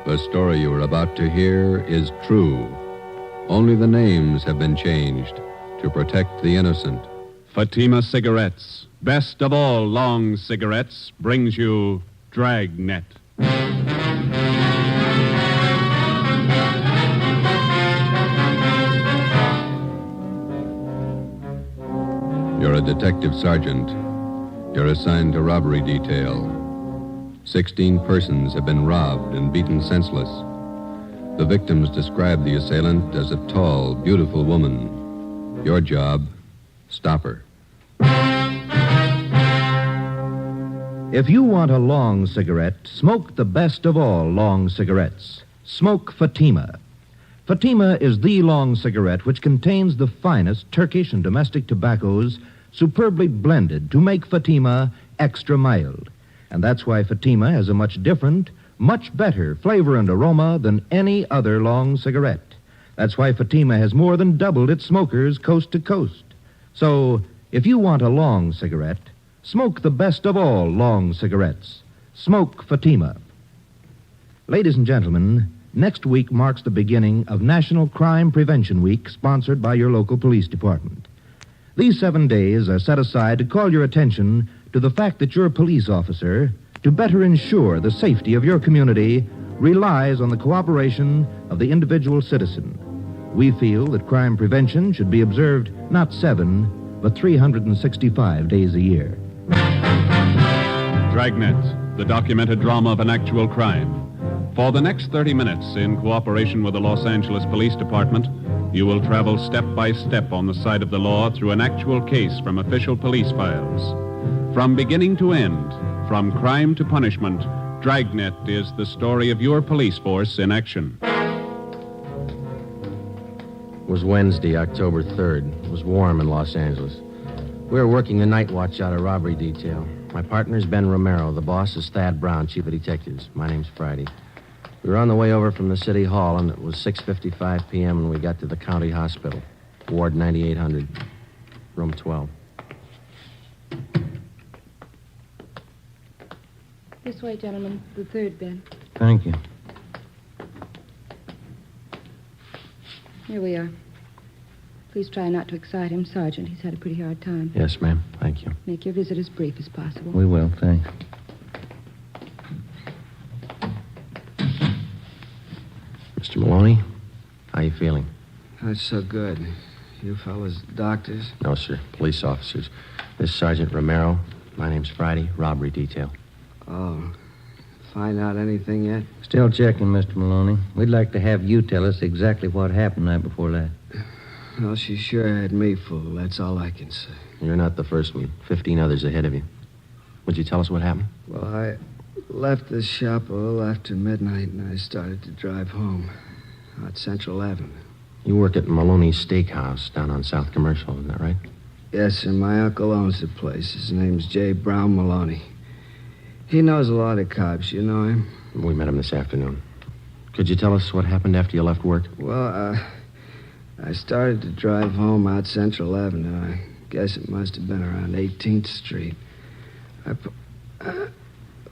The story you are about to hear is true. Only the names have been changed to protect the innocent. Fatima Cigarettes, best of all long cigarettes, brings you Dragnet. You're a detective sergeant. You're assigned to robbery detail. 16 persons have been robbed and beaten senseless. The victims describe the assailant as a tall, beautiful woman. Your job, stop her. If you want a long cigarette, smoke the best of all long cigarettes. Smoke Fatima. Fatima is the long cigarette which contains the finest Turkish and domestic tobaccos superbly blended to make Fatima extra mild. And that's why Fatima has a much different, much better flavor and aroma than any other long cigarette. That's why Fatima has more than doubled its smokers coast to coast. So, if you want a long cigarette, smoke the best of all long cigarettes. Smoke Fatima. Ladies and gentlemen, next week marks the beginning of National Crime Prevention Week, sponsored by your local police department. These 7 days are set aside to call your attention to the fact that your police officer, to better ensure the safety of your community, relies on the cooperation of the individual citizen. We feel that crime prevention should be observed not 7, but 365 days a year. Dragnet, the documented drama of an actual crime. For the next 30 minutes, in cooperation with the Los Angeles Police Department, you will travel step by step on the side of the law through an actual case from official police files. From beginning to end, from crime to punishment, Dragnet is the story of your police force in action. It was Wednesday, October 3rd. It was warm in Los Angeles. We were working the night watch out of robbery detail. My partner's Ben Romero. The boss is Thad Brown, chief of detectives. My name's Friday. We were on the way over from the city hall, and it was 6:55 p.m. when we got to the county hospital, Ward 9800, room 12. This way, gentlemen. The third bed. Thank you. Here we are. Please try not to excite him, Sergeant. He's had a pretty hard time. Yes, ma'am. Thank you. Make your visit as brief as possible. We will, thanks. Mr. Maloney, how you feeling? Not so good. You fellas doctors? No, sir. Police officers. This is Sergeant Romero. My name's Friday. Robbery detail. Oh. Find out anything yet? Still checking, Mr. Maloney. We'd like to have you tell us exactly what happened night before last. Well, she sure had me fooled. That's all I can say. You're not the first one. 15 others ahead of you. Would you tell us what happened? Well, I left the shop a little after midnight, and I started to drive home out Central Avenue. You work at Maloney's Steakhouse down on South Commercial, isn't that right? Yes, sir. My uncle owns the place. His name's J. Brown Maloney. He knows a lot of cops. You know him? We met him this afternoon. Could you tell us what happened after you left work? Well, I started to drive home out Central Avenue. I guess it must have been around 18th Street.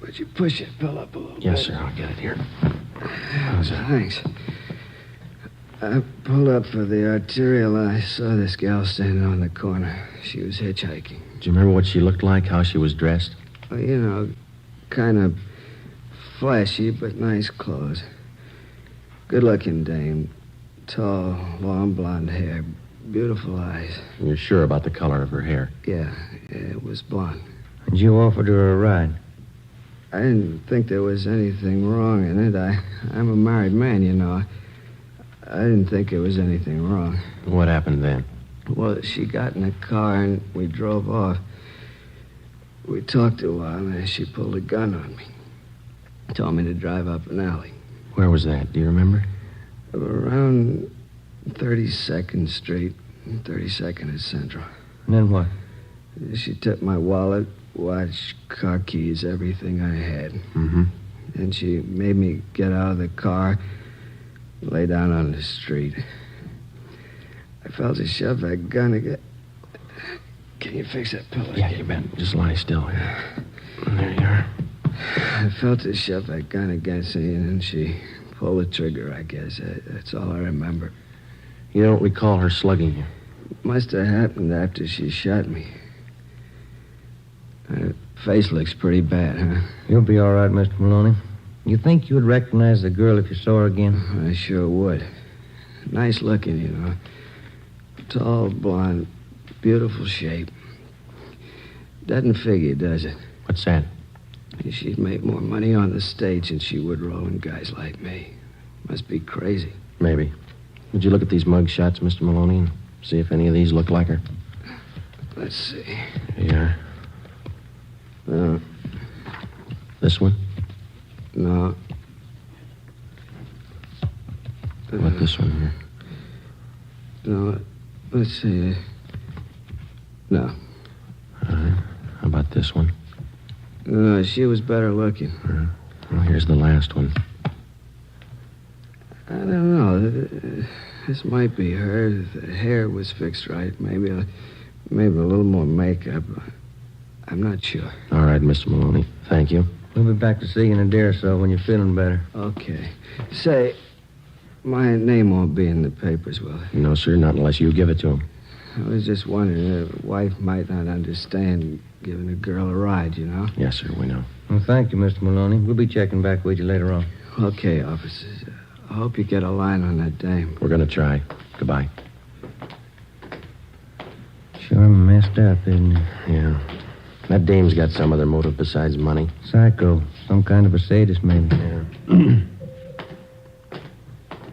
Would you push it, Bill, up a little bit? Yes, sir. I'll get it here. How's that? Thanks. I pulled up for the arterial. I saw this gal standing on the corner. She was hitchhiking. Do you remember what she looked like, how she was dressed? Well, you know, kind of flashy, but nice clothes. Good-looking dame. Tall, long blonde hair. Beautiful eyes. You're sure about the color of her hair? Yeah, it was blonde. And you offered her a ride? I didn't think there was anything wrong in it. I'm a married man, you know. I didn't think there was anything wrong. What happened then? Well, she got in a car and we drove off. We talked a while and then she pulled a gun on me. Told me to drive up an alley. Where was that? Do you remember? Around 32nd Street, 32nd and Central. And then what? She took my wallet, watch, car keys, everything I had. Mm-hmm. And she made me get out of the car, lay down on the street. I felt her shove that gun again. Can you fix that pillow? Yeah, you bet. Just lie still here. There you are. I felt her shove that gun against me, and then she pull the trigger, I guess. That's all I remember. You don't recall her slugging you? Must have happened after she shot me. Her face looks pretty bad, huh? You'll be all right, Mr. Maloney. You think you would recognize the girl if you saw her again? I sure would. Nice looking, you know. Tall, blonde, beautiful shape. Doesn't figure, does it? What's that? She'd make more money on the stage than she would rolling guys like me. Must be crazy. Maybe. Would you look at these mug shots, Mr. Maloney, and see if any of these look like her? Let's see. Yeah. This one? No. How about this one here? No. Let's see. No. All right. How about this one? No, she was better looking. Well, here's the last one. I don't know. This might be her. The hair was fixed right. Maybe a little more makeup. I'm not sure. All right, Mr. Maloney. Thank you. We'll be back to see you in a day or so when you're feeling better. Okay. Say, my name won't be in the papers, will it? No, sir, not unless you give it to him. I was just wondering, a wife might not understand giving a girl a ride, you know? Yes, sir, we know. Well, thank you, Mr. Maloney. We'll be checking back with you later on. Okay, officers. I hope you get a line on that dame. We're going to try. Goodbye. Sure messed up, isn't it? Yeah. That dame's got some other motive besides money. Psycho. Some kind of a sadist, maybe. Yeah.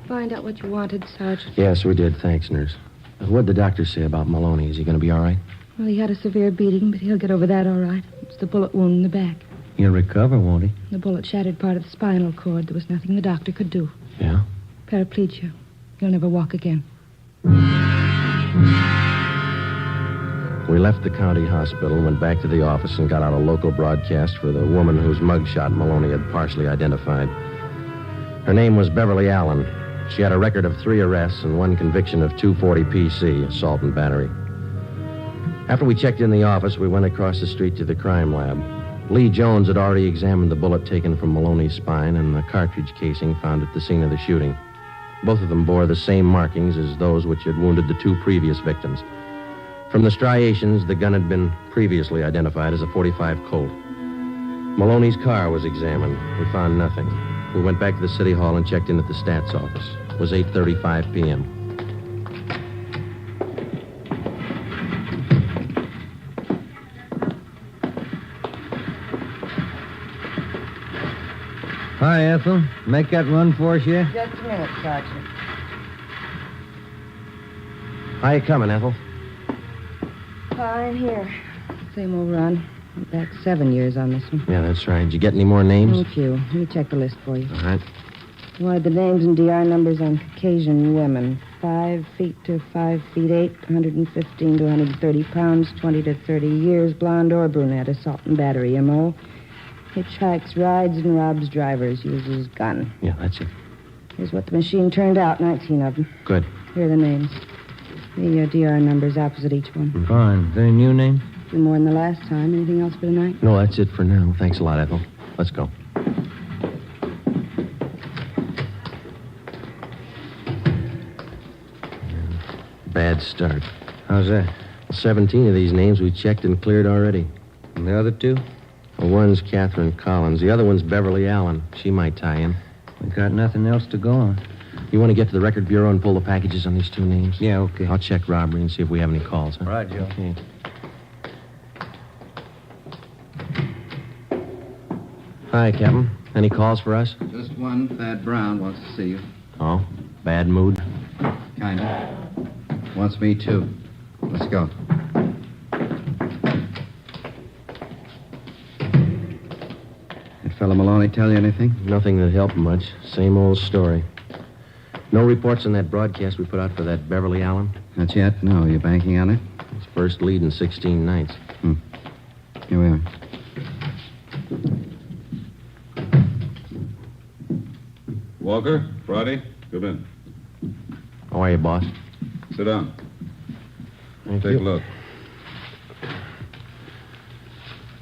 Find out what you wanted, Sergeant. Yes, we did. Thanks, nurse. What'd the doctor say about Maloney? Is he going to be all right? Well, he had a severe beating, but he'll get over that all right. It's the bullet wound in the back. He'll recover, won't he? The bullet shattered part of the spinal cord. There was nothing the doctor could do. Yeah? Paraplegia. He'll never walk again. We left the county hospital, went back to the office, and got out a local broadcast for the woman whose mugshot Maloney had partially identified. Her name was Beverly Allen. She had a record of 3 arrests and 1 conviction of 240 PC, assault and battery. After we checked in the office, we went across the street to the crime lab. Lee Jones had already examined the bullet taken from Maloney's spine and the cartridge casing found at the scene of the shooting. Both of them bore the same markings as those which had wounded the 2 previous victims. From the striations, the gun had been previously identified as a .45 Colt. Maloney's car was examined. We found nothing. We went back to the city hall and checked in at the stats office. It was 8:35 p.m. Hi, Ethel. Make that run for us yet? Just a minute, Sergeant. How you coming, Ethel? Fine here. Same old run. Went back 7 years on this one. Yeah, that's right. Did you get any more names? No few. Let me check the list for you. All right. You wanted the names and DR numbers on Caucasian women. 5 feet to 5 feet 8, 115 to 130 pounds, 20 to 30 years, blonde or brunette, assault and battery, M.O. Hitchhikes, rides, and robs drivers, uses gun. Yeah, that's it. Here's what the machine turned out, 19 of them. Good. Here are the names. The DR numbers opposite each one. Fine. Is there any new name? A few more than the last time. Anything else for tonight? No, that's it for now. Thanks a lot, Ethel. Let's go. Bad start. How's that? 17 of these names we checked and cleared already. And the other 2? Well, one's Catherine Collins. The other one's Beverly Allen. She might tie in. We got nothing else to go on. You want to get to the record bureau and pull the packages on these 2 names? Yeah, okay. I'll check robbery and see if we have any calls, huh? All right, Joe. Okay. Hi, Captain. Any calls for us? Just one. Thad Brown wants to see you. Oh, bad mood? Kinda. Wants me, too. Let's go. That fellow Maloney tell you anything? Nothing that helped much. Same old story. No reports on that broadcast we put out for that Beverly Allen? Not yet? No. You banking on it? It's first lead in 16 nights. Here we are. Walker, Friday, come in. How are you, boss? Sit down. Thank Take you. a look.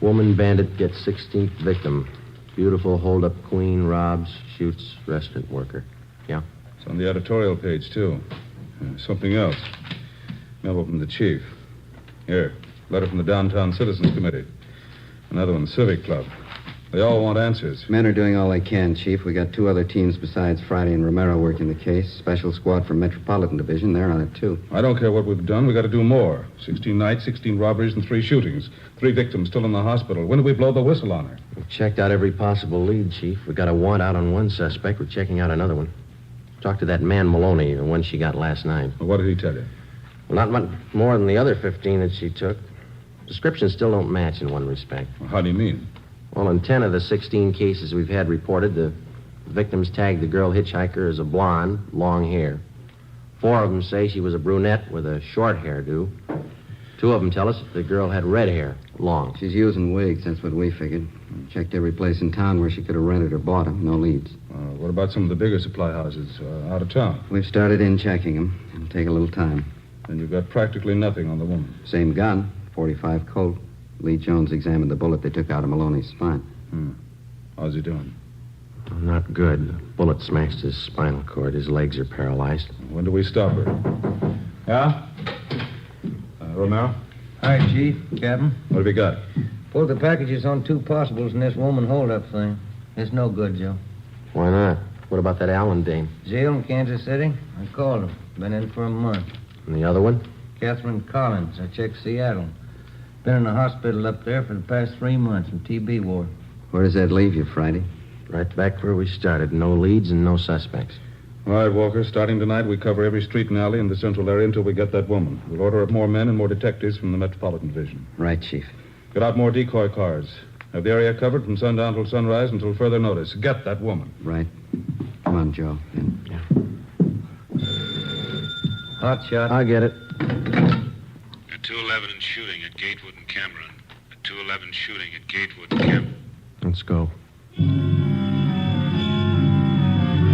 Woman bandit gets 16th victim. Beautiful hold-up queen, robs, shoots, restaurant worker. Yeah? It's on the editorial page, too. Something else. Memo from the chief. Here, letter from the Downtown Citizens Committee. Another one, Civic Club. They all want answers. Men are doing all they can, Chief. We got 2 other teams besides Friday and Romero working the case. Special squad from Metropolitan Division. They're on it, too. I don't care what we've done. We got to do more. 16 nights, 16 robberies, and 3 shootings. 3 victims still in the hospital. When did we blow the whistle on her? We've checked out every possible lead, Chief. We got a warrant out on one suspect. We're checking out another one. Talked to that man Maloney, the one she got last night. Well, what did he tell you? Well, not much more than the other 15 that she took. Descriptions still don't match in one respect. Well, how do you mean? Well, in 10 of the 16 cases we've had reported, the victims tagged the girl hitchhiker as a blonde, long hair. 4 of them say she was a brunette with a short hairdo. 2 of them tell us that the girl had red hair, long. She's using wigs, that's what we figured. Checked every place in town where she could have rented or bought them. No leads. What about some of the bigger supply houses out of town? We've started in checking them. It'll take a little time. And you've got practically nothing on the woman. Same gun, 45 Colt. Lee Jones examined the bullet they took out of Maloney's spine. How's he doing? Not good. The bullet smashed his spinal cord. His legs are paralyzed. When do we stop her? Yeah? Romero? Hi, Chief, Captain. What have you got? Pulled the packages on 2 possibles in this woman hold-up thing. It's no good, Joe. Why not? What about that Allen dame? Jail in Kansas City? I called him. Been in for a month. And the other one? Catherine Collins. I checked Seattle. Been in the hospital up there for the past 3 months in TB ward. Where does that leave you, Friday? Right back where we started. No leads and no suspects. All right, Walker. Starting tonight, we cover every street and alley in the central area until we get that woman. We'll order up more men and more detectives from the Metropolitan Division. Right, Chief. Get out more decoy cars. Have the area covered from sundown till sunrise until further notice. Get that woman. Right. Come on, Joe. Yeah. Hot shot. I get it. A 211 shooting at Gatewood and Cameron. A 211 shooting at Gatewood and Cameron. Let's go.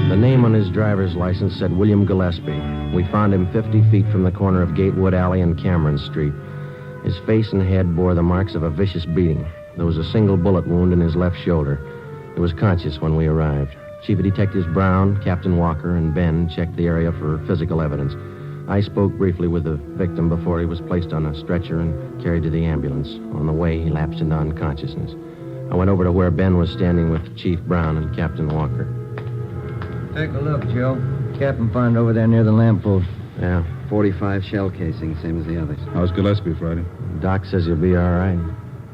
The name on his driver's license said William Gillespie. We found him 50 feet from the corner of Gatewood Alley and Cameron Street. His face and head bore the marks of a vicious beating. There was a single bullet wound in his left shoulder. He was conscious when we arrived. Chief of Detectives Brown, Captain Walker, and Ben checked the area for physical evidence. I spoke briefly with the victim before he was placed on a stretcher and carried to the ambulance. On the way, he lapsed into unconsciousness. I went over to where Ben was standing with Chief Brown and Captain Walker. Take a look, Joe. Captain found over there near the lamppost. Yeah. 45 shell casing, same as the others. How's Gillespie, Friday? Doc says he'll be all right.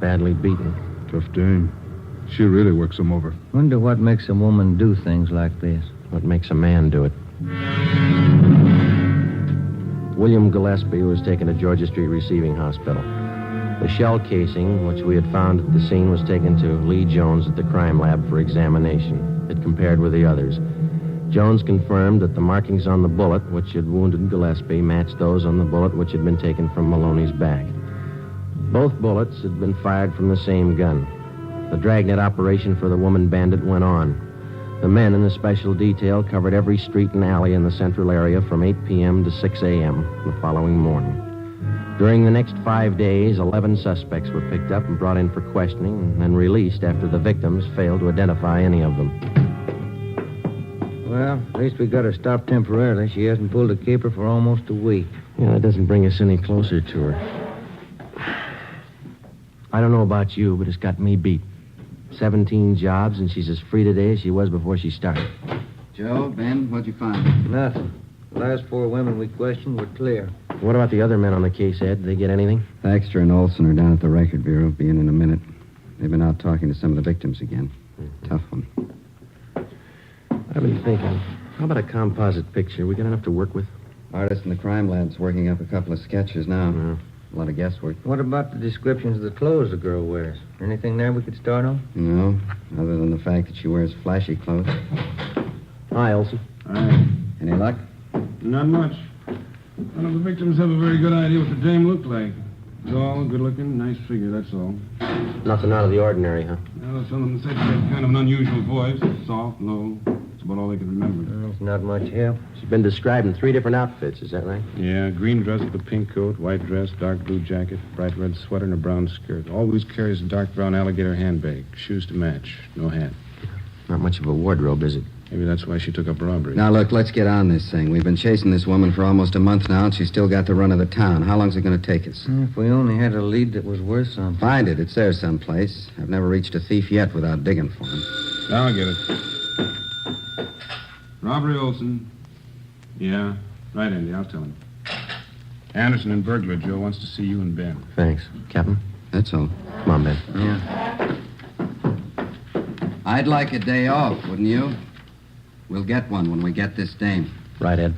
Badly beaten. Tough dame. She really works him over. Wonder what makes a woman do things like this. What makes a man do it? William Gillespie was taken to Georgia Street Receiving Hospital. The shell casing, which we had found at the scene, was taken to Lee Jones at the crime lab for examination. It compared with the others. Jones confirmed that the markings on the bullet, which had wounded Gillespie, matched those on the bullet which had been taken from Maloney's back. Both bullets had been fired from the same gun. The dragnet operation for the woman bandit went on. The men in the special detail covered every street and alley in the central area from 8 p.m. to 6 a.m. the following morning. During the next 5 days, 11 suspects were picked up and brought in for questioning and then released after the victims failed to identify any of them. Well, at least we got her stopped temporarily. She hasn't pulled a caper for almost a week. Yeah, that doesn't bring us any closer to her. I don't know about you, but it's got me beat. 17 jobs, and she's as free today as she was before she started. Joe, Ben, what'd you find? Nothing. The last 4 women we questioned were clear. What about the other men on the case, Ed? Did they get anything? Baxter and Olson are down at the Record Bureau. Be in a minute. They've been out talking to some of the victims again. Tough one. I've been thinking, how about a composite picture? We got enough to work with? Artist in the crime lab's working up a couple of sketches now. Yeah. A lot of guesswork. What about the descriptions of the clothes the girl wears? Anything there we could start on? No, other than the fact that she wears flashy clothes. Hi, Olson. Hi. Any luck? Not much. None of the victims have a very good idea what the dame looked like. Tall, good-looking, nice figure, that's all. Nothing out of the ordinary, huh? Well, some of them said she had kind of an unusual voice. Soft, low. It's about all they could remember. It's not much help. She's been described in 3 different outfits, is that right? Yeah, green dress with a pink coat, white dress, dark blue jacket, bright red sweater, and a brown skirt. Always carries a dark brown alligator handbag. Shoes to match. No hat. Not much of a wardrobe, is it? Maybe that's why she took up robbery. Now, look, let's get on this thing. We've been chasing this woman for almost a month now, and she's still got the run of the town. How long's it going to take us? If we only had a lead that was worth something. Find it. It's there someplace. I've never reached a thief yet without digging for him. Now I'll get it. Robbery Olson. Yeah. Right, Andy. I'll tell him. Anderson and burglar Joe wants to see you and Ben. Thanks. Captain? That's all. Come on, Ben. Yeah. I'd like a day off, wouldn't you? We'll get one when we get this dame. Right, Ed.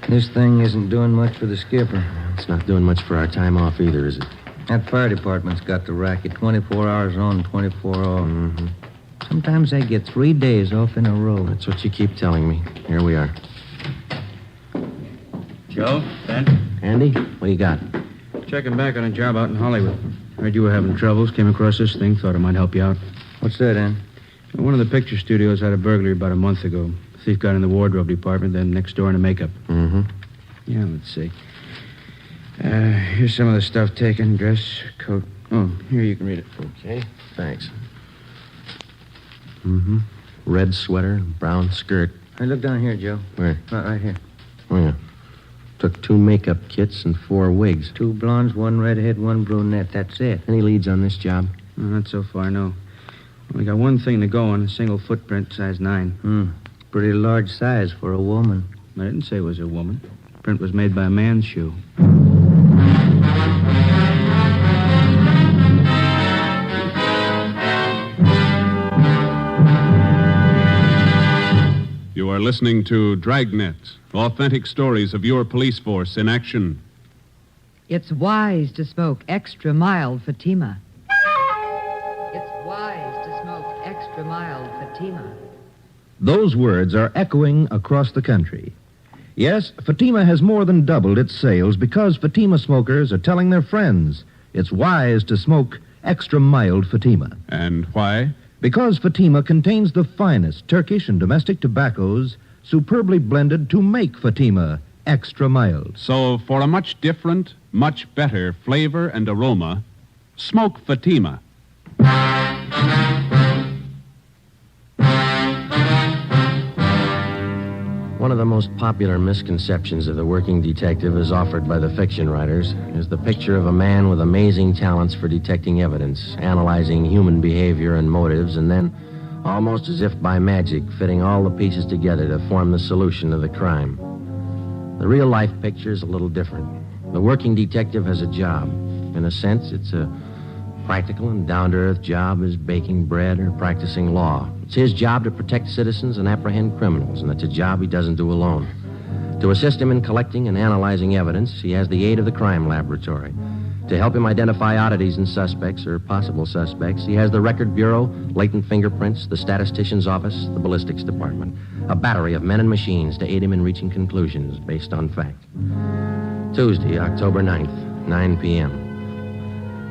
This thing isn't doing much for the skipper. It's not doing much for our time off either, is it? That fire department's got the racket 24 hours on, 24 off. Mm-hmm. Sometimes they get 3 days off in a row. That's what you keep telling me. Here we are. Joe, Ben? Andy, what do you got? Checking back on a job out in Hollywood. Heard you were having troubles, came across this thing, thought it might help you out. What's that, Ann? One of the picture studios had a burglary about a month ago. The thief got in the wardrobe department, then next door in the makeup. Mm-hmm. Yeah, let's see. Here's some of the stuff taken. Dress, coat. Oh, here, you can read it. Okay, thanks. Mm-hmm. Red sweater, brown skirt. Hey, look down here, Joe. Where? Right here. Oh, yeah. Took 2 makeup kits and 4 wigs. 2 blondes, 1 redhead, 1 brunette. That's it. Any leads on this job? Not so far, no. We got one thing to go on, a single footprint, size 9. Pretty large size for a woman. I didn't say it was a woman. The print was made by a man's shoe. You are listening to Dragnet, authentic stories of your police force in action. It's wise to smoke extra mild Fatima. It's wise to smoke extra mild Fatima. Those words are echoing across the country. Yes, Fatima has more than doubled its sales because Fatima smokers are telling their friends it's wise to smoke extra mild Fatima. And why? Because Fatima contains the finest Turkish and domestic tobaccos superbly blended to make Fatima extra mild. So, for a much different, much better flavor and aroma, smoke Fatima. One of the most popular misconceptions of the working detective as offered by the fiction writers is the picture of a man with amazing talents for detecting evidence, analyzing human behavior and motives, and then, almost as if by magic, fitting all the pieces together to form the solution of the crime. The real-life picture is a little different. The working detective has a job. In a sense, it's a practical and down-to-earth job as baking bread or practicing law. It's his job to protect citizens and apprehend criminals, and it's a job he doesn't do alone. To assist him in collecting and analyzing evidence, he has the aid of the crime laboratory. To help him identify oddities in suspects or possible suspects, he has the Record Bureau, latent fingerprints, the statistician's office, the ballistics department. A battery of men and machines to aid him in reaching conclusions based on fact. Tuesday, October 9th, 9 p.m.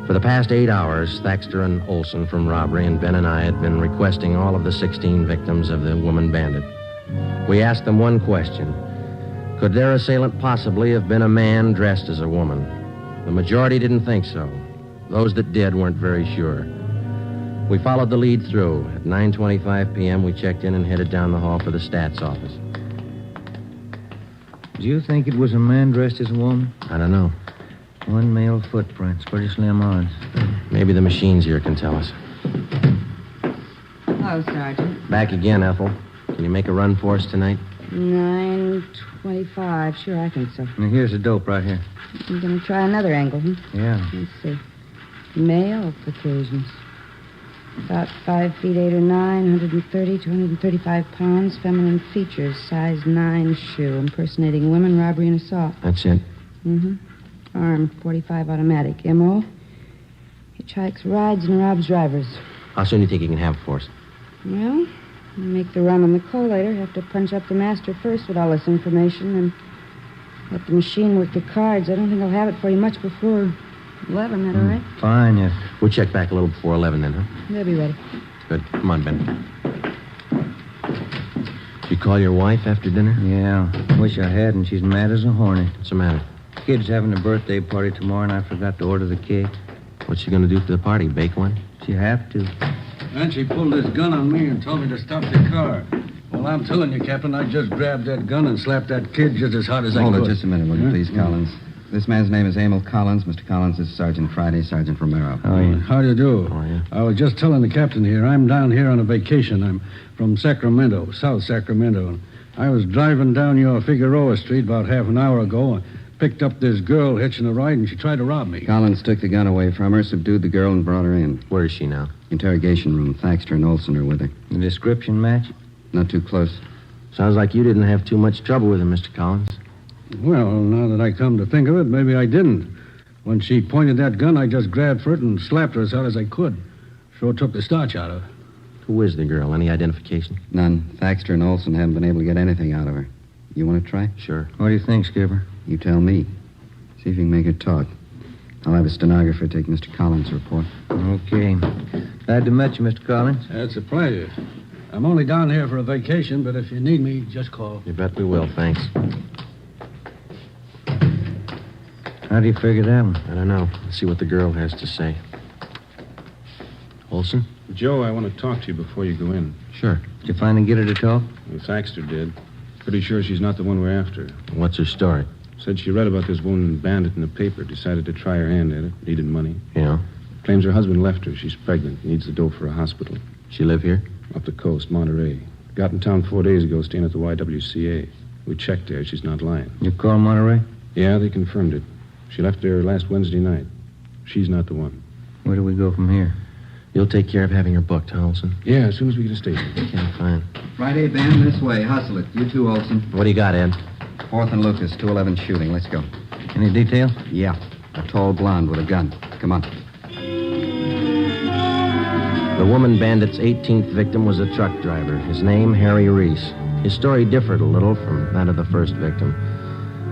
For the past 8 hours, Thaxter and Olson from robbery and Ben and I had been requesting all of the 16 victims of the woman bandit. We asked them one question. Could their assailant possibly have been a man dressed as a woman? The majority didn't think so. Those that did weren't very sure. We followed the lead through. At 9:25 p.m., we checked in and headed down the hall for the stats office. Do you think it was a man dressed as a woman? I don't know. 1 male footprint, pretty slim odds. Maybe the machines here can tell us. Hello, Sergeant. Back again, Ethel. Can you make a run for us tonight? 9:25. Sure, I think so. Now, here's the dope right here. You're going to try another angle, huh? Yeah. Let's see. Male Caucasians. About 5 feet 8 or 9, 130, 235 pounds, feminine features, size 9 shoe, impersonating women, robbery, and assault. That's it. Mm-hmm. Armed, .45 automatic. M.O. Hitchhikes, rides, and robs drivers. How soon do you think you can have it for us? Well, we'll make the run on the collator. Have to punch up the master first with all this information and let the machine work the cards. I don't think I'll have it for you much before 11, that all right? Fine, yes. We'll check back a little before 11 then, huh? They'll be ready. Good. Come on, Ben. Did you call your wife after dinner? Yeah. Wish I hadn't. She's mad as a hornet. What's the matter? Kid's having a birthday party tomorrow, and I forgot to order the cake. What's she going to do for the party? Bake one? She have to. And she pulled this gun on me and told me to stop the car. Well, I'm telling you, Captain, I just grabbed that gun and slapped that kid just as hard as I could. Hold it just a minute, will you, please, Collins? This man's name is Emil Collins. Mr. Collins is Sergeant Friday, Sergeant Romero. Oh, yeah. How do you do? Oh, yeah. I was just telling the captain here, I'm down here on a vacation. I'm from Sacramento, South Sacramento. I was driving down your Figueroa Street about half an hour ago and picked up this girl hitching a ride, and she tried to rob me. Collins took the gun away from her, subdued the girl, and brought her in. Where is she now? Interrogation room. Thaxter and Olson are with her. The description match? Not too close. Sounds like you didn't have too much trouble with her, Mr. Collins. Well, now that I come to think of it, maybe I didn't. When she pointed that gun, I just grabbed for it and slapped her as hard as I could. Sure took the starch out of her. Who is the girl? Any identification? None. Thaxter and Olson haven't been able to get anything out of her. You want to try? Sure. What do you think, Skipper? You tell me. See if you can make her talk. I'll have a stenographer take Mr. Collins' report. Okay. Glad to meet you, Mr. Collins. It's a pleasure. I'm only down here for a vacation, but if you need me, just call. You bet we will, thanks. How do you figure that one? I don't know. Let's see what the girl has to say. Olson? Joe, I want to talk to you before you go in. Sure. Did you finally get her to talk? Well, Thaxter did. Pretty sure she's not the one we're after. What's her story? Said she read about this woman bandit in the paper, decided to try her hand at it, needed money. Yeah? Claims her husband left her. She's pregnant, needs the dough for a hospital. She live here? Up the coast, Monterey. Got in town 4 days ago, staying at the YWCA. We checked there. She's not lying. You call Monterey? Yeah, they confirmed it. She left there last Wednesday night. She's not the one. Where do we go from here? You'll take care of having her booked, huh, Olson? Yeah, as soon as we get a station. Okay, fine. Friday, Ben, this way. Hustle it. You too, Olson. What do you got, Ed? 4th and Lucas, 211 shooting. Let's go. Any details? Yeah. A tall blonde with a gun. Come on. The woman bandit's 18th victim was a truck driver. His name, Harry Reese. His story differed a little from that of the first victim.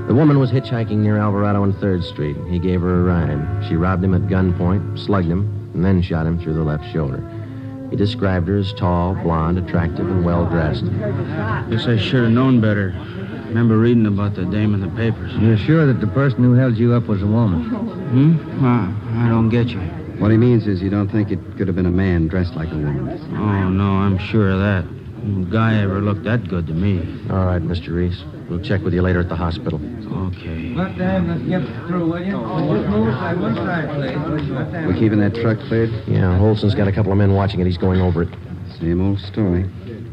The woman was hitchhiking near Alvarado and 3rd Street. He gave her a ride. She robbed him at gunpoint, slugged him, and then shot him through the left shoulder. He described her as tall, blonde, attractive, and well-dressed. Guess I should have known better. Remember reading about the dame in the papers. You're sure that the person who held you up was a woman? I don't get you. What he means is you don't think it could have been a man dressed like a woman. Oh, no, I'm sure of that. No guy ever looked that good to me. All right, Mr. Reese. We'll check with you later at the hospital. Okay. What time? Let's get through, will you? Just move side one side, please. What time? We keeping that truck cleared? Yeah, Olson's got a couple of men watching it. He's going over it. Same old story.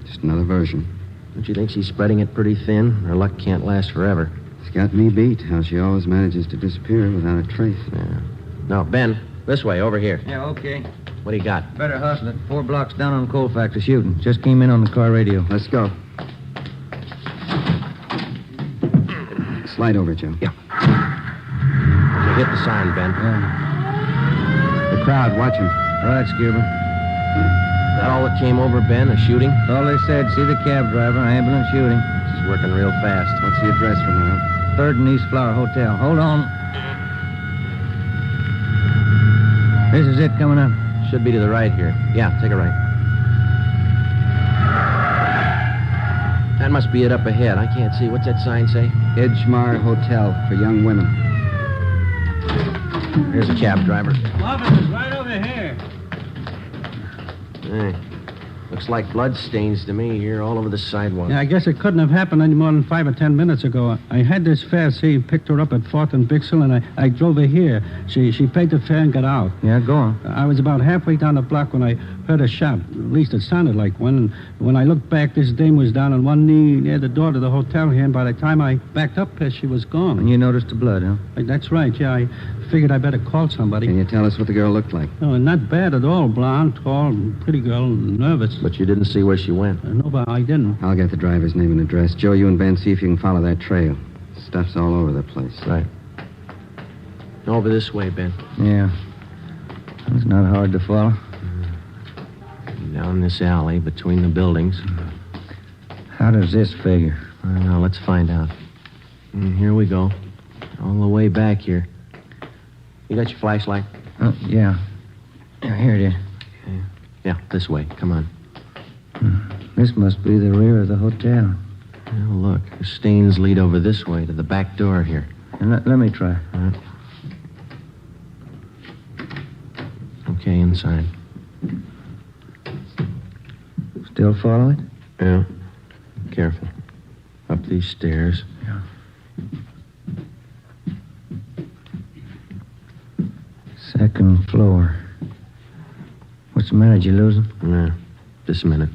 Just another version. Don't you think she's spreading it pretty thin? Her luck can't last forever. It's got me beat, how she always manages to disappear without a trace. Yeah. No, Ben, this way, over here. Yeah, okay. What do you got? Better hustle it. 4 blocks down on Coal Factory shooting. Just came in on the car radio. Let's go. Slide over, Joe. Yeah. Okay, hit the sign, Ben. The crowd, watch him. Right, Skipper. That all that came over, Ben? A shooting? That's all they said. See the cab driver, ambulance shooting. She's working real fast. What's the address for now? 3rd and East Flower Hotel. Hold on. This is it coming up. Should be to the right here. Yeah, take a right. That must be it up ahead. I can't see. What's that sign say? Edgemar Hotel for young women. Here's a cab driver. Officer's right over here. Hey, looks like blood stains to me here all over the sidewalk. Yeah, I guess it couldn't have happened any more than 5 or 10 minutes ago. I had this fare, see, picked her up at 4th and Bixel, and I drove her here. She paid the fare and got out. Yeah, go on. I was about halfway down the block when I heard a shot. At least it sounded like one. And when I looked back, this dame was down on one knee near the door to the hotel here, and by the time I backed up there, she was gone. And you noticed the blood, huh? That's right, yeah. I figured I better call somebody. Can you tell us what the girl looked like? Oh, not bad at all. Blonde, tall, pretty girl, nervous. But you didn't see where she went? No, but I didn't. I'll get the driver's name and address. Joe, you and Ben, see if you can follow that trail. Stuff's all over the place. Right. Over this way, Ben. Yeah. It's not hard to follow. Down this alley between the buildings. How does this figure? I don't know. Let's find out. Here we go. All the way back here. You got your flashlight? Yeah. Here it is. Yeah, this way. Come on. This must be the rear of the hotel. Now, look. The stains lead over this way to the back door here. And let me try. Okay, inside. Still follow it? Yeah. Careful. Up these stairs. Yeah. Second floor. What's the matter? Did you lose him? Yeah. Just a minute.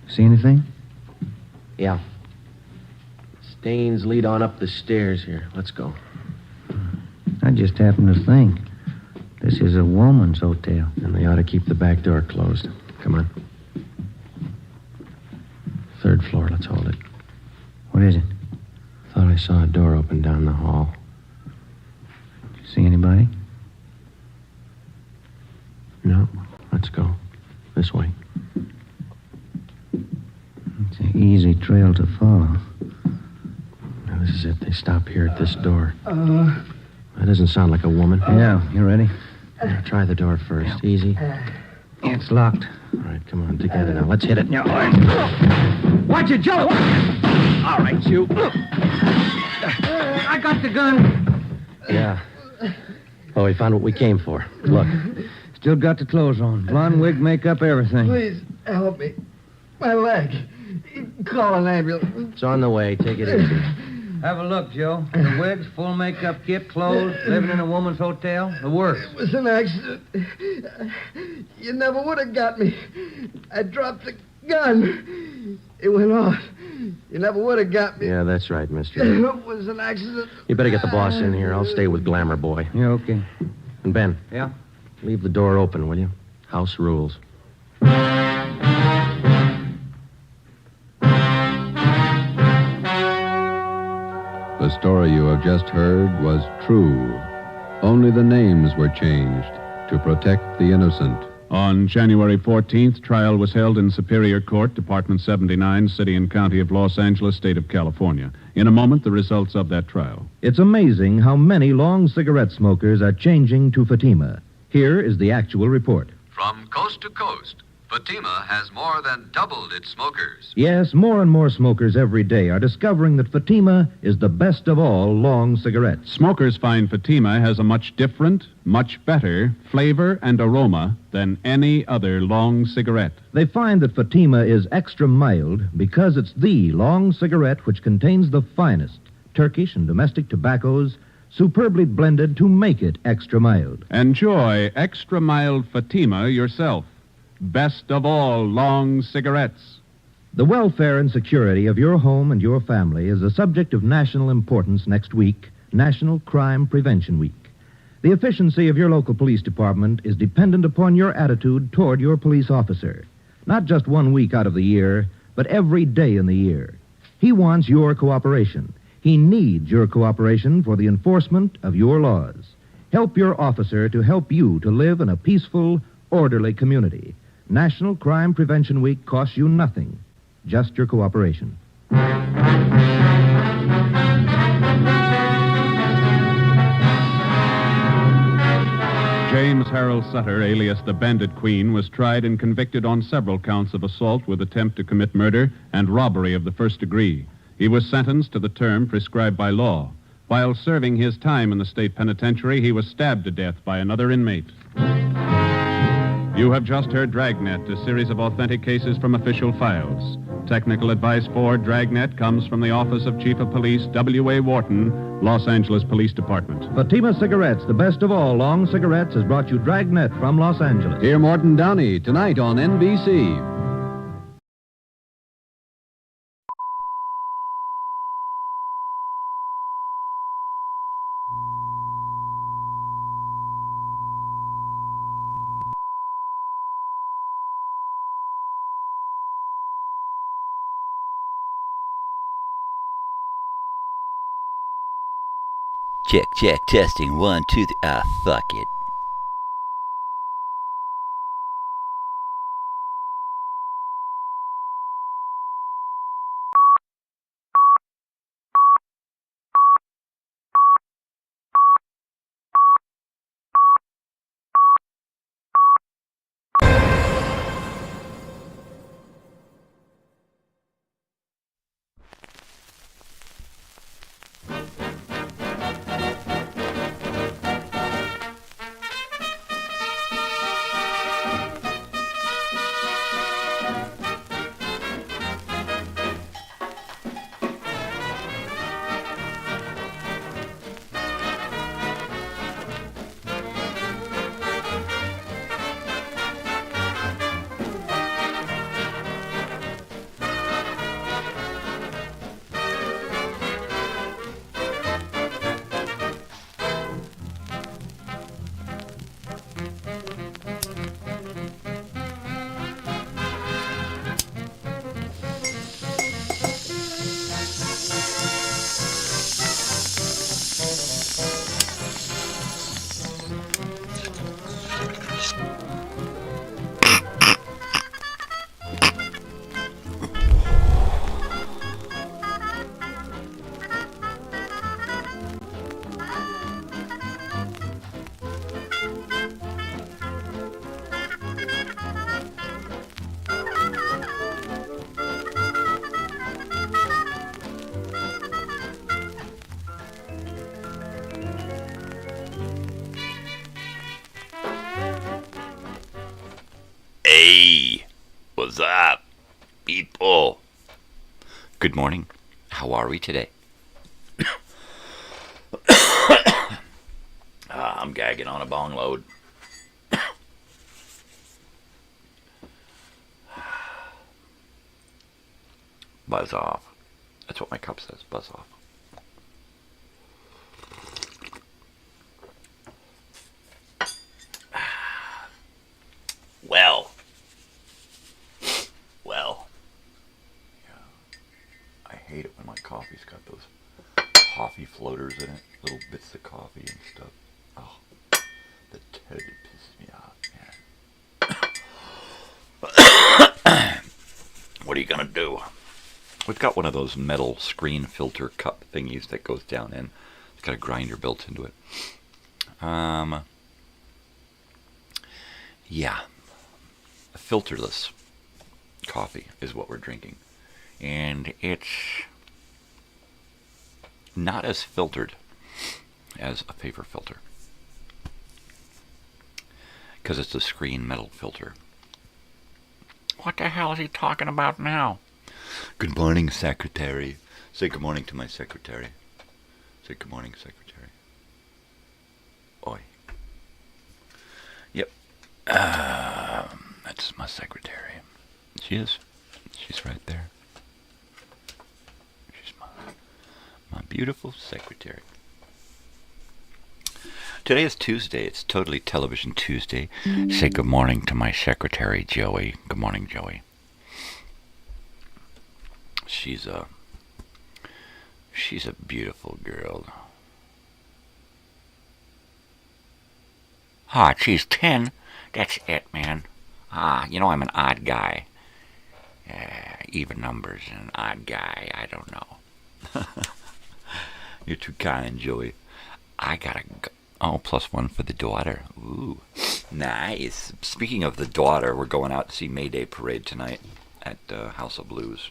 See anything? Yeah. Stains lead on up the stairs here. Let's go. I just happened to think. This is a woman's hotel. And they ought to keep the back door closed. Come on. Third floor. Let's hold it. What is it? Thought I saw a door open down the hall. See anybody? No. Let's go. This way. It's an easy trail to follow. Now, this is it. They stop here at this door. That doesn't sound like a woman. Yeah, you ready? Now, try the door first. Easy. It's locked. All right, come on. Together now. Let's hit it. Watch it, Joe! All right, you. I got the gun. Yeah. Oh, we found what we came for. Look. Still got the clothes on. Blonde wig, makeup, everything. Please, help me. My leg. Call an ambulance. It's on the way. Take it easy. Have a look, Joe. The wigs, full makeup kit, clothes, living in a woman's hotel, the works. It was an accident. You never would have got me. I dropped the gun. It went off. You never would have got me. Yeah, that's right, mister. It was an accident. You better get the boss in here. I'll stay with Glamour Boy. Yeah, okay. And Ben. Yeah? Leave the door open, will you? House rules. The story you have just heard was true. Only the names were changed to protect the innocent. On January 14th, trial was held in Superior Court, Department 79, City and County of Los Angeles, State of California. In a moment, the results of that trial. It's amazing how many long cigarette smokers are changing to Fatima. Here is the actual report. From coast to coast, Fatima has more than doubled its smokers. Yes, more and more smokers every day are discovering that Fatima is the best of all long cigarettes. Smokers find Fatima has a much different, much better flavor and aroma than any other long cigarette. They find that Fatima is extra mild because it's the long cigarette which contains the finest Turkish and domestic tobaccos superbly blended to make it extra mild. Enjoy extra mild Fatima yourself. Best of all long cigarettes. The welfare and security of your home and your family is a subject of national importance next week, National Crime Prevention Week. The efficiency of your local police department is dependent upon your attitude toward your police officer. Not just 1 week out of the year, but every day in the year. He wants your cooperation. He needs your cooperation for the enforcement of your laws. Help your officer to help you to live in a peaceful, orderly community. National Crime Prevention Week costs you nothing, just your cooperation. James Harold Sutter, alias the Bandit Queen, was tried and convicted on several counts of assault with attempt to commit murder and robbery of the first degree. He was sentenced to the term prescribed by law. While serving his time in the state penitentiary, he was stabbed to death by another inmate. You have just heard Dragnet, a series of authentic cases from official files. Technical advice for Dragnet comes from the Office of Chief of Police W.A. Wharton, Los Angeles Police Department. Fatima Cigarettes, the best of all long cigarettes, has brought you Dragnet from Los Angeles. Hear Morton Downey tonight on NBC. Check, testing, 1, 2, 3. Ah, fuck it. Hey, what's up, people? Good morning. How are we today? I'm gagging on a bong load. Buzz off. That's what my cup says, buzz off. Well. Yeah. I hate it when my coffee's got those coffee floaters in it, little bits of coffee and stuff. Oh, that totally pisses me off, man. What are you gonna do? We've got one of those metal screen filter cup thingies that goes down in. It's got a grinder built into it. Yeah. Filterless coffee is what we're drinking. And it's not as filtered as a paper filter, because it's a screen metal filter. What the hell is he talking about now? Good morning, secretary. Say good morning to my secretary. Say good morning, secretary. Oi. Yep. That's my secretary. She is. She's right there. She's my beautiful secretary. Today is Tuesday. It's Totally Television Tuesday. Say good morning to my secretary, Joey. Good morning, Joey. She's a beautiful girl. Ah, she's 10. That's it, man. You know I'm an odd guy. Even numbers and an odd guy. I don't know. You're too kind, Joey. I gotta go. Oh, +1 for the daughter. Ooh, nice. Speaking of the daughter, we're going out to see May Day Parade tonight at House of Blues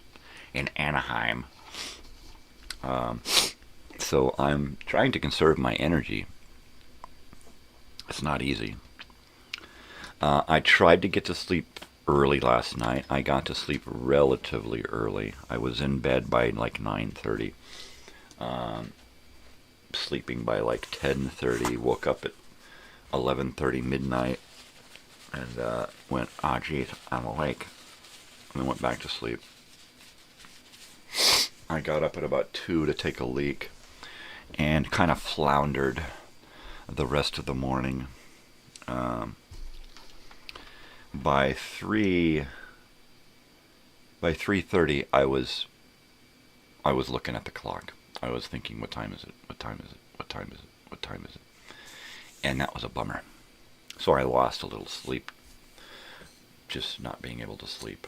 in Anaheim. So I'm trying to conserve my energy. It's not easy. I tried to get to sleep early last night. I got to sleep relatively early. I was in bed by like 9:30. Sleeping by like 10:30. Woke up at 11:30 midnight. And went, geez, I'm awake. And then went back to sleep. I got up at about 2 to take a leak. And kind of floundered the rest of the morning. By 3:30, I was looking at the clock. I was thinking, what time is it? What time is it? What time is it? What time is it? And that was a bummer. So I lost a little sleep, just not being able to sleep.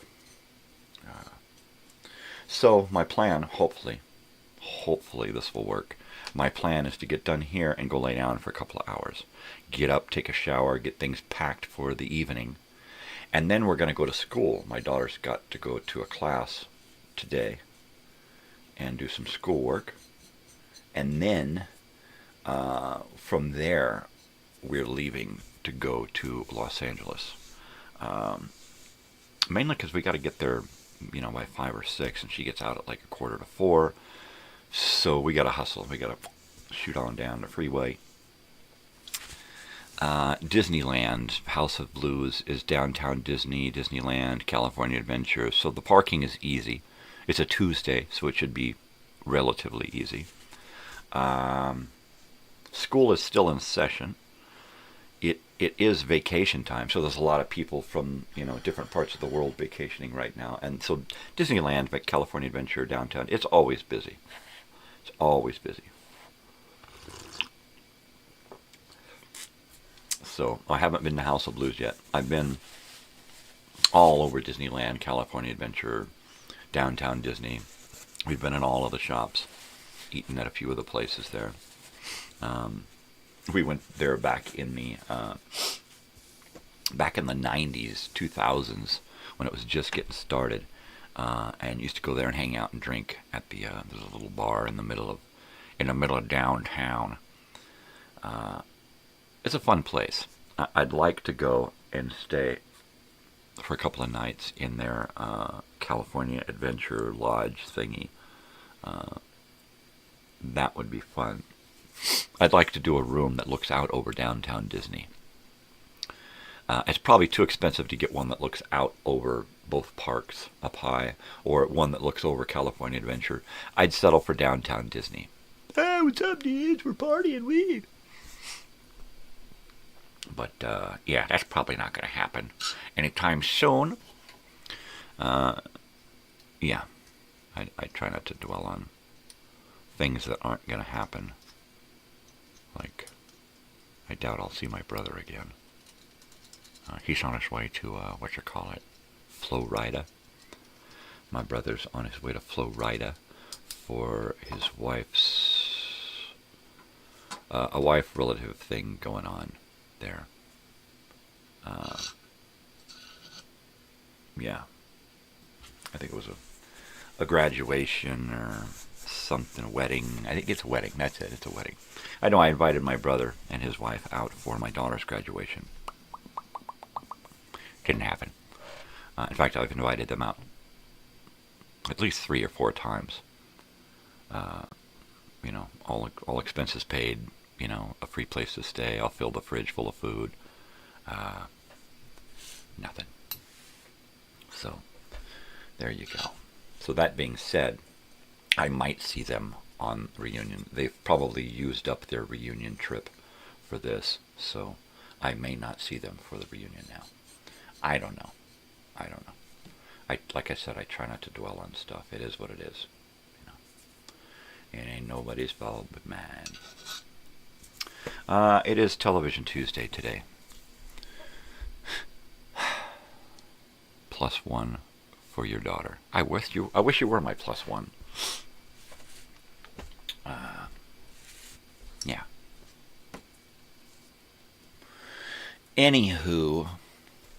So my plan, hopefully this will work. My plan is to get done here and go lay down for a couple of hours. Get up, take a shower, get things packed for the evening. And then we're going to go to school. My daughter's got to go to a class today and do some schoolwork. And then from there, we're leaving to go to Los Angeles. Mainly because we got to get there, by 5 or 6, and she gets out at like 3:45. So we got to hustle. We got to shoot on down the freeway. Disneyland, House of Blues, is downtown Disney, Disneyland, California Adventure, so the parking is easy. It's a Tuesday, so it should be relatively easy. School is still in session. It is vacation time, so there's a lot of people from, different parts of the world vacationing right now. And so Disneyland, California Adventure, downtown, it's always busy. It's always busy. So I haven't been to House of Blues yet. I've been all over Disneyland, California Adventure, downtown Disney. We've been in all of the shops, eaten at a few of the places there. We went there back in the 90s, 2000s, when it was just getting started, and used to go there and hang out and drink at the there's a little bar in the middle of downtown. It's a fun place. I'd like to go and stay for a couple of nights in their California Adventure Lodge thingy. That would be fun. I'd like to do a room that looks out over downtown Disney. It's probably too expensive to get one that looks out over both parks up high, or one that looks over California Adventure. I'd settle for downtown Disney. Hey, what's up, dudes? We're partying, we. But, yeah, that's probably not going to happen anytime soon. Yeah, I try not to dwell on things that aren't going to happen. Like, I doubt I'll see my brother again. He's on his way to, Florida. My brother's on his way to Florida for his wife's, a wife relative thing going on there. Yeah. I think it was a graduation or something, a wedding. I think it's a wedding. That's it. It's a wedding. I know I invited my brother and his wife out for my daughter's graduation. Didn't happen. In fact, I've invited them out at least 3 or 4 times. You know, all expenses paid. You know, a free place to stay. I'll fill the fridge full of food. Nothing. So, there you go. So that being said, I might see them on reunion. They've probably used up their reunion trip for this, so I may not see them for the reunion now. I don't know. Like I said, I try not to dwell on stuff. It is what it is. You know, it ain't nobody's fault but mine. It is Television Tuesday today. +1 for your daughter. I wish you were my +1. Yeah. Anywho,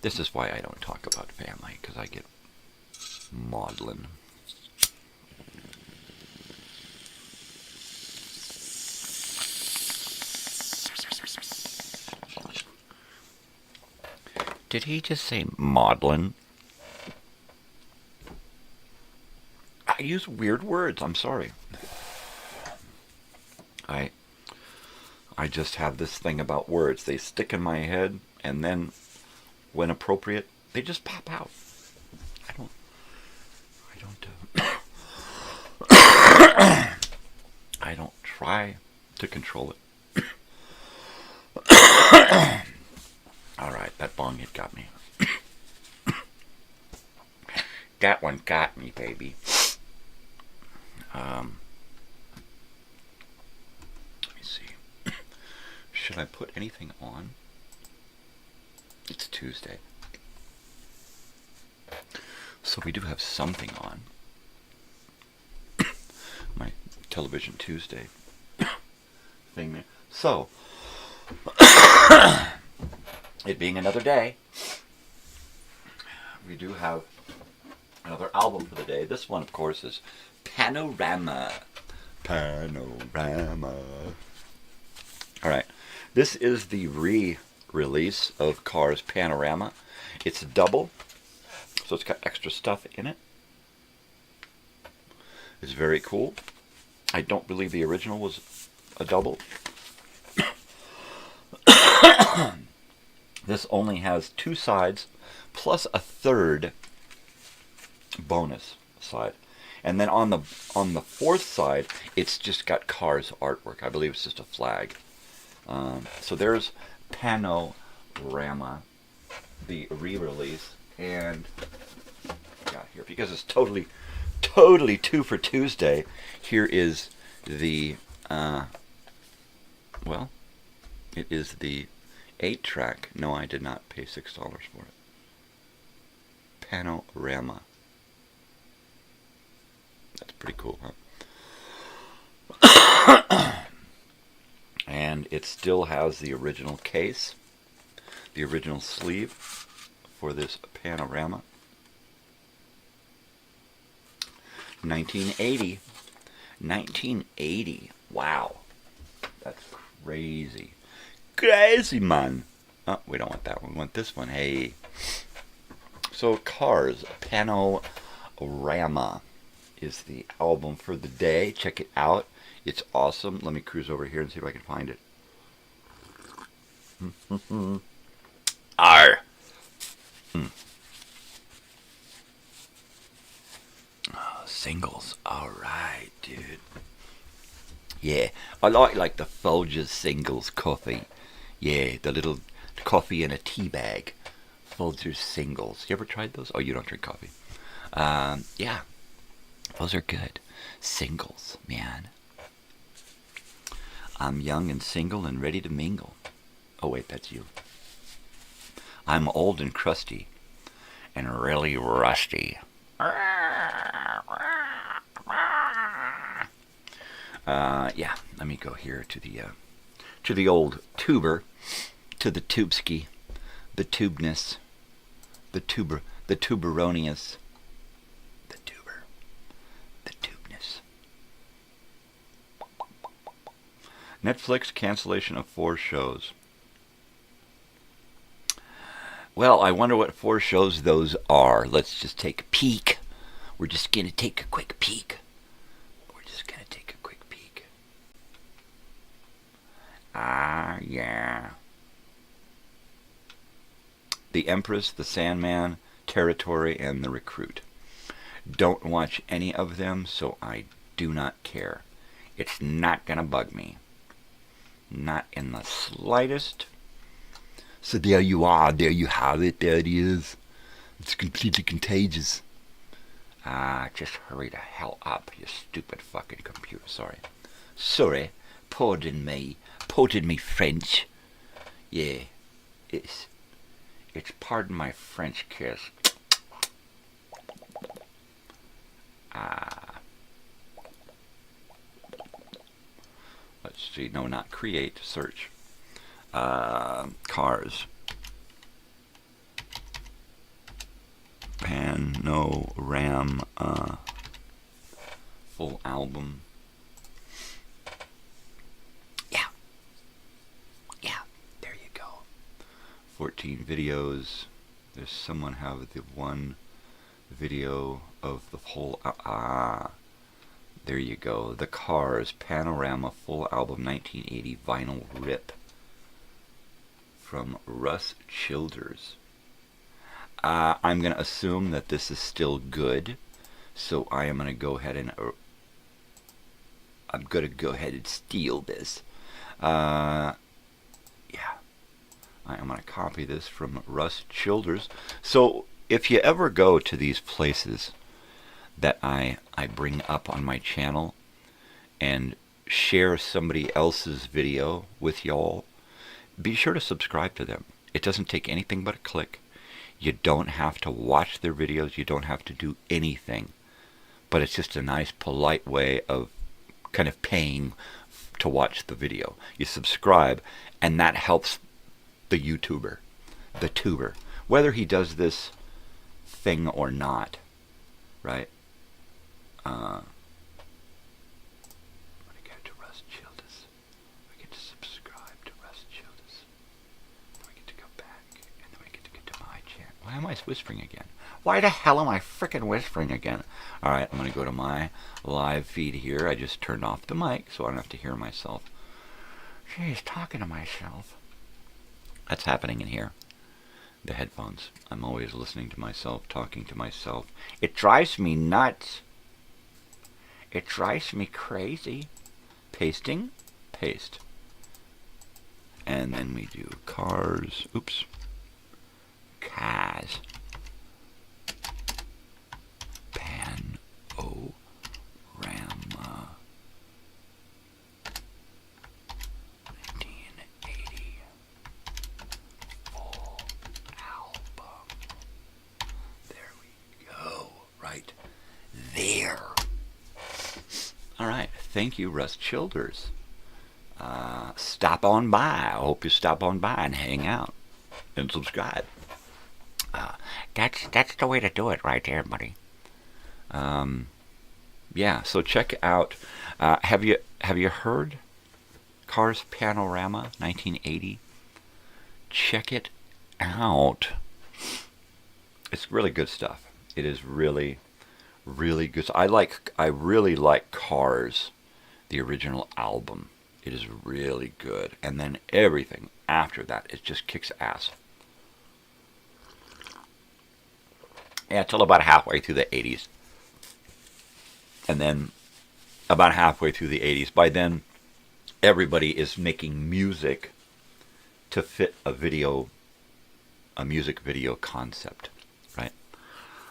this is why I don't talk about family, because I get maudlin. Did he just say maudlin? I use weird words. I'm sorry. I just have this thing about words. They stick in my head, and then, when appropriate, they just pop out. I don't try to control it. All right, that bong hit got me. That one got me, baby. Let me see. Should I put anything on? It's Tuesday. So we do have something on. My Television Tuesday thing there. So, it being another day, we do have another album for the day. This one, of course, is Panorama. Panorama. Alright. This is the re-release of Cars Panorama. It's double, so it's got extra stuff in it. It's very cool. I don't believe the original was a double. This only has 2 sides, plus a 3rd bonus side. And then on the 4th side, it's just got Cars artwork. I believe it's just a flag. So there's Panorama, the re-release, and got here because it's totally 2 for Tuesday. Here is the well, it is the 8-track. No, I did not pay $6 for it. Panorama. That's pretty cool, huh? And it still has the original case, the original sleeve for this Panorama. 1980. 1980. Wow. That's crazy. Crazy, man. Oh, we don't want that one. We want this one. Hey. So Cars, Panorama is the album for the day. Check it out. It's awesome. Let me cruise over here and see if I can find it. R. Singles. All right, dude. Yeah, I like the Folgers singles coffee. Yeah, the little coffee in a tea bag. Folgers singles. You ever tried those? Oh, you don't drink coffee. Yeah, those are good. Singles, man. I'm young and single and ready to mingle. Oh, wait, that's you. I'm old and crusty and really rusty. Yeah, let me go here to the old tuber, to the tubeski, the tubeness, the tuberonius, the tubeness. Netflix cancellation of 4 shows. Well, I wonder what 4 shows those are. Let's just take a peek. We're just going to take a quick peek. Yeah. The Empress, The Sandman, Territory, and The Recruit. Don't watch any of them, so I do not care. It's not going to bug me. Not in the slightest. So there you are. There you have it. There it is. It's completely contagious. Just hurry the hell up, you stupid fucking computer. Sorry. Pardon me French. Yeah, it's pardon my French kiss. Let's see. No, not create. Search. Cars. Panorama. Full album. Yeah, there you go. 14 videos. There's someone have the one video of the whole. There you go. The Cars Panorama Full Album 1980 Vinyl Rip from Russ Childers. I'm going to assume that this is still good, so I am going to go ahead and steal this. Yeah, I am going to copy this from Russ Childers. So if you ever go to these places that I bring up on my channel and share somebody else's video with y'all, be sure to subscribe to them. It doesn't take anything but a click. You don't have to watch their videos. You don't have to do anything. But it's just a nice, polite way of kind of paying to watch the video. You subscribe, and that helps the YouTuber, the tuber, whether he does this thing or not, right? When I get to Russ Childers, I get to subscribe to Russ Childers. Then we get to go back, and then we get to my channel. Why am I whispering again? Why the hell am I frickin' whispering again? Alright, I'm going to go to my live feed here. I just turned off the mic, so I don't have to hear myself. Jeez, talking to myself. That's happening in here. The headphones. I'm always listening to myself, talking to myself. It drives me nuts. It drives me crazy. Pasting, paste. And then we do cars. Oops. Cars. Panorama. 1980. Full album. There we go. Right there. All right. Thank you, Russ Childers. Stop on by. I hope you stop on by and hang out and subscribe. That's the way to do it right there, buddy. Yeah, so check out. Have you heard Cars Panorama 1980? Check it out. It's really good stuff. It is really, really good. I really like Cars, the original album. It is really good. And then everything after that, it just kicks ass. Yeah, till about halfway through the 80s. And then about halfway through the 80s, by then everybody is making music to fit a music video concept, right?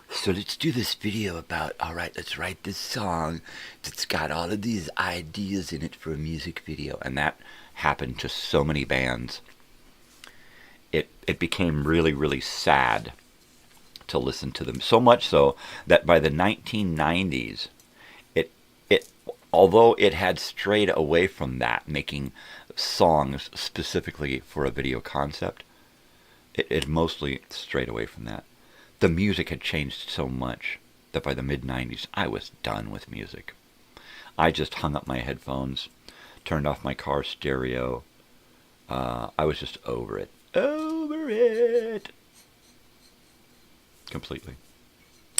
So let's do this video about, all right, let's write this song that's got all of these ideas in it for a music video. And that happened to so many bands. It became really, really sad to listen to them. So much so that by the 1990s, although it had strayed away from that, making songs specifically for a video concept, it mostly strayed away from that. The music had changed so much that by the mid-90s, I was done with music. I just hung up my headphones, turned off my car stereo. I was just over it. Over it! Completely.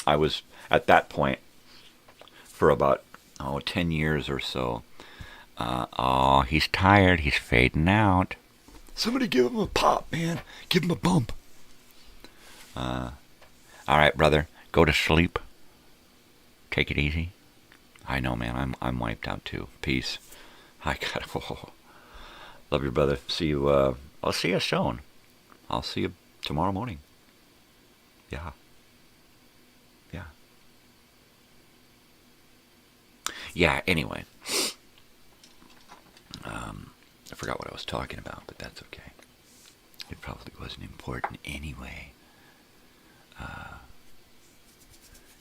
I was, at that point, for about 10 years or so. He's tired. He's fading out. Somebody give him a pop, man. Give him a bump. All right, brother. Go to sleep. Take it easy. I know, man. I'm wiped out too. Peace. I gotta. Love you, brother. See you. I'll see you soon. I'll see you tomorrow morning. Yeah. Yeah, anyway. I forgot what I was talking about, but that's okay. It probably wasn't important anyway.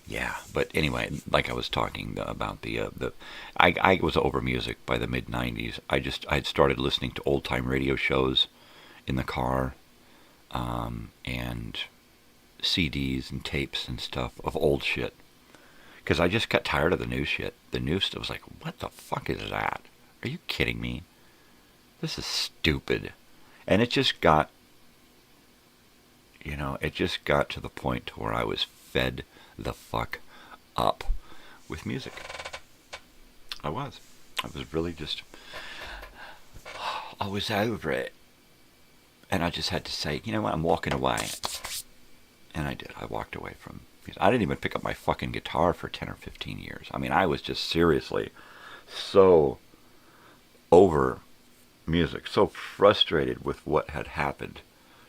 Yeah, but anyway, like I was talking about I was over music by the mid-90s. I'd started listening to old-time radio shows in the car, and CDs and tapes and stuff of old shit. Because I just got tired of the new shit. The new stuff was like, what the fuck is that? Are you kidding me? This is stupid. And it just got, to the point where I was fed the fuck up with music. I was really just, I was over it. And I just had to say, you know what, I'm walking away. And I did. I walked away from music. I didn't even pick up my fucking guitar for 10 or 15 years. I mean, I was just seriously so over music, so frustrated with what had happened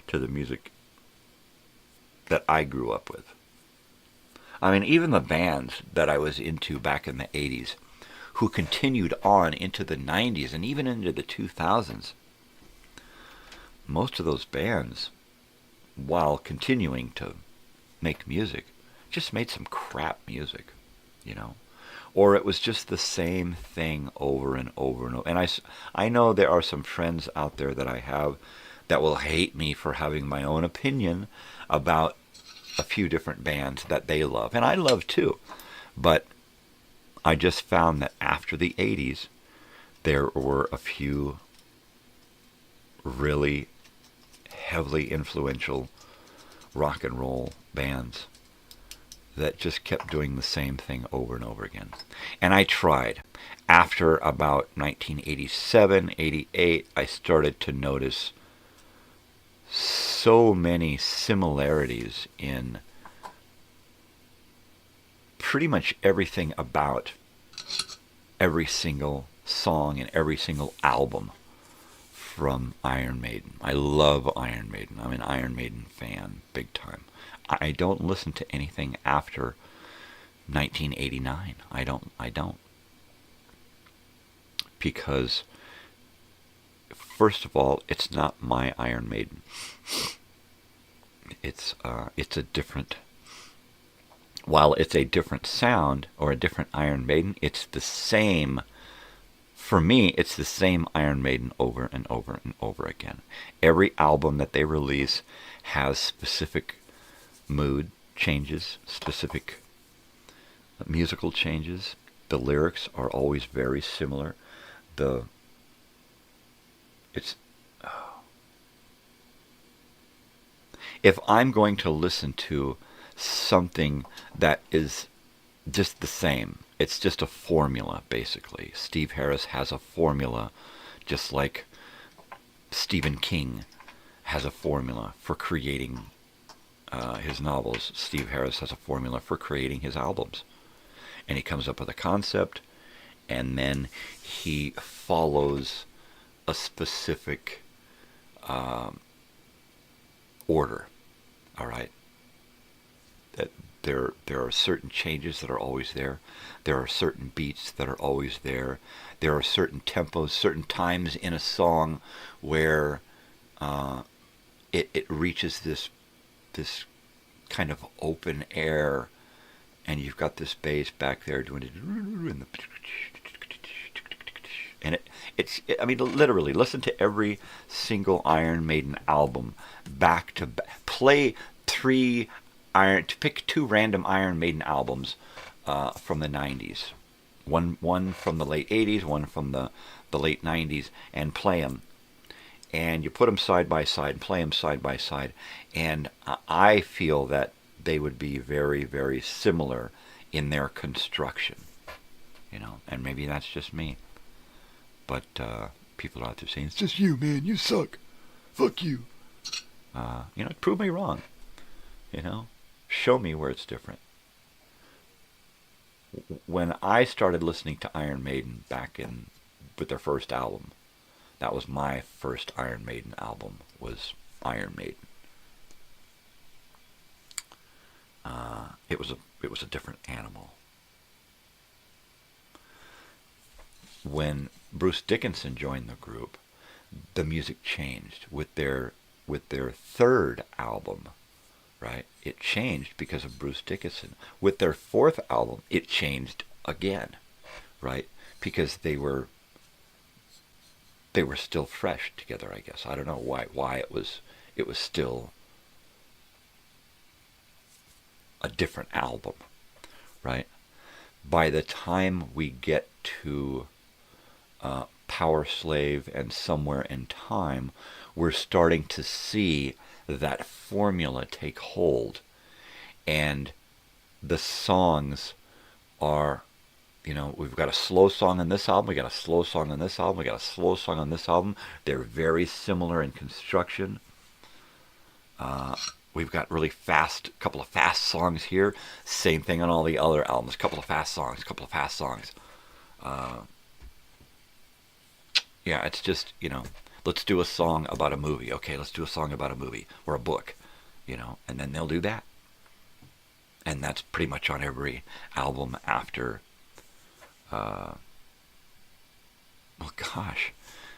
to the music that I grew up with. I mean, even the bands that I was into back in the 80s, who continued on into the 90s and even into the 2000s, most of those bands, while continuing to make music, just made some crap music, or it was just the same thing over and over and over. And I know there are some friends out there that I have that will hate me for having my own opinion about a few different bands that they love, and I love too. But I just found that after the 80s, there were a few really heavily influential rock and roll bands that just kept doing the same thing over and over again. And I tried. After about 1987, 88, I started to notice so many similarities in pretty much everything about every single song and every single album from Iron Maiden. I love Iron Maiden. I'm an Iron Maiden fan, big time. I don't listen to anything after 1989. I don't. Because, first of all, it's not my Iron Maiden. It's a different, while it's a different sound or a different Iron Maiden, it's the same. For me, it's the same Iron Maiden over and over and over again. Every album that they release has specific mood changes, specific musical changes. The lyrics are always very similar. If I'm going to listen to something that is just the same. It's just a formula, basically. Steve Harris has a formula, just like Stephen King has a formula for creating his novels. Steve Harris has a formula for creating his albums. And he comes up with a concept, and then he follows a specific order. All right? There are certain changes that are always there. There are certain beats that are always there. There are certain tempos, certain times in a song where it reaches this kind of open air, and you've got this bass back there doing it, and it's I mean, literally, listen to every single Iron Maiden album back to back. Pick 2 random Iron Maiden albums from the 90s, one from the late 80s, one from the late 90s, and play them. And you put them side by side and play them side by side, and I feel that they would be very, very similar in their construction, and maybe that's just me, but people are out there saying, it's just you, man, you suck, fuck you. Prove me wrong, show me where it's different. When I started listening to Iron Maiden with their first album, that was my first Iron Maiden album, was Iron Maiden. It was a different animal. When Bruce Dickinson joined the group, the music changed with their third album, right? It changed because of Bruce Dickinson. With their fourth album, it changed again, right? Because they were still fresh together, I guess. I don't know why it was still a different album, right? By the time we get to Power Slave and Somewhere in Time, we're starting to see that formula take hold, and the songs are, we've got a slow song on this album, we got a slow song on this album, we got a slow song on this album. They're very similar in construction. We've got really couple of fast songs here. Same thing on all the other albums. Couple of fast songs. Yeah, it's just, let's do a song about a movie. Okay, let's do a song about a movie or a book, and then they'll do that. And that's pretty much on every album after,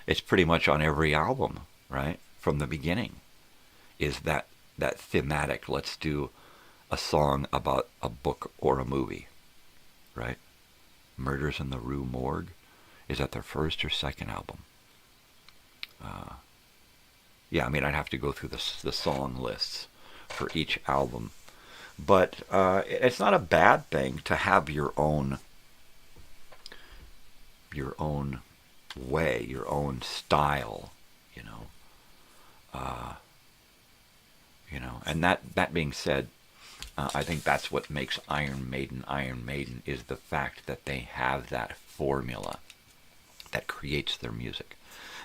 it's pretty much on every album, right? From the beginning is that thematic, let's do a song about a book or a movie, right? Murders in the Rue Morgue, is that their first or second album? Yeah, I mean, I'd have to go through the song lists for each album. But it's not a bad thing to have your own way, your own style, And that being said, I think that's what makes Iron Maiden is the fact that they have that formula that creates their music,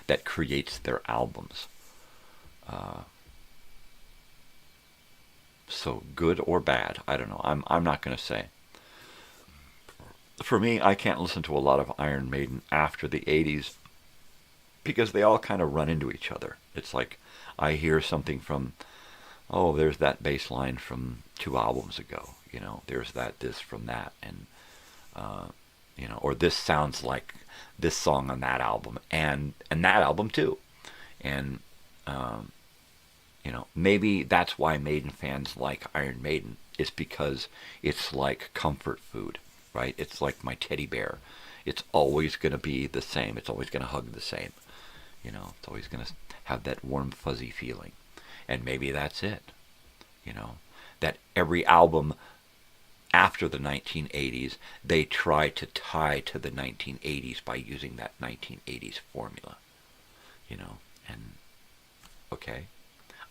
that creates their albums. So good or bad, I don't know. I'm not going to say. For me, I can't listen to a lot of Iron Maiden after the 80s because they all kind of run into each other. It's like I hear something from, there's that bass line from 2 albums ago. There's this from that, and or this sounds like this song on that album, and that album too, and maybe that's why Maiden fans like Iron Maiden, is because it's like comfort food, right? It's like my teddy bear. It's always going to be the same. It's always going to hug the same. It's always going to have that warm, fuzzy feeling. And maybe that's it. That every album after the 1980s, they try to tie to the 1980s by using that 1980s formula. And okay.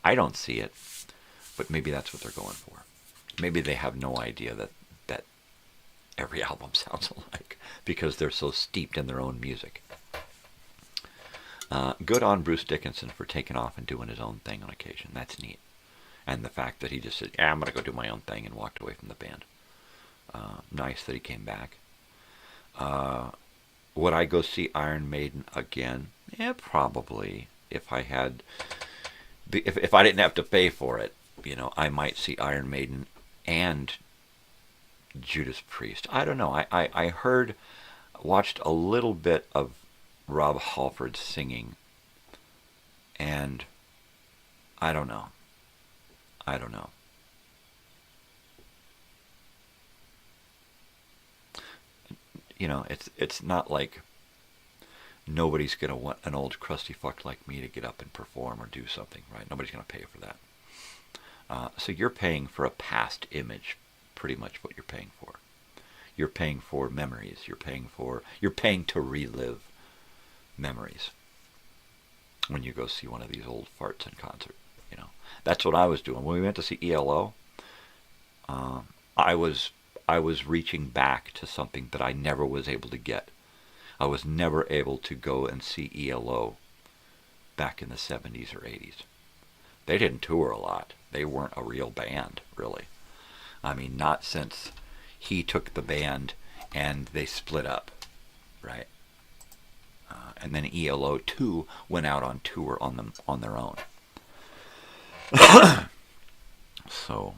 I don't see it, but maybe that's what they're going for. maybe they have no idea that every album sounds alike because they're so steeped in their own music. Good on Bruce Dickinson for taking off and doing his own thing on occasion. That's neat. And the fact that he just said, I'm going to go do my own thing, and walked away from the band. Nice that he came back. Would I go see Iron Maiden again? Yeah, probably. If I didn't have to pay for it, I might see Iron Maiden and Judas Priest. I don't know. I watched a little bit of Rob Halford singing, and I don't know. It's not like nobody's going to want an old crusty fuck like me to get up and perform or do something, right? Nobody's going to pay for that. So you're paying for a past image, pretty much what you're paying for. You're paying for memories. You're paying to relive memories when you go see one of these old farts in concert. That's what I was doing when we went to see ELO. I was reaching back to something that I never was able to get. I was never able to go and see ELO back in the 70s or 80s. They didn't tour a lot. They weren't a real band, really. I mean, not since he took the band and they split up, right? And then ELO 2 went out on tour on their own. So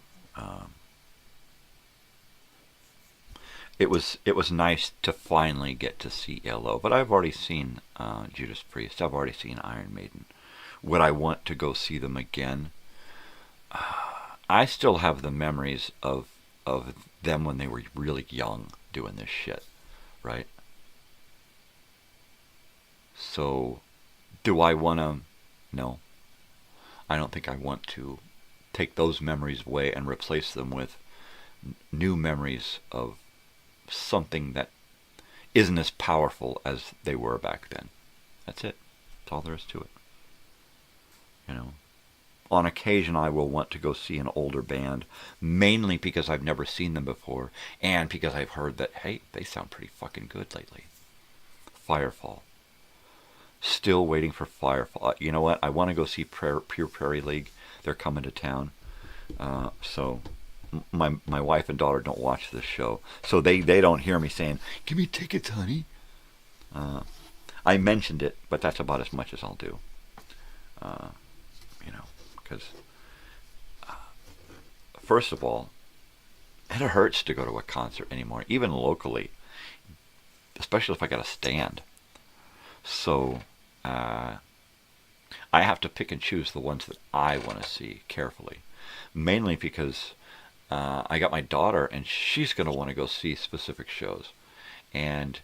it was nice to finally get to see ELO, but I've already seen Judas Priest. I've already seen Iron Maiden. Would I want to go see them again? I still have the memories of them when they were really young doing this shit, right? So, do I want to? No. I don't think I want to take those memories away and replace them with new memories of something that isn't as powerful as they were back then. That's it. That's all there is to it. On occasion I will want to go see an older band, mainly because I've never seen them before, and because I've heard that, hey, they sound pretty fucking good lately. Firefall. Still waiting for Firefall. You know what? I want to go see Pure Prairie League. They're coming to town. So my wife and daughter don't watch this show, so they don't hear me saying, "Give me tickets, honey." I mentioned it, but that's about as much as I'll do. Because first of all, it hurts to go to a concert anymore, even locally, especially if I got to stand. So I have to pick and choose the ones that I want to see carefully, mainly because I got my daughter, and she's going to want to go see specific shows. And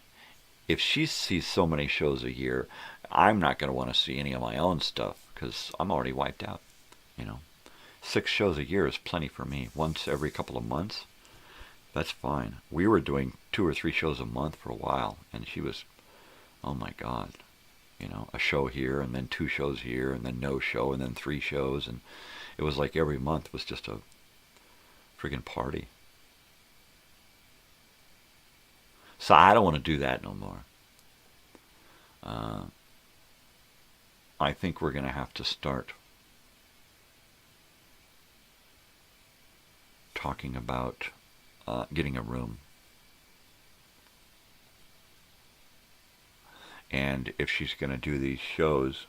if she sees so many shows a year, I'm not going to want to see any of my own stuff because I'm already wiped out. 6 shows a year is plenty for me. Once every couple of months, that's fine. We were doing 2 or 3 shows a month for a while, and she was, oh my God, a show here, and then 2 shows here, and then no show, and then 3 shows, and it was like every month was just a friggin' party. So I don't want to do that no more. I think we're going to have to start talking about getting a room. And if she's going to do these shows,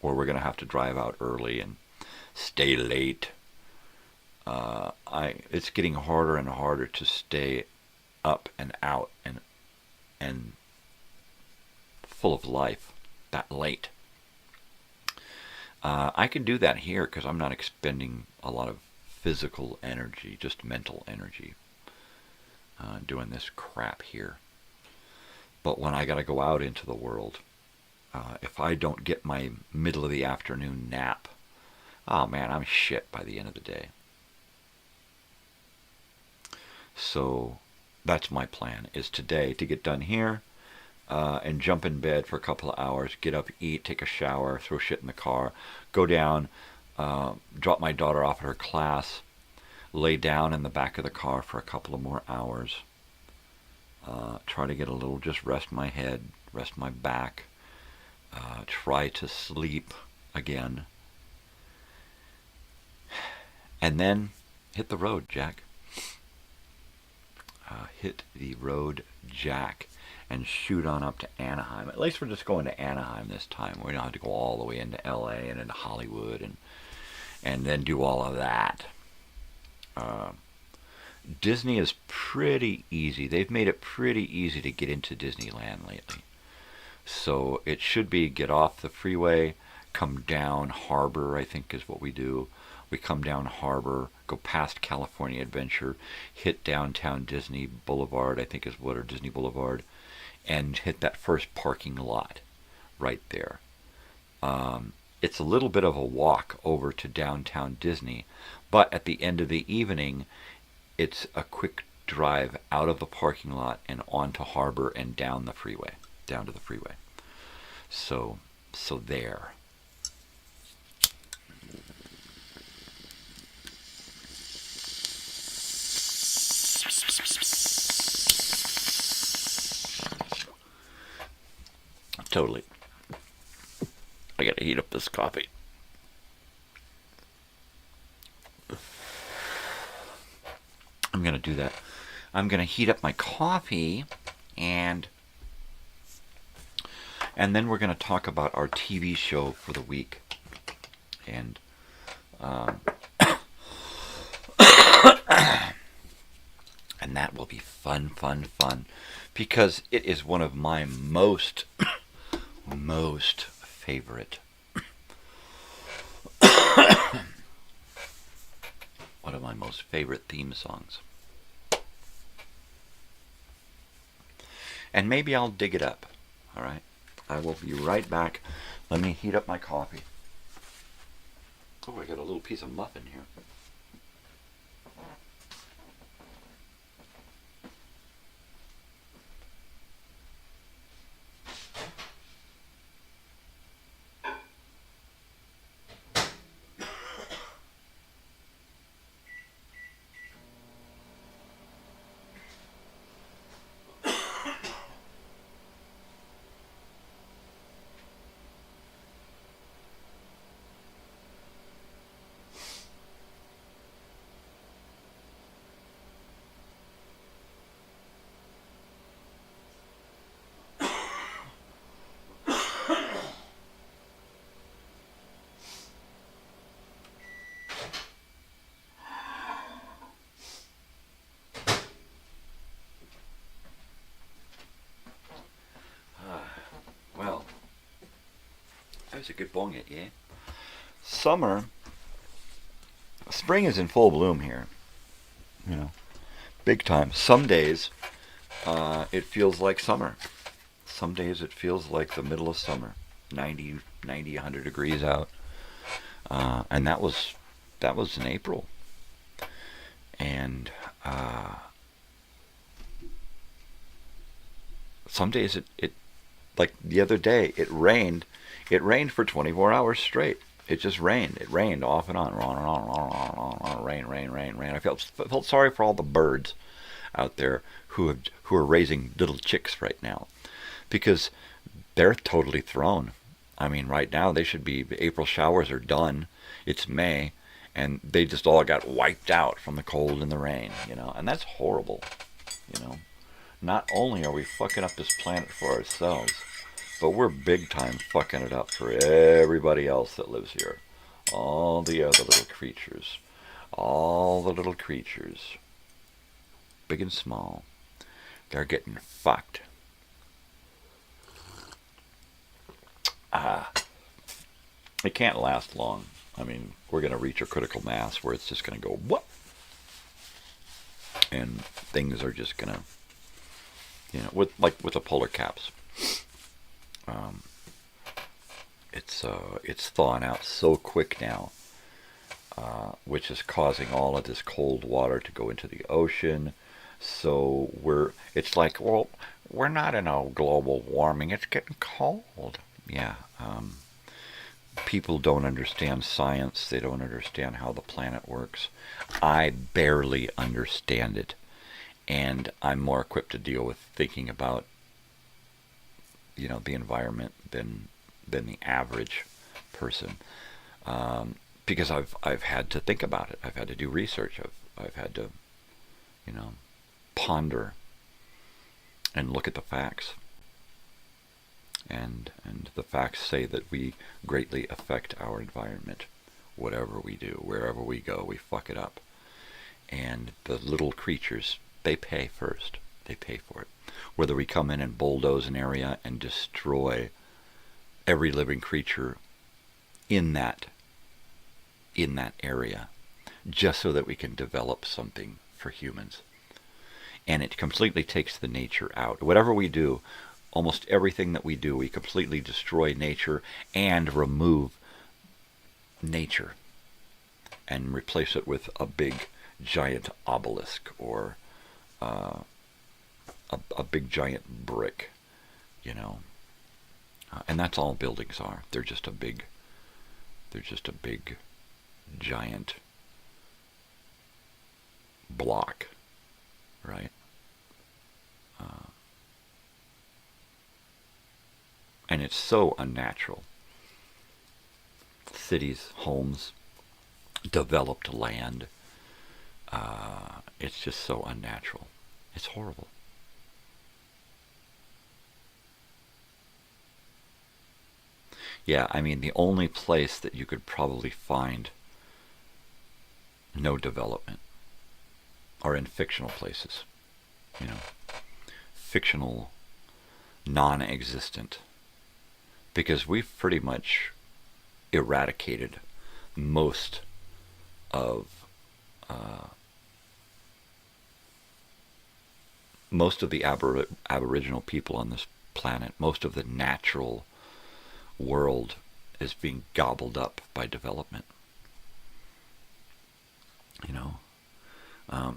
or we're going to have to drive out early and stay late, it's getting harder and harder to stay up and out and full of life that late. I can do that here because I'm not expending a lot of physical energy, just mental energy, doing this crap here. But when I got to go out into the world, if I don't get my middle of the afternoon nap, oh man, I'm shit by the end of the day. So that's my plan, is today to get done here and jump in bed for a couple of hours, get up, eat, take a shower, throw shit in the car, go down, drop my daughter off at her class, lay down in the back of the car for a couple of more hours, try to get a little, just rest my head, rest my back, try to sleep again, and then hit the road, Jack. Hit the road, Jack, and shoot on up to Anaheim. At least we're just going to Anaheim this time. We don't have to go all the way into L.A. and into Hollywood and then do all of that. Disney is pretty easy. They've made it pretty easy to get into Disneyland lately. So it should be get off the freeway, come down Harbor, I think is what we do. We come down Harbor, go past California Adventure, hit downtown Disney Boulevard, I think is what, or Disney Boulevard, and hit that first parking lot right there. It's a little bit of a walk over to downtown Disney, but at the end of the evening, it's a quick drive out of the parking lot and onto Harbor and down the freeway, down to the freeway. So there. Totally. I gotta heat up this coffee. I'm gonna do that. I'm gonna heat up my coffee and then we're gonna talk about our TV show for the week. And and that will be fun, because it is one of my most favorite one of my most favorite theme songs. And maybe I'll dig it up. All right, I will be right back. Let me heat up my coffee. Oh, I got a little piece of muffin here. That was a good bong hit, yeah? Spring is in full bloom here. You know, big time. Some days it feels like summer. Some days it feels like the middle of summer. 90, 100 degrees out. And that was in April. And some days it like the other day, it rained. It rained for 24 hours straight. It just rained. It rained off and on, rain. I felt sorry for all the birds out there who are raising little chicks right now, because they're totally thrown. I mean, right now they should be. April showers are done. It's May, and they just all got wiped out from the cold and the rain. You know, and that's horrible. You know, not only are we fucking up this planet for ourselves, but we're big time fucking it up for everybody else that lives here. All the other little creatures. All the little creatures. Big and small. They're getting fucked. It can't last long. I mean, we're going to reach a critical mass where it's just going to go, what? And things are just going to, you know, with the polar caps. It's thawing out so quick now, which is causing all of this cold water to go into the ocean. So it's like, well, we're not in a global warming. It's getting cold. Yeah. people don't understand science. They don't understand how the planet works. I barely understand it. And I'm more equipped to deal with thinking about, the environment than the average person. Because I've had to think about it. I've had to do research. I've had to, ponder and look at the facts. And the facts say that we greatly affect our environment. Whatever we do, wherever we go, we fuck it up. And the little creatures, they pay first. They pay for it. Whether we come in and bulldoze an area and destroy every living creature in that area, just so that we can develop something for humans. And it completely takes the nature out. Whatever we do, almost everything that we do, we completely destroy nature and remove nature and replace it with a big giant obelisk or a big giant brick, and that's all buildings are. They're just a big giant block, right? And it's so unnatural. Cities, homes, developed land. It's just so unnatural. It's horrible. Yeah, I mean, the only place that you could probably find no development are in fictional places. Fictional, non-existent. Because we've pretty much eradicated most of the Aboriginal people on this planet. Most of the natural world is being gobbled up by development.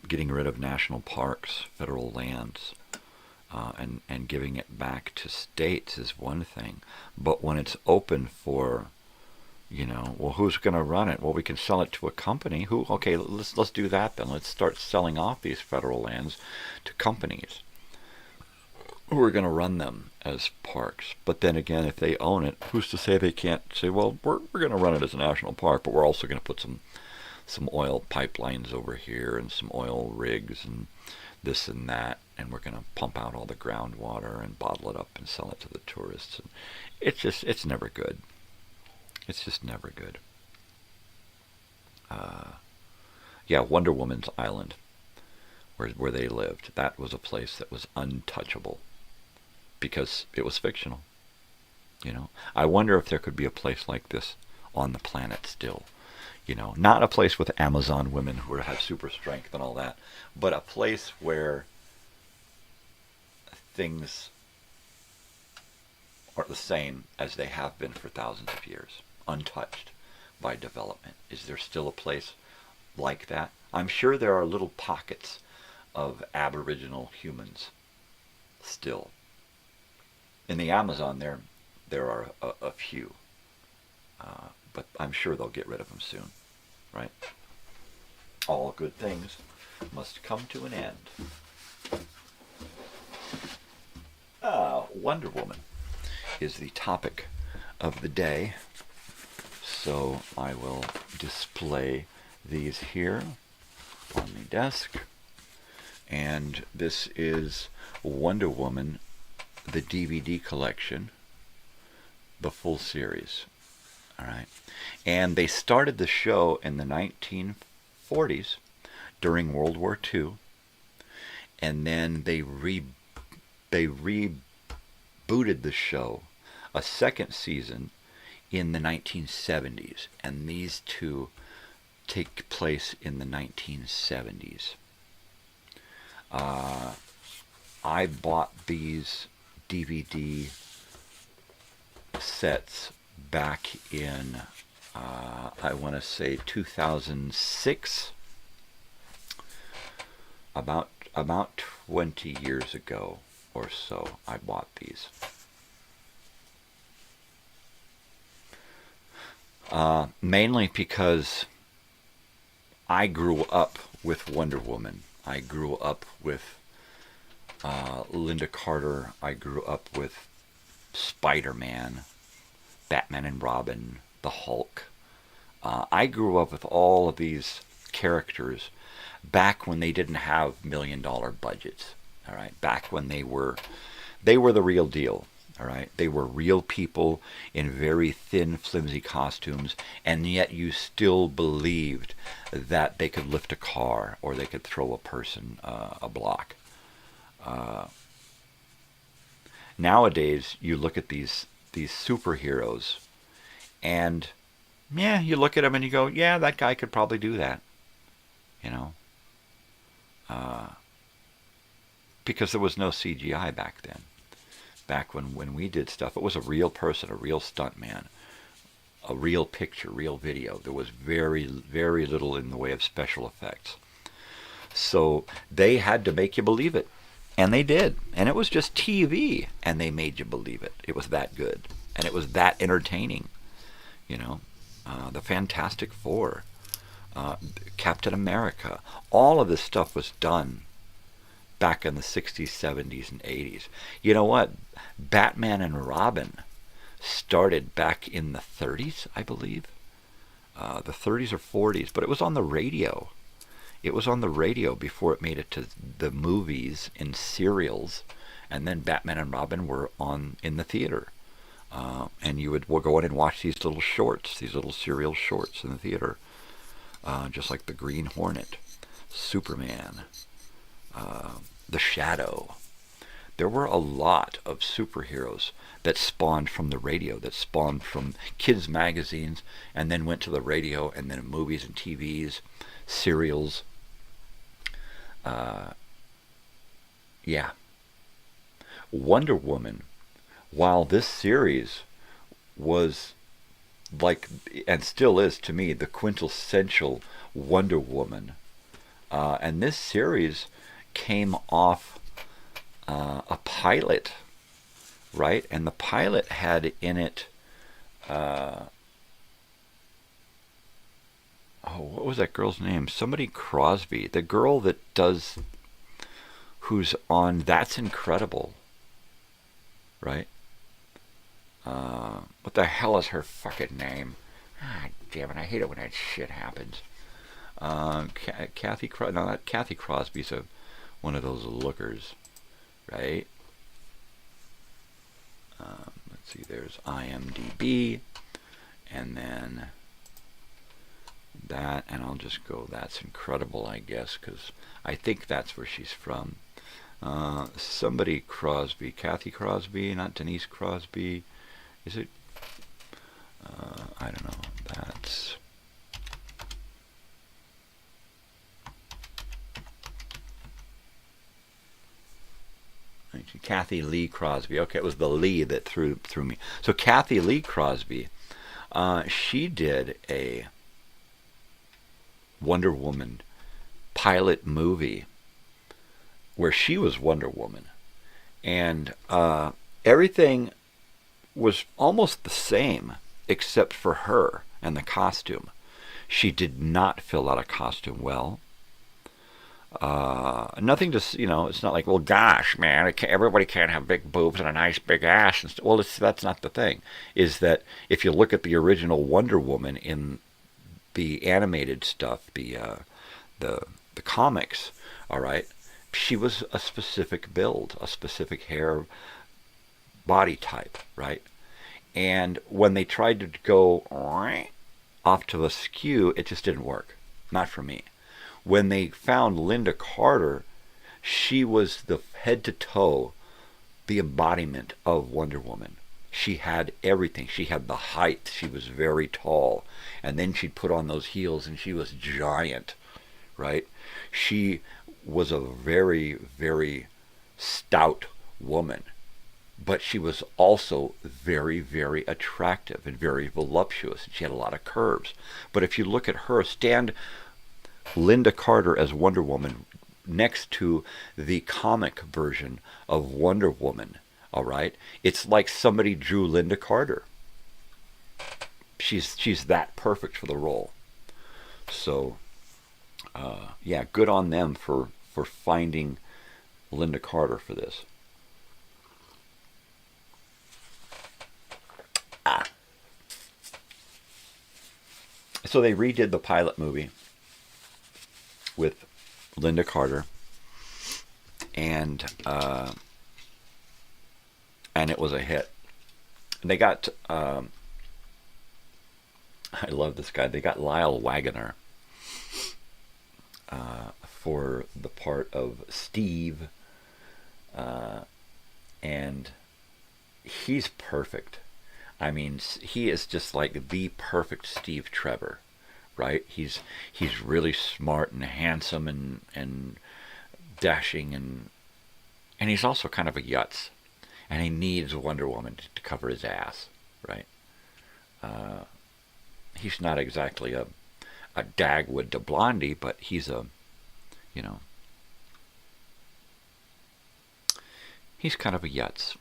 Getting rid of national parks, federal lands, and giving it back to states is one thing. But when it's open for, well, who's going to run it? Well, we can sell it to a company. Okay, let's do that then. Let's start selling off these federal lands to companies who are going to run them as parks. But then again, if they own it, who's to say they can't say, well, we're going to run it as a national park, but we're also going to put some oil pipelines over here and some oil rigs and this and that, and we're going to pump out all the groundwater and bottle it up and sell it to the tourists. And it's never good. It's just never good. Yeah, Wonder Woman's Island, where they lived, that was a place that was untouchable because it was fictional. I wonder if there could be a place like this on the planet still. Not a place with Amazon women who have super strength and all that, but a place where things are the same as they have been for thousands of years, untouched by development. Is there still a place like that? I'm sure there are little pockets of Aboriginal humans still. In the Amazon, there are a few, but I'm sure they'll get rid of them soon, right? All good things must come to an end. Wonder Woman is the topic of the day, so I will display these here on the desk. And this is Wonder Woman, the DVD collection, the full series. All right. And they started the show in the 1940s during World War II, and then they rebooted the show a second season in the 1970s, and these two take place in the 1970s. I bought these DVD sets back in, I want to say 2006, about 20 years ago or so. I bought these. Mainly because I grew up with Wonder Woman. I grew up with Linda Carter. I grew up with Spider-Man, Batman and Robin, the Hulk. I grew up with all of these characters back when they didn't have $1 million budgets. All right, back when they were the real deal. All right, they were real people in very thin, flimsy costumes, and yet you still believed that they could lift a car or they could throw a person a block. Nowadays, you look at these superheroes, and yeah, you look at them and you go, yeah, that guy could probably do that, you know, because there was no CGI back then. Back when we did stuff, it was a real person, a real stuntman, a real picture, real video. There was very, very little in the way of special effects. So they had to make you believe it. And they did. And it was just TV, and they made you believe it. It was that good. And it was that entertaining. You know, the Fantastic Four, Captain America. All of this stuff was done back in the 60s, 70s, and 80s. You know what? Batman and Robin started back in the 30s, I believe. The 30s or 40s, but it was on the radio. It was on the radio before it made it to the movies and serials, and then Batman and Robin were on in the theater. And we'll go in and watch these little shorts, these little serial shorts in the theater, just like the Green Hornet, Superman, The Shadow. There were a lot of superheroes that spawned from the radio, that spawned from kids' magazines, and then went to the radio, and then movies and TVs, serials. Yeah. Wonder Woman, while this series was like, and still is to me, the quintessential Wonder Woman, and this series came off a pilot, right? And the pilot had in it, what was that girl's name? Somebody Crosby, the girl that who's on That's Incredible, right? What the hell is her fucking name? Ah, damn it, I hate it when that shit happens. Kathy Crosby's one of those lookers, right? Let's see, there's IMDb, and then that, and I'll just go That's Incredible, I guess, because I think that's where she's from. Somebody Crosby, Kathy Crosby, not Denise Crosby. Is it? I don't know. That's Kathy Lee Crosby. Okay, it was the Lee that threw me. So Kathy Lee Crosby, she did a Wonder Woman pilot movie where she was Wonder Woman, and everything was almost the same except for her and the costume. She did not fill out a costume well. Nothing to, it's not like, well, gosh, man, everybody can't have big boobs and a nice big ass. Well, that's not the thing. Is that if you look at the original Wonder Woman in the animated stuff, the comics, all right, she was a specific build, a specific hair, body type, right? And when they tried to go off to a skew, it just didn't work. Not for me. When they found Linda Carter, she was the head to toe, the embodiment of Wonder Woman. She had everything. She had the height. She was very tall. And then she'd put on those heels and she was giant, right? She was a very, very stout woman. But she was also very, very attractive and very voluptuous. She had a lot of curves. But if you look at her, stand Linda Carter as Wonder Woman next to the comic version of Wonder Woman, all right? It's like somebody drew Linda Carter. she's that perfect for the role. So, yeah, good on them for finding Linda Carter for this. So they redid the pilot movie with Linda Carter, and it was a hit. And they got, I love this guy. They got Lyle Waggoner for the part of Steve, and he's perfect. I mean, he is just like the perfect Steve Trevor, right? He's really smart and handsome and dashing, and he's also kind of a yutz, and he needs Wonder Woman to cover his ass, right? He's not exactly a Dagwood to Blondie, but he's a, you know, he's kind of a yutz.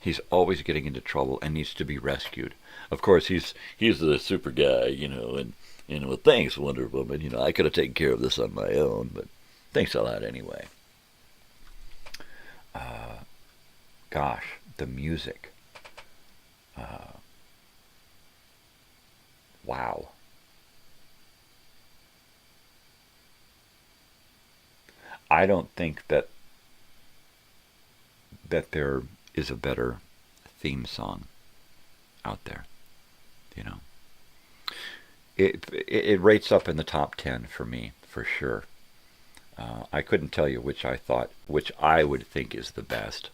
He's always getting into trouble and needs to be rescued. Of course, he's the super guy, you know, and well, thanks, Wonder Woman. You know, I could have taken care of this on my own, but thanks a lot anyway. Gosh, the music. Wow. I don't think that there is a better theme song out there. You know, it rates up in the top 10 for me, for sure. I couldn't tell you which I would think is the best.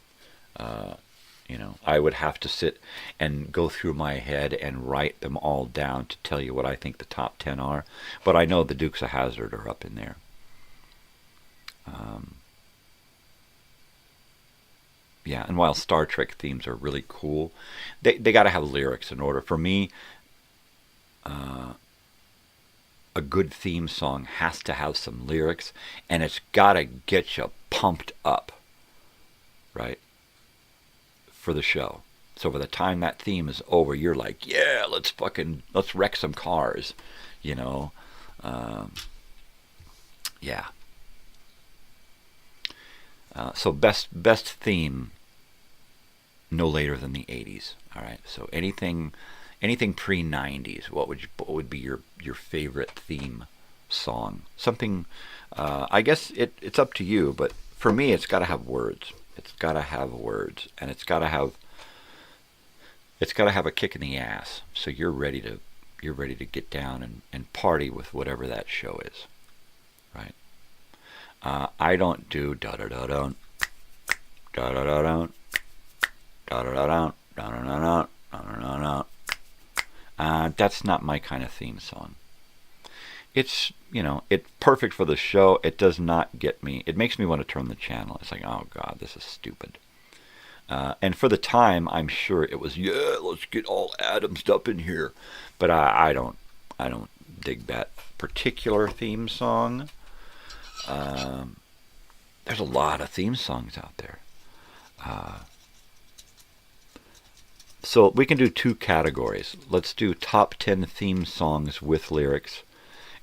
You know, I would have to sit and go through my head and write them all down to tell you what I think the top 10 are. But I know the Dukes of Hazzard are up in there. Yeah, and while Star Trek themes are really cool, they got to have lyrics in order. For me, a good theme song has to have some lyrics, and it's got to get you pumped up, right, for the show. So by the time that theme is over, you're like, yeah, let's wreck some cars, you know. Yeah. So best theme, no later than the 80s. All right. So anything pre-90s. What would be your favorite theme song? Something. I guess it's up to you, but for me, it's got to have words. It's got to have words, and it's got to have a kick in the ass. So you're ready to get down and party with whatever that show is, right? I don't do da da da da da da da da da da da da da da. That's not my kind of theme song. It's, you know, it's perfect for the show. It does not get me. It makes me want to turn the channel. It's like, oh God, this is stupid. And for the time, I'm sure it was, yeah, let's get all Adamsed up in here. But I don't dig that particular theme song. There's a lot of theme songs out there. So we can do two categories. Let's do top 10 theme songs with lyrics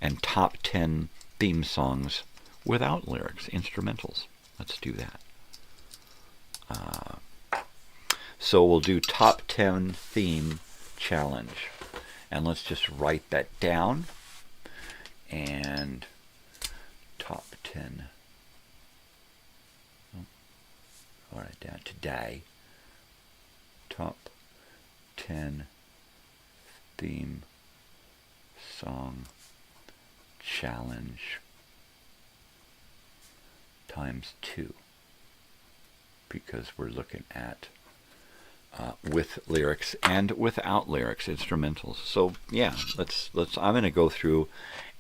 and top 10 theme songs without lyrics, instrumentals. Let's do that. So we'll do top 10 theme challenge. And let's just write that down. And top 10. I'll write it down today. Top 10 theme song challenge times 2, because we're looking at with lyrics and without lyrics, instrumentals. So yeah, let's I'm going to go through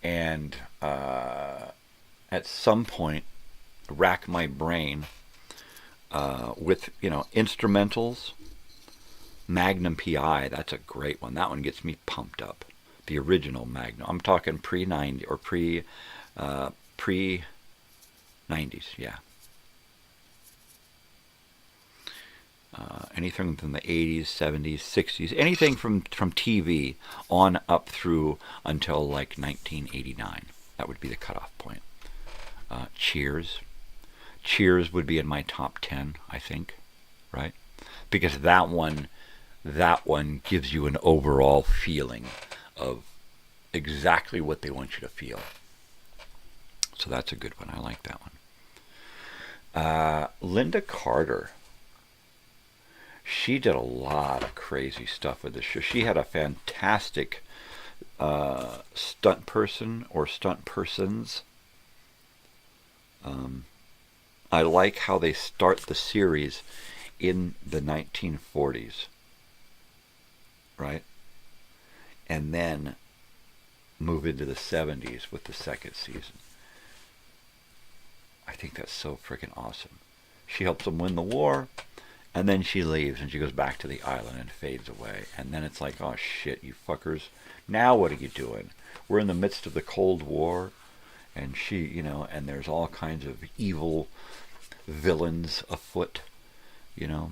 and at some point rack my brain with, you know, instrumentals. Magnum PI, that's a great one. That one gets me pumped up. The original Magnum. I'm talking pre-90 or pre-90s, yeah. anything from the 80s, 70s, 60s, anything from TV on up through until like 1989. That would be the cutoff point. Cheers. Cheers would be in my top 10, I think, right? Because that one gives you an overall feeling of exactly what they want you to feel. So that's a good one. I like that one. Linda Carter. She did a lot of crazy stuff with this show. She had a fantastic stunt person or stunt persons. I like how they start the series in the 1940s, right? And then move into the 70s with the second season. I think that's so freaking awesome. She helps them win the war, and then she leaves, and she goes back to the island and fades away. And then it's like, oh shit, you fuckers. Now what are you doing? We're in the midst of the Cold War, and she, you know, and there's all kinds of evil villains afoot, you know.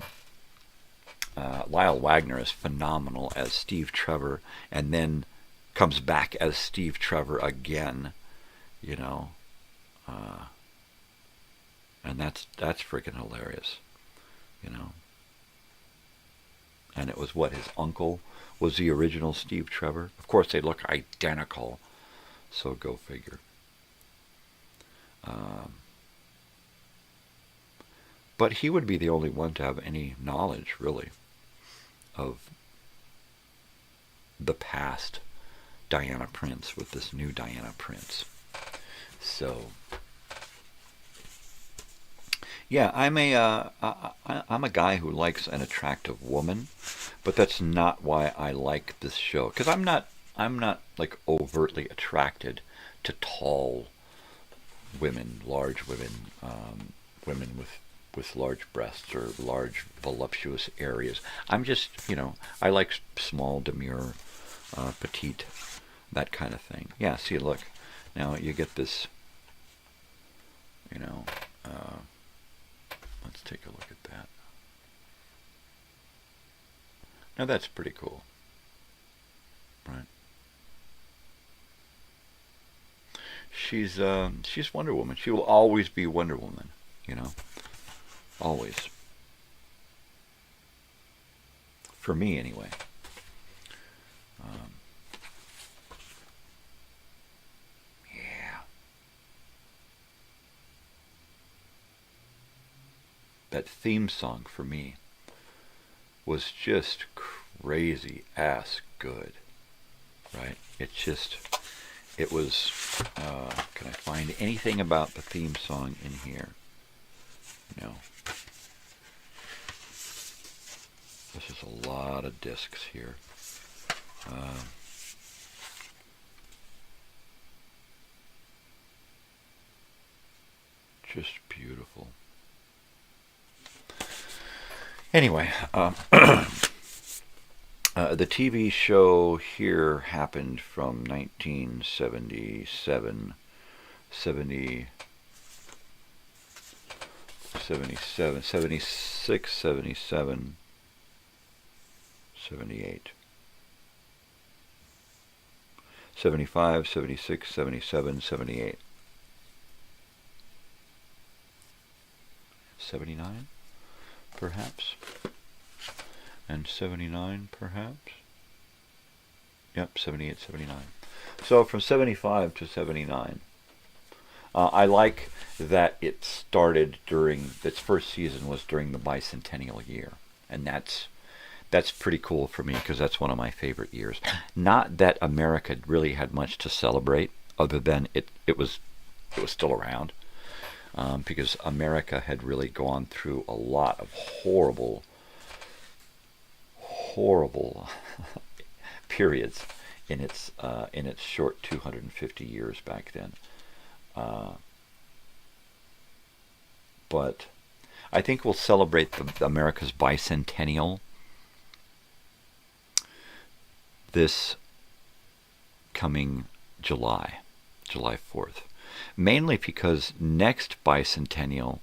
Lyle Wagner is phenomenal as Steve Trevor, and then comes back as Steve Trevor again, you know. And that's freaking hilarious, you know. And it was what, his uncle was the original Steve Trevor? Of course, they look identical, so go figure. But he would be the only one to have any knowledge, really, of the past Diana Prince with this new Diana Prince. So, yeah, I'm a guy who likes an attractive woman, but that's not why I like this show. Because I'm not like overtly attracted to tall women, large women, women with large breasts or large voluptuous areas. I'm just, you know, I like small, demure, petite, that kind of thing. Yeah, see, look, now you get this, you know, let's take a look at that. Now that's pretty cool, right? She's Wonder Woman. She will always be Wonder Woman, you know, always. For me, anyway. Yeah. That theme song for me was just crazy ass good, right? It was, can I find anything about the theme song in here? No. This is a lot of discs here. Just beautiful. Anyway, the TV show here happened from 1977, 76, 77, 78, 75, 76, 77, 78. 79, perhaps? And 79, perhaps? Yep, 78, 79. So from 75 to 79. I like that it started during, its first season was during the bicentennial year. And that's pretty cool for me because that's one of my favorite years. Not that America really had much to celebrate other than it was still around. Because America had really gone through a lot of horrible periods in its short 250 years back then. But I think we'll celebrate America's bicentennial this coming July 4th. Mainly because next bicentennial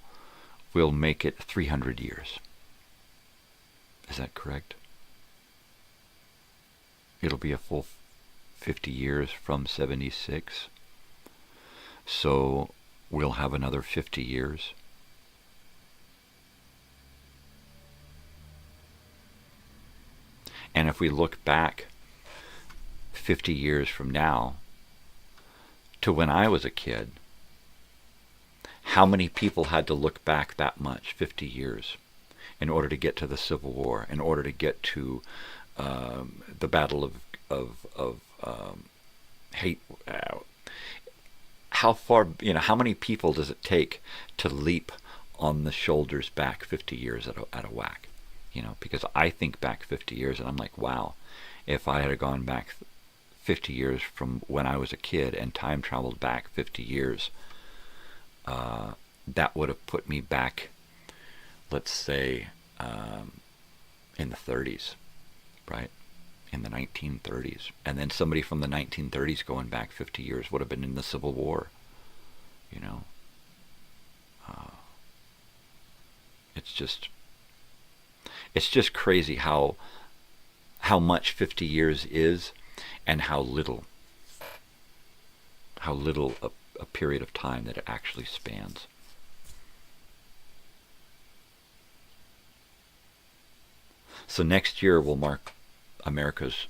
will make it 300 years. Is that correct? It'll be a full 50 years from 76. So we'll have another 50 years. And if we look back 50 years from now to when I was a kid, how many people had to look back that much, 50 years, in order to get to the Civil War, in order to get to the Battle of Hate? How far, how many people does it take to leap on the shoulders back 50 years at a whack? Because I think back 50 years and I'm like, wow, if I had gone back 50 years from when I was a kid and time traveled back 50 years, that would have put me back, let's say, in the 30s, right? In the 1930s. And then somebody from the 1930s going back 50 years would have been in the Civil War, It's just crazy how much 50 years is and how little a period of time that it actually spans. So next year will mark America's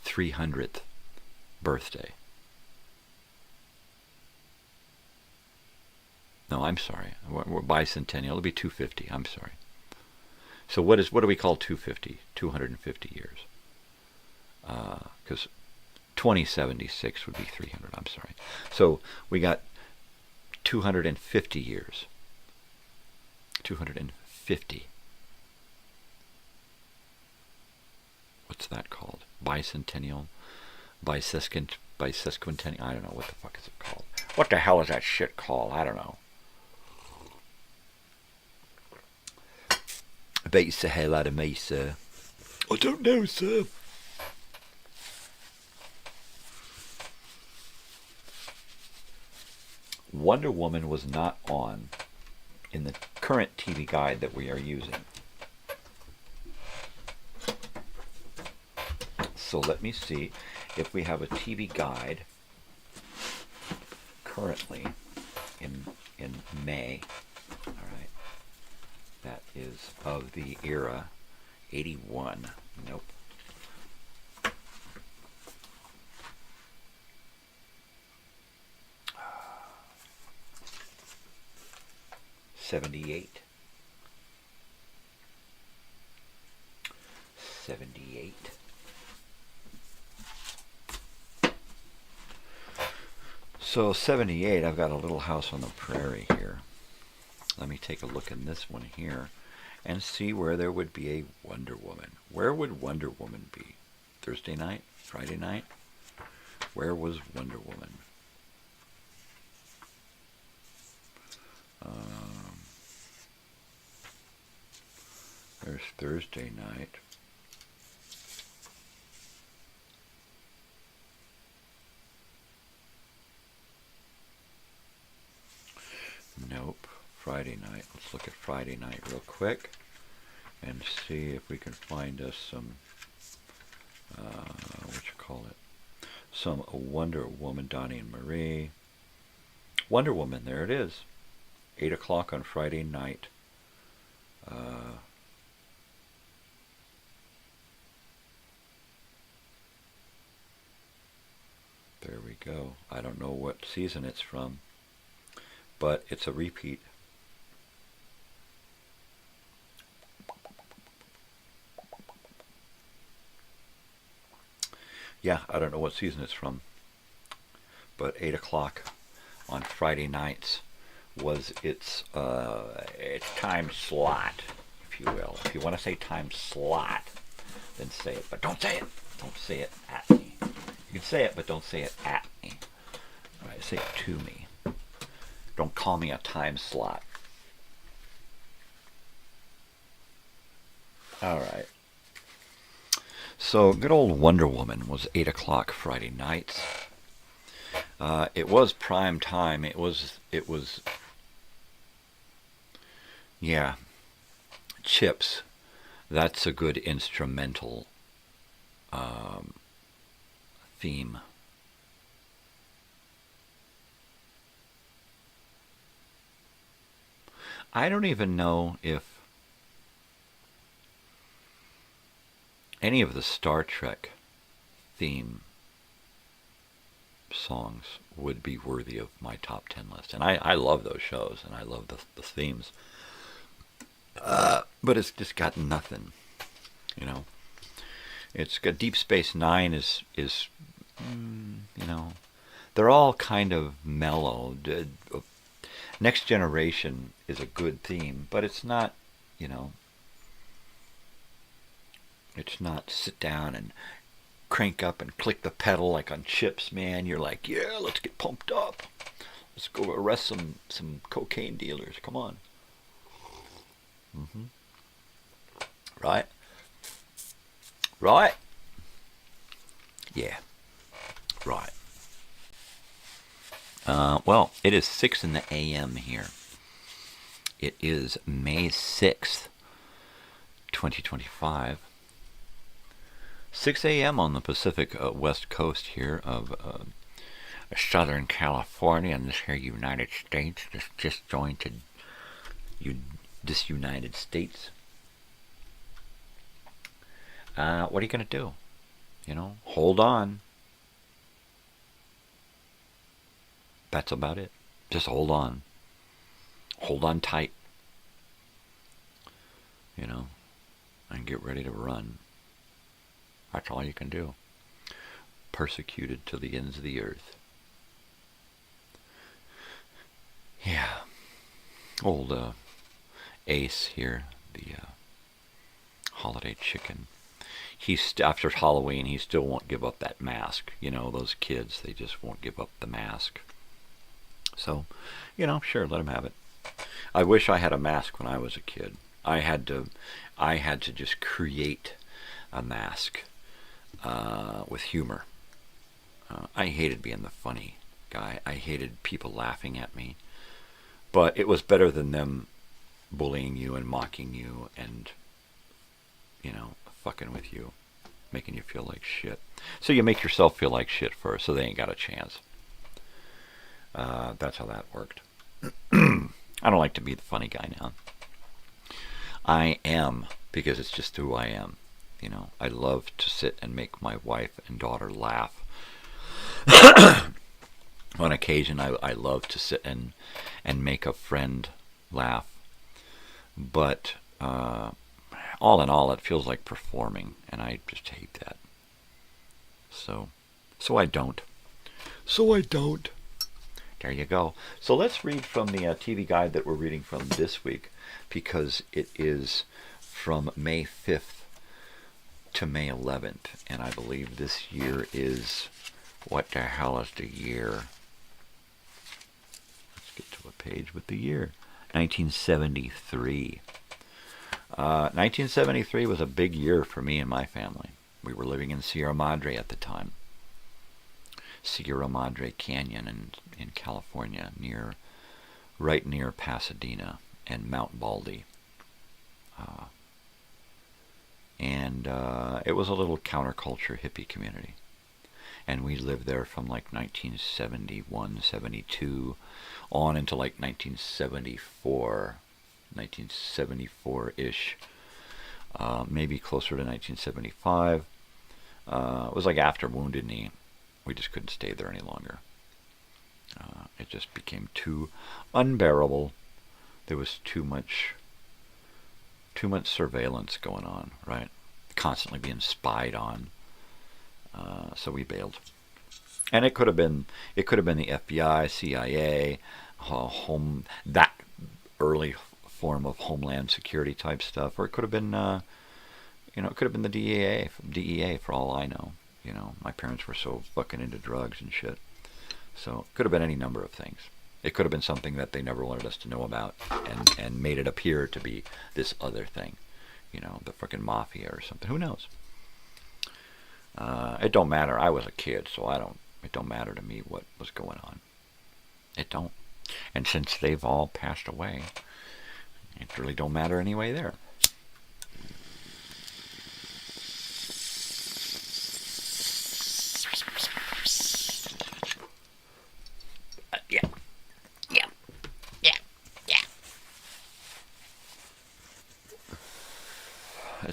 300th birthday. No, I'm sorry. We're bicentennial. It'll be 250. I'm sorry. So what do we call 250? 250 years. Because 2076 would be 300. I'm sorry. So we got 250 years. 250. What's that called? Bicentennial? Bisesquicentennial? I don't know. What the fuck is it called? What the hell is that shit called? I don't know. Beats the hell out of me, sir. I don't know, sir. Wonder Woman was not on in the current TV guide that we are using. So let me see if we have a TV guide currently in May. All right. That is of the era 81. Nope. '78. So 78, I've got a Little House on the Prairie here. Let me take a look in this one here and see where there would be a Wonder Woman. Where would Wonder Woman be? Thursday night? Friday night? Where was Wonder Woman? There's Thursday night. Nope. Friday night. Let's look at Friday night real quick and see if we can find us some, some Wonder Woman, Donnie and Marie. Wonder Woman, there it is. 8 o'clock on Friday night. There we go. I don't know what season it's from, but it's a repeat. Yeah, I don't know what season it's from, but 8 o'clock on Friday nights was its time slot, if you will. If you want to say time slot, then say it, but don't say it. Don't say it at me. You can say it, but don't say it at me. All right, say it to me. Don't call me a time slot. All right. So good old Wonder Woman was 8 o'clock Friday nights. It was prime time. It was yeah, Chips, That's a good instrumental theme. I don't even know if any of the Star Trek theme songs would be worthy of my top 10 list. And I love those shows, and I love the themes. But it's just got nothing, you know. It's got Deep Space Nine is you know, they're all kind of mellow. Next Generation is a good theme, but it's not, you know, it's not sit down and crank up and click the pedal like on Chips, man. You're like, yeah, let's get pumped up. Let's go arrest some cocaine dealers. Come on. Mm-hmm. Right? Right? Yeah. Right. Well, it is 6 in the a.m. here. It is May 6th, 2025. 6 a.m. on the Pacific West Coast here of Southern California in this here United States. Just joined to this United States. What are you going to do? You know, hold on. That's about it. Just hold on. Hold on tight. You know, and get ready to run. That's all you can do. Persecuted to the ends of the earth. Yeah. Old Ace here, the holiday chicken. After Halloween, he still won't give up that mask. You know, those kids, they just won't give up the mask. So, you know, sure, let him have it. I wish I had a mask when I was a kid. I had to just create a mask with humor. I hated being the funny guy. I hated people laughing at me. But it was better than them bullying you and mocking you and, you know, fucking with you, making you feel like shit. So you make yourself feel like shit first, so they ain't got a chance. That's how that worked. I don't like to be the funny guy now. I am, because it's just who I am. You know, I love to sit and make my wife and daughter laugh. On occasion, I love to sit and make a friend laugh. But all in all, it feels like performing, and I just hate that. So I don't. There you go. So let's read from the TV guide that we're reading from this week, because it is from May 5th to May 11th, and I believe this year is, what the hell is the year? Let's get to a page with the year. 1973. 1973 was a big year for me and my family. We were living in Sierra Madre at the time. Sierra Madre Canyon in California, right near Pasadena and Mount Baldy. And it was a little counterculture hippie community. And we lived there from like 1971, 72 on into like 1974-ish. Maybe closer to 1975. It was like after Wounded Knee. We just couldn't stay there any longer. It just became too unbearable. There was too much surveillance going on, right? Constantly being spied on. So we bailed. And it could have been the FBI, CIA, that early form of Homeland Security type stuff, or it could have been, it could have been the DEA for all I know. You know, my parents were so fucking into drugs and shit. So it could have been any number of things. It could have been something that they never wanted us to know about and made it appear to be this other thing. You know, the frickin' mafia or something. Who knows? It don't matter. I was a kid, so it don't matter to me what was going on. It don't. And since they've all passed away, it really don't matter anyway there.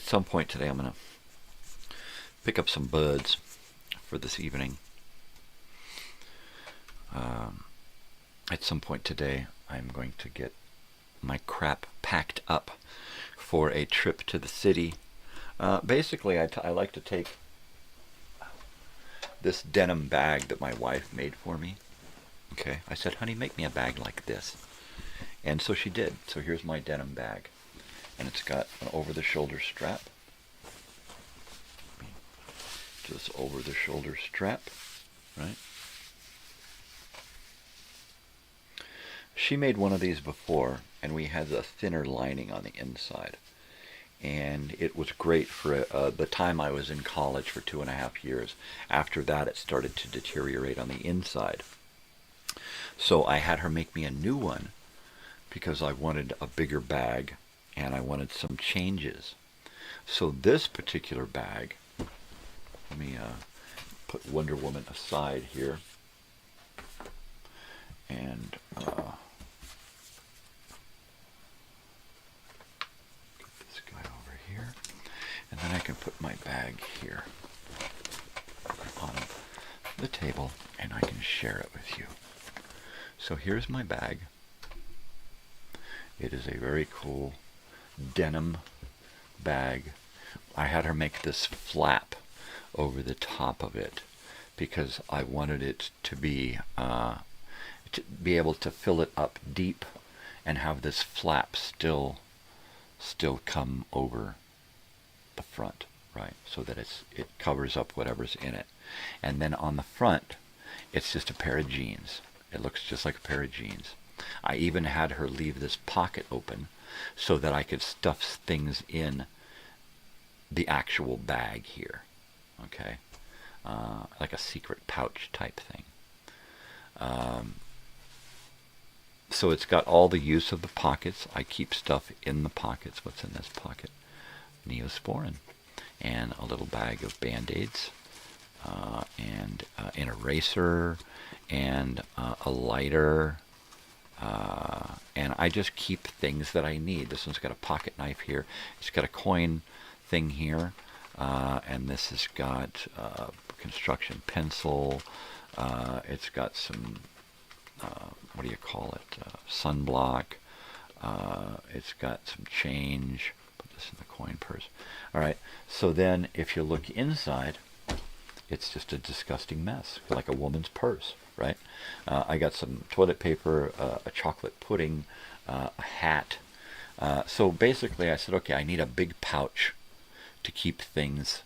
some point today I'm going to pick up some buds for this evening. At some point today I'm going to get my crap packed up for a trip to the city. Basically, I like to take this denim bag that my wife made for me. Okay, I said, honey, make me a bag like this. And so she did. So here's my denim bag. And it's got an over-the-shoulder strap. Just over-the-shoulder strap, right? She made one of these before, and we had a thinner lining on the inside. And it was great for the time I was in college for 2.5 years. After that, it started to deteriorate on the inside. So I had her make me a new one because I wanted a bigger bag and I wanted some changes. So this particular bag, let me put Wonder Woman aside here. And and then I can put my bag here on the table and I can share it with you. So here's my bag. It is a very cool denim bag. I had her make this flap over the top of it because I wanted it to be able to fill it up deep and have this flap still come over the front, right? So that it covers up whatever's in it. And then on the front, it's just a pair of jeans. It looks just like a pair of jeans. I even had her leave this pocket open so that I could stuff things in the actual bag here, okay? Like a secret pouch type thing. So it's got all the use of the pockets. I keep stuff in the pockets. What's in this pocket? Neosporin and a little bag of Band-Aids and an eraser and a lighter, and I just keep things that I need. This one's got a pocket knife here. It's got a coin thing here, and this has got a construction pencil. It's got some what do you call it? Sunblock. It's got some change. Put this in the coin purse. All right. So then, if you look inside, it's just a disgusting mess, like a woman's purse, right? I got some toilet paper, a chocolate pudding, a hat. So basically, I said, okay, I need a big pouch to keep things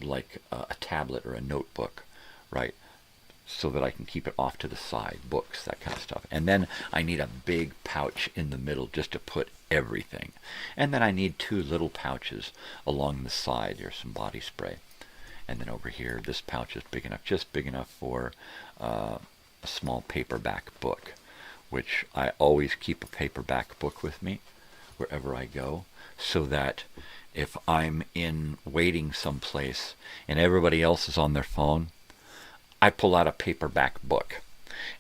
like a tablet or a notebook, right? So that I can keep it off to the side, books, that kind of stuff. And then I need a big pouch in the middle just to put everything. And then I need 2 little pouches along the side. There's some body spray. And then over here, this pouch is big enough, just big enough for a small paperback book, which I always keep a paperback book with me wherever I go, so that if I'm waiting someplace and everybody else is on their phone, I pull out a paperback book,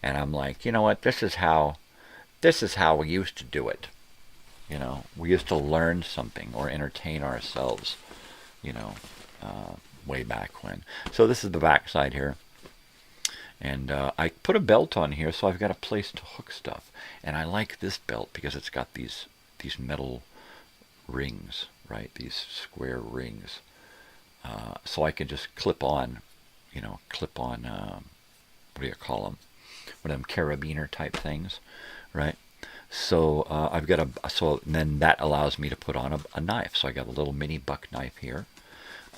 and I'm like, you know what? This is how we used to do it. You know, we used to learn something or entertain ourselves. You know, way back when. So this is the back side here, and I put a belt on here, so I've got a place to hook stuff. And I like this belt because it's got these metal rings, right? These square rings, so I can just clip on. What do you call them? One of them carabiner type things, right? So I've got then that allows me to put on a knife. So I got a little mini buck knife here,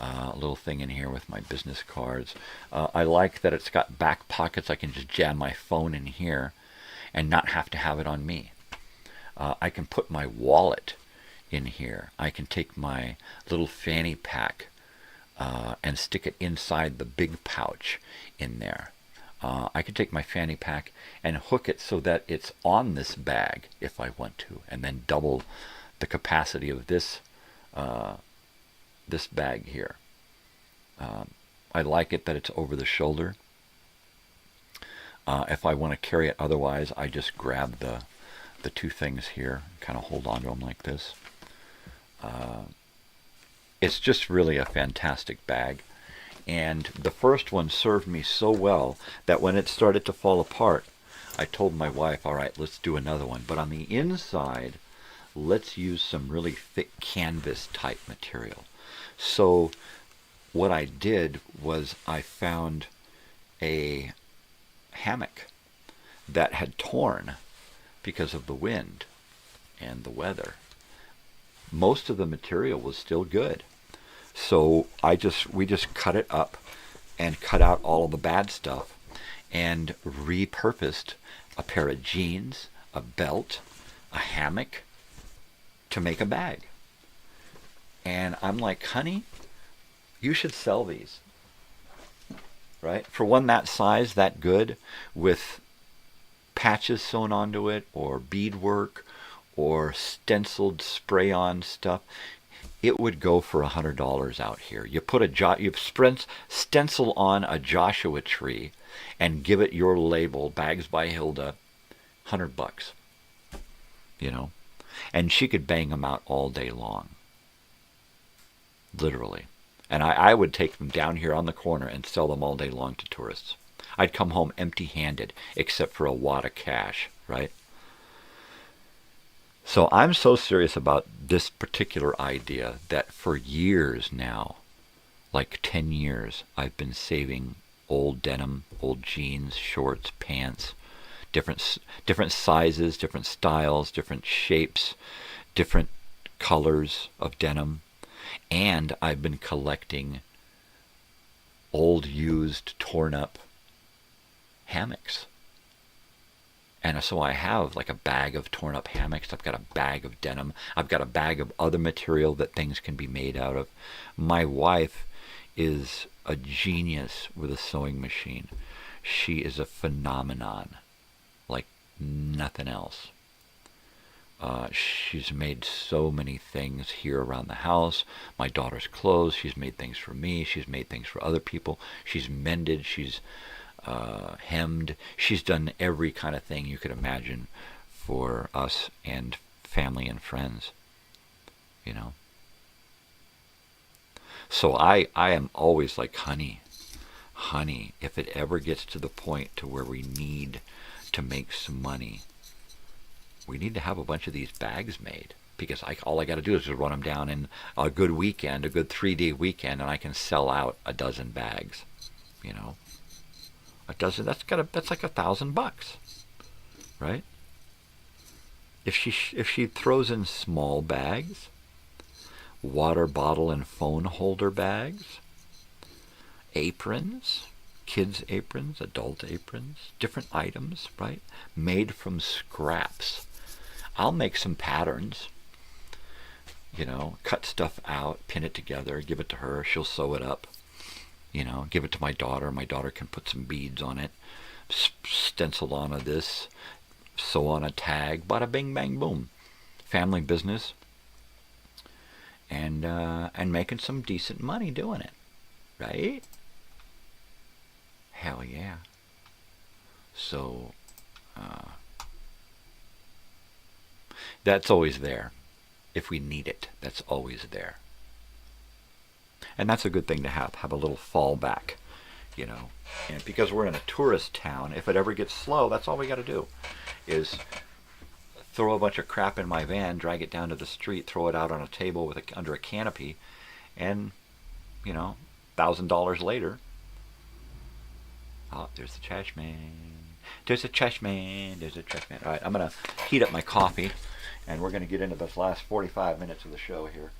a little thing in here with my business cards. I like that it's got back pockets. I can just jam my phone in here and not have to have it on me. I can put my wallet in here. I can take my little fanny pack and stick it inside the big pouch in there. I could take my fanny pack and hook it so that it's on this bag if I want to, and then double the capacity of this this bag here. I like it that it's over the shoulder. If I want to carry it otherwise, I just grab the 2 things here, kind of hold on to them like this. It's just really a fantastic bag. And the first one served me so well that when it started to fall apart, I told my wife, all right, let's do another one. But on the inside, let's use some really thick canvas type material. So what I did was I found a hammock that had torn because of the wind and the weather. Most of the material was still good. So we just cut it up and cut out all of the bad stuff and repurposed a pair of jeans, a belt, a hammock to make a bag. And I'm like, honey, you should sell these. Right? For one that size, that good, with patches sewn onto it, or beadwork, or stenciled spray-on stuff, it would go for $100 out here. You put you stencil on a Joshua tree and give it your label, Bags by Hilda, $100. You know? And she could bang them out all day long. Literally. And I would take them down here on the corner and sell them all day long to tourists. I'd come home empty-handed, except for a wad of cash, right? So I'm so serious about this particular idea that for years now, like 10 years, I've been saving old denim, old jeans, shorts, pants, different sizes, different styles, different shapes, different colors of denim. And I've been collecting old, used, torn up hammocks. And so I have like a bag of torn up hammocks. I've got a bag of denim. I've got a bag of other material that things can be made out of. My wife is a genius with a sewing machine. She is a phenomenon like nothing else. She's made so many things here around the house. My daughter's clothes. She's made things for me. She's made things for other people. She's mended. She's hemmed. She's done every kind of thing you could imagine for us and family and friends, you know. So I am always like, honey, if it ever gets to the point to where we need to make some money, we need to have a bunch of these bags made, because all I got to do is just run them down in a good weekend, a good 3-day weekend, and I can sell out a dozen bags, you know. A dozen, that's like $1,000, right? If she throws in small bags, water bottle and phone holder bags, aprons, kids' aprons, adult aprons, different items, right? Made from scraps. I'll make some patterns, you know, cut stuff out, pin it together, give it to her, she'll sew it up. You know, give it to my daughter. My daughter can put some beads on it, stencil on this, sew on a tag, bada bing bang boom. Family business, and making some decent money doing it, right? Hell yeah. So that's always there. If we need it, that's always there. And that's a good thing to have a little fallback, you know. And because we're in a tourist town, if it ever gets slow, that's all we got to do is throw a bunch of crap in my van, drag it down to the street, throw it out on a table under a canopy, and, you know, $1,000 later, oh, there's the trash man. There's a trash man. There's a trash man. All right, I'm going to heat up my coffee, and we're going to get into this last 45 minutes of the show here.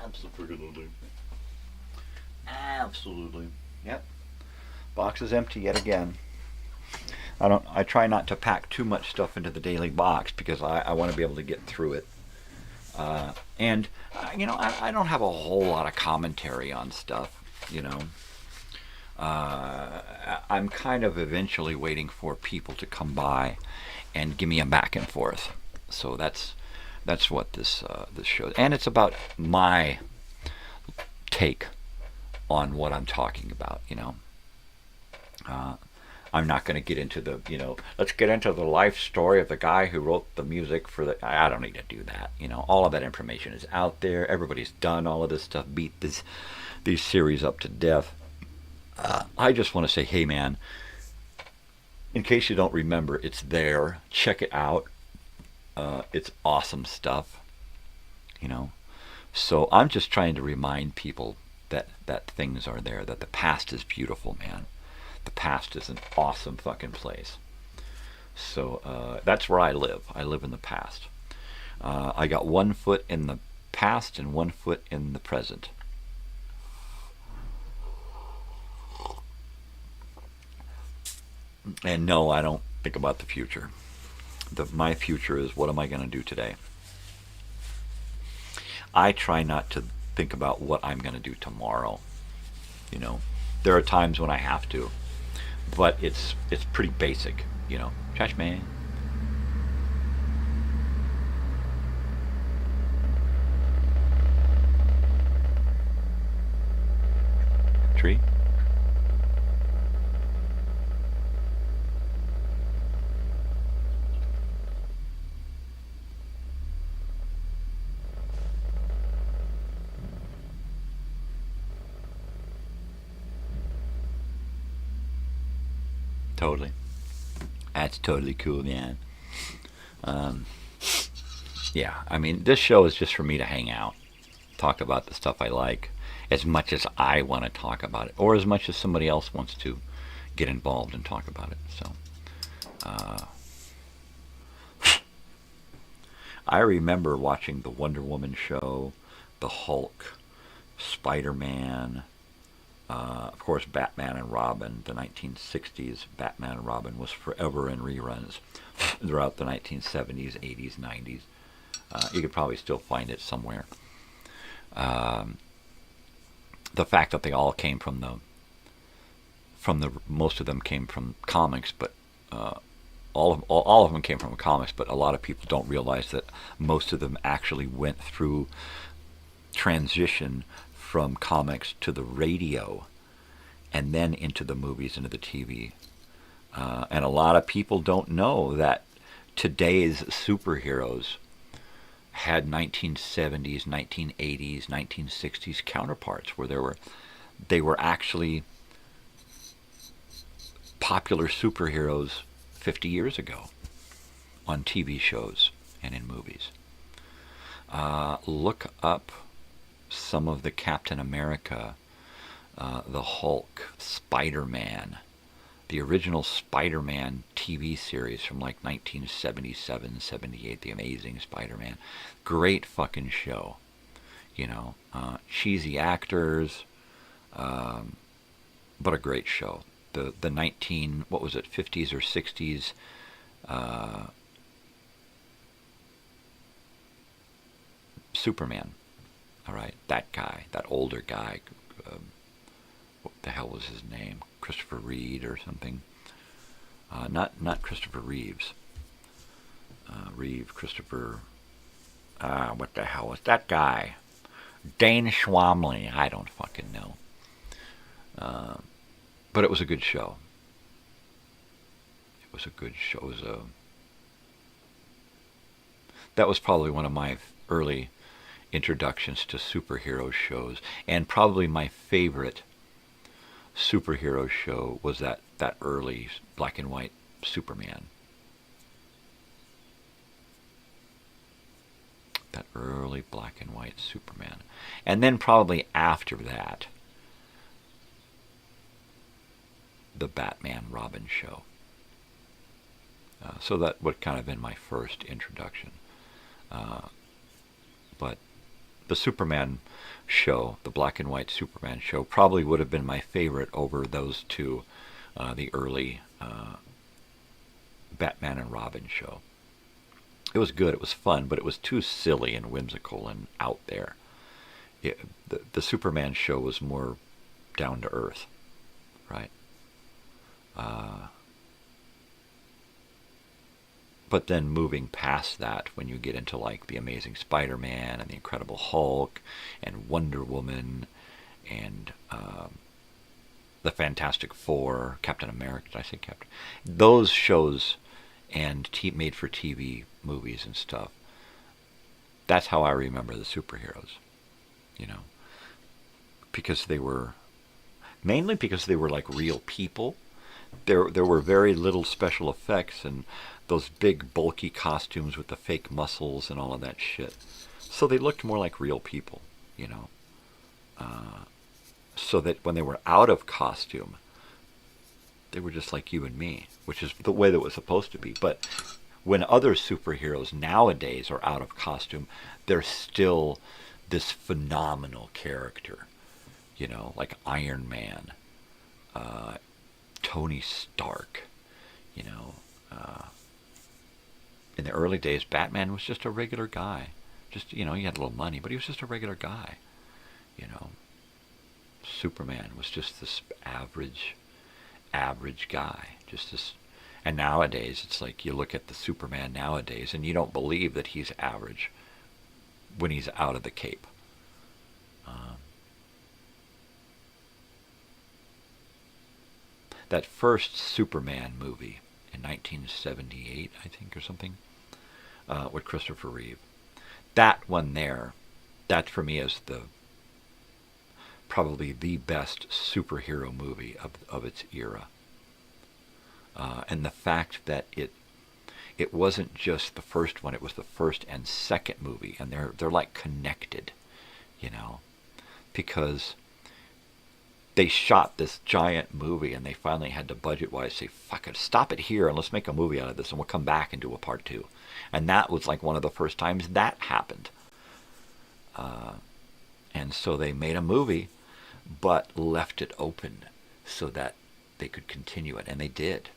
Absolutely. Absolutely. Yep. Box is empty yet again. I try not to pack too much stuff into the daily box because I want to be able to get through it. And I don't have a whole lot of commentary on stuff, I'm kind of eventually waiting for people to come by and give me a back and forth. So that's what this shows. And it's about my take on what I'm talking about, I'm not going to get into the, let's get into the life story of the guy who wrote the music for the... I don't need to do that. All of that information is out there. Everybody's done all of this stuff, beat these series up to death. I just want to say, hey, man, in case you don't remember, it's there. Check it out. It's awesome stuff, So I'm just trying to remind people that things are there, that the past is beautiful, man. The past is an awesome fucking place. So that's where I live. I live in the past. I got 1 foot in the past and 1 foot in the present. And no, I don't think about the future. My future is, what am I going to do today? I try not to think about what I'm going to do tomorrow. There are times when I have to. But it's pretty basic, Trash man. Tree. Totally. That's totally cool, man. Yeah, this show is just for me to hang out, talk about the stuff I like, as much as I want to talk about it, or as much as somebody else wants to get involved and talk about it. So, I remember watching the Wonder Woman show, the Hulk, Spider-Man, of course, Batman and Robin. The 1960s Batman and Robin was forever in reruns throughout the 1970s, 80s, 90s. You could probably still find it somewhere. The fact that they all came from the most of them came from comics, but all of them came from comics. But a lot of people don't realize that most of them actually went through transition from comics to the radio, and then into the movies, into the TV. And a lot of people don't know that today's superheroes had 1970s, 1980s, 1960s counterparts, where they were actually popular superheroes 50 years ago on TV shows and in movies. Look up some of the Captain America, the Hulk, Spider-Man, the original Spider-Man TV series from like 1977, 78, The Amazing Spider-Man. Great fucking show. Cheesy actors, but a great show. The 50s or 60s Superman. All right, that guy, that older guy, what the hell was his name? Christopher Reed or something? Not Christopher Reeves. Christopher. What the hell was that guy? Dane Schwamley. I don't fucking know. But it was a good show. It was a good show. That was probably one of my early introductions to superhero shows, and probably my favorite superhero show was that early black and white Superman. That early black and white Superman. And then probably after that, the Batman Robin show. So that would kind of been my first introduction. But the Superman show, the black and white Superman show, probably would have been my favorite over those two, the early Batman and Robin show. It was good, it was fun, but it was too silly and whimsical and out there. The Superman show was more down to earth, right? But then moving past that, when you get into like the Amazing Spider-Man and the Incredible Hulk and Wonder Woman and the Fantastic Four, Captain America, did I say Captain? Those shows and made-for-TV movies and stuff, that's how I remember the superheroes, you know, because they were, mainly because they were like real people. There were very little special effects and those big bulky costumes with the fake muscles and all of that shit. So they looked more like real people, you know. So that when they were out of costume, they were just like you and me, which is the way that it was supposed to be. But when other superheroes nowadays are out of costume, they're still this phenomenal character, you know, like Iron Man, Tony Stark, you know. In the early days, Batman was just a regular guy. Just, you know, he had a little money, but he was just a regular guy, you know. Superman was just this average guy, just this. And nowadays, it's like you look at the Superman nowadays, and you don't believe that he's average when he's out of the cape. That first Superman movie in 1978, I think, or something, with Christopher Reeve. That one there, that for me is probably the best superhero movie of its era. And the fact that it wasn't just the first one, it was the first and second movie, and they're like connected, you know, because they shot this giant movie and they finally had to budget-wise say, fuck it, stop it here and let's make a movie out of this and we'll come back and do a part two. And that was like one of the first times that happened. And so they made a movie, but left it open so that they could continue it. And they did.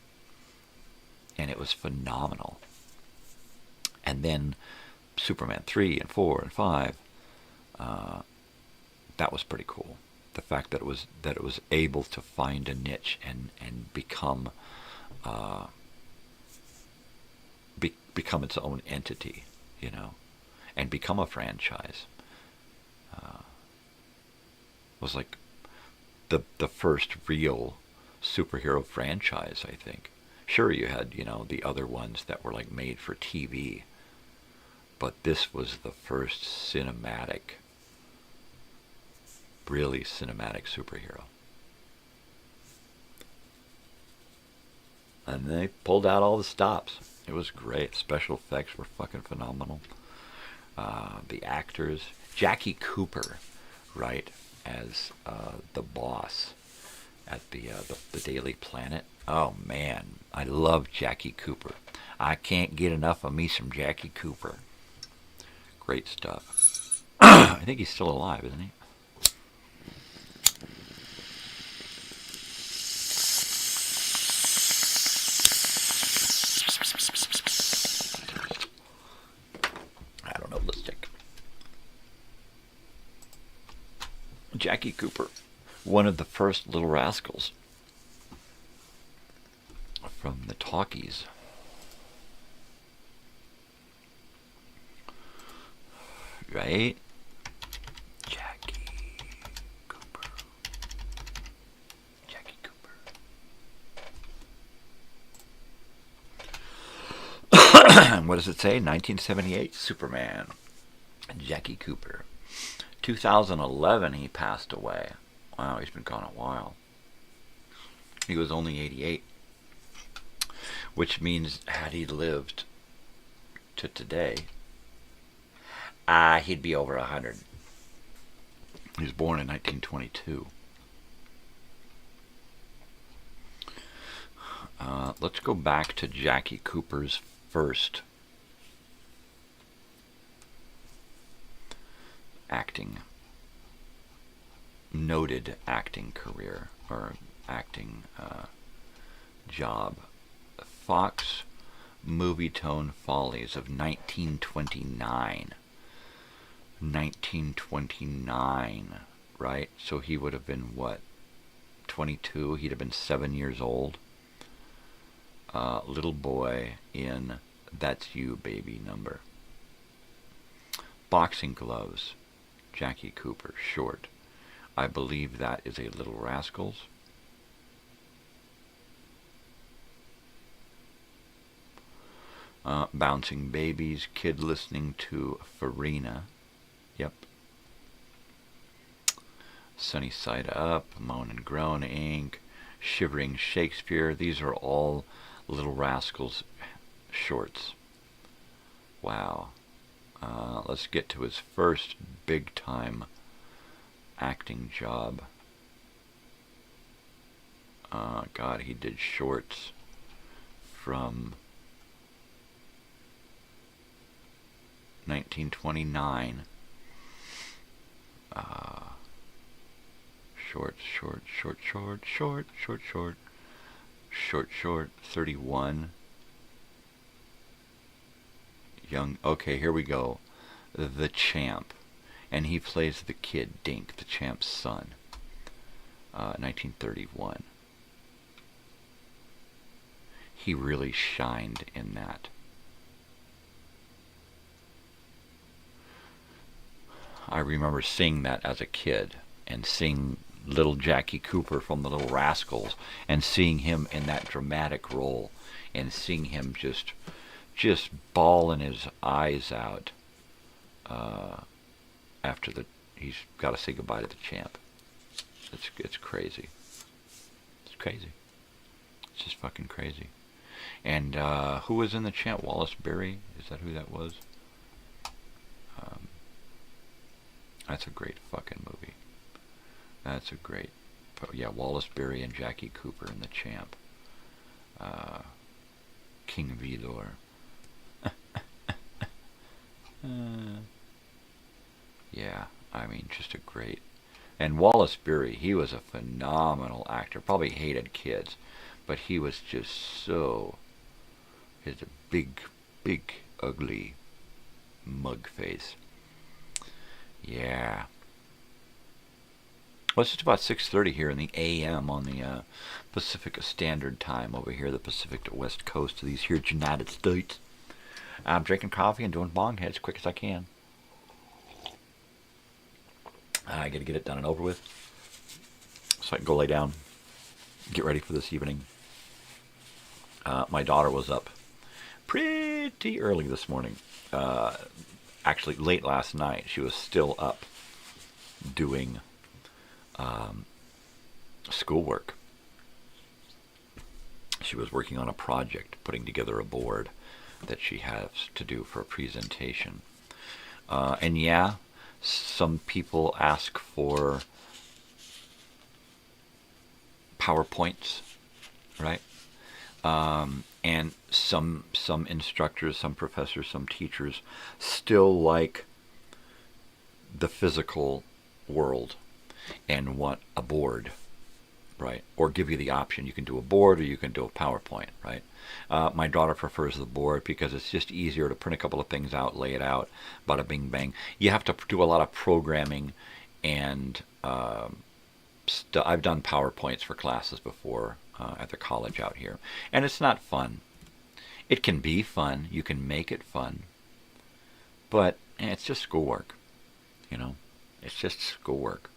And it was phenomenal. And then Superman 3 and 4 and 5, that was pretty cool. The fact that it was able to find a niche and become become its own entity, you know, and become a franchise. Was like the first real superhero franchise, I think. Sure, you had, you know, the other ones that were like made for TV, but this was the first cinematic, really cinematic superhero. And they pulled out all the stops. It was great. Special effects were fucking phenomenal. The actors, Jackie Cooper, right, as the boss at the Daily Planet. Oh man, I love Jackie Cooper. I can't get enough of me some Jackie Cooper. Great stuff. I think he's still alive, isn't he? I don't know, lipstick. Jackie Cooper, one of the first Little Rascals from the talkies. Right? Jackie Cooper. Jackie Cooper. What does it say? 1978, Superman. Jackie Cooper. 2011, he passed away. Wow, he's been gone a while. He was only 88. Which means, had he lived to today, he'd be over 100. He was born in 1922. Let's go back to Jackie Cooper's first noted acting career or acting job. Fox Movietone Follies of 1929. 1929, right? So he would have been, what, 22? He'd have been 7 years old. Little boy in That's You, Baby number. Boxing Gloves, Jackie Cooper, short. I believe that is a Little Rascals. Bouncing Babies, Kid Listening to Farina. Yep. Sunny Side Up, Moan and Groan Inc., Shivering Shakespeare. These are all Little Rascals shorts. Wow. Let's get to his first big-time acting job. God, he did shorts from 1929. Short, 31. Young, okay, here we go. The Champ. And he plays the kid, Dink, the Champ's son. 1931. He really shined in that. I remember seeing that as a kid and seeing little Jackie Cooper from the Little Rascals and seeing him in that dramatic role and seeing him just bawling his eyes out after he's got to say goodbye to the Champ. It's crazy. It's crazy. It's just fucking crazy. And who was in the Champ? Wallace Beery? Is that who that was? That's a great fucking movie. That's a great... Yeah, Wallace Beery and Jackie Cooper in the Champ. King Vidor. Yeah, I mean, just a great... And Wallace Beery, he was a phenomenal actor. Probably hated kids, but he was just so... He had a big, ugly mug face. Yeah. Well, it's just about 6:30 here in the AM on the Pacific Standard Time over here, the Pacific West Coast of these here United States. I'm drinking coffee and doing bong hits as quick as I can. I got to get it done and over with so I can go lay down, get ready for this evening. My daughter was up pretty early this morning. Actually, late last night. She was still up doing schoolwork. She was working on a project, putting together a board that she has to do for a presentation. And yeah, some people ask for PowerPoints, right? And some instructors, some professors, some teachers still like the physical world and want a board, right? Or give you the option. You can do a board or you can do a PowerPoint, right? My daughter prefers the board because it's just easier to print a couple of things out, lay it out, bada bing bang. You have to do a lot of programming and I've done PowerPoints for classes before at the college out here. And it's not fun. It can be fun. You can make it fun. But it's just schoolwork. You know? It's just schoolwork.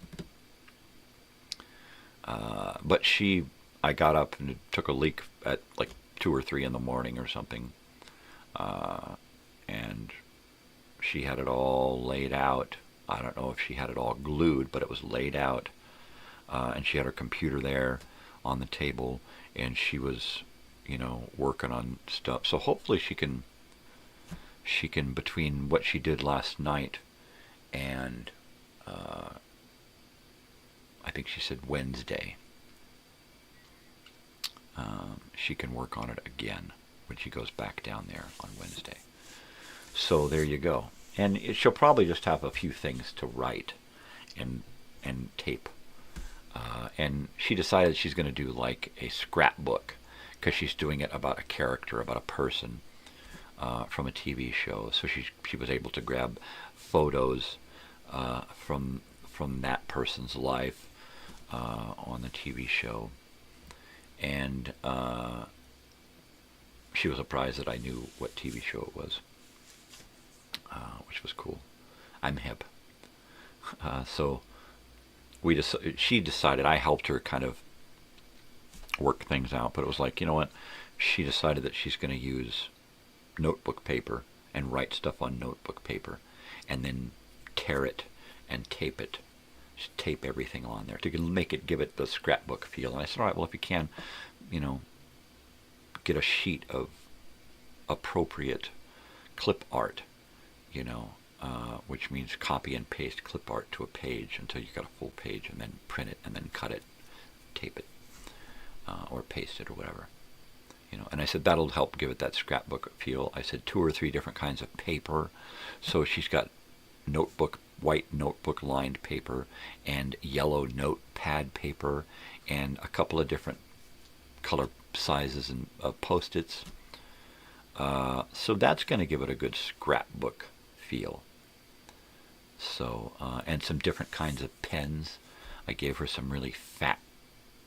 But I got up and took a leak at like 2 or 3 in the morning or something. And she had it all laid out. I don't know if she had it all glued, but it was laid out. And she had her computer there on the table, and she was, working on stuff. So hopefully she can, between what she did last night and I think she said Wednesday, she can work on it again when she goes back down there on Wednesday. So there you go. and she'll probably just have a few things to write and tape. And she decided she's going to do like a scrapbook, because she's doing it about a character, about a person from a TV show. So she was able to grab photos from that person's life on the TV show, and she was surprised that I knew what TV show it was, which was cool. I'm hip. So she decided, I helped her kind of work things out, but it was like, you know what? She decided that she's going to use notebook paper and write stuff on notebook paper, and then tear it and tape it. Just tape everything on there to give it the scrapbook feel. And I said, all right, well, if you can, get a sheet of appropriate clip art, which means copy and paste clip art to a page until you got a full page, and then print it, and then cut it, tape it, or paste it, or whatever. And I said that'll help give it that scrapbook feel. I said 2 or 3 different kinds of paper. So she's got white notebook lined paper, and yellow notepad paper, and a couple of different color sizes and Post-its. So that's going to give it a good scrapbook feel. So, and some different kinds of pens. I gave her some really fat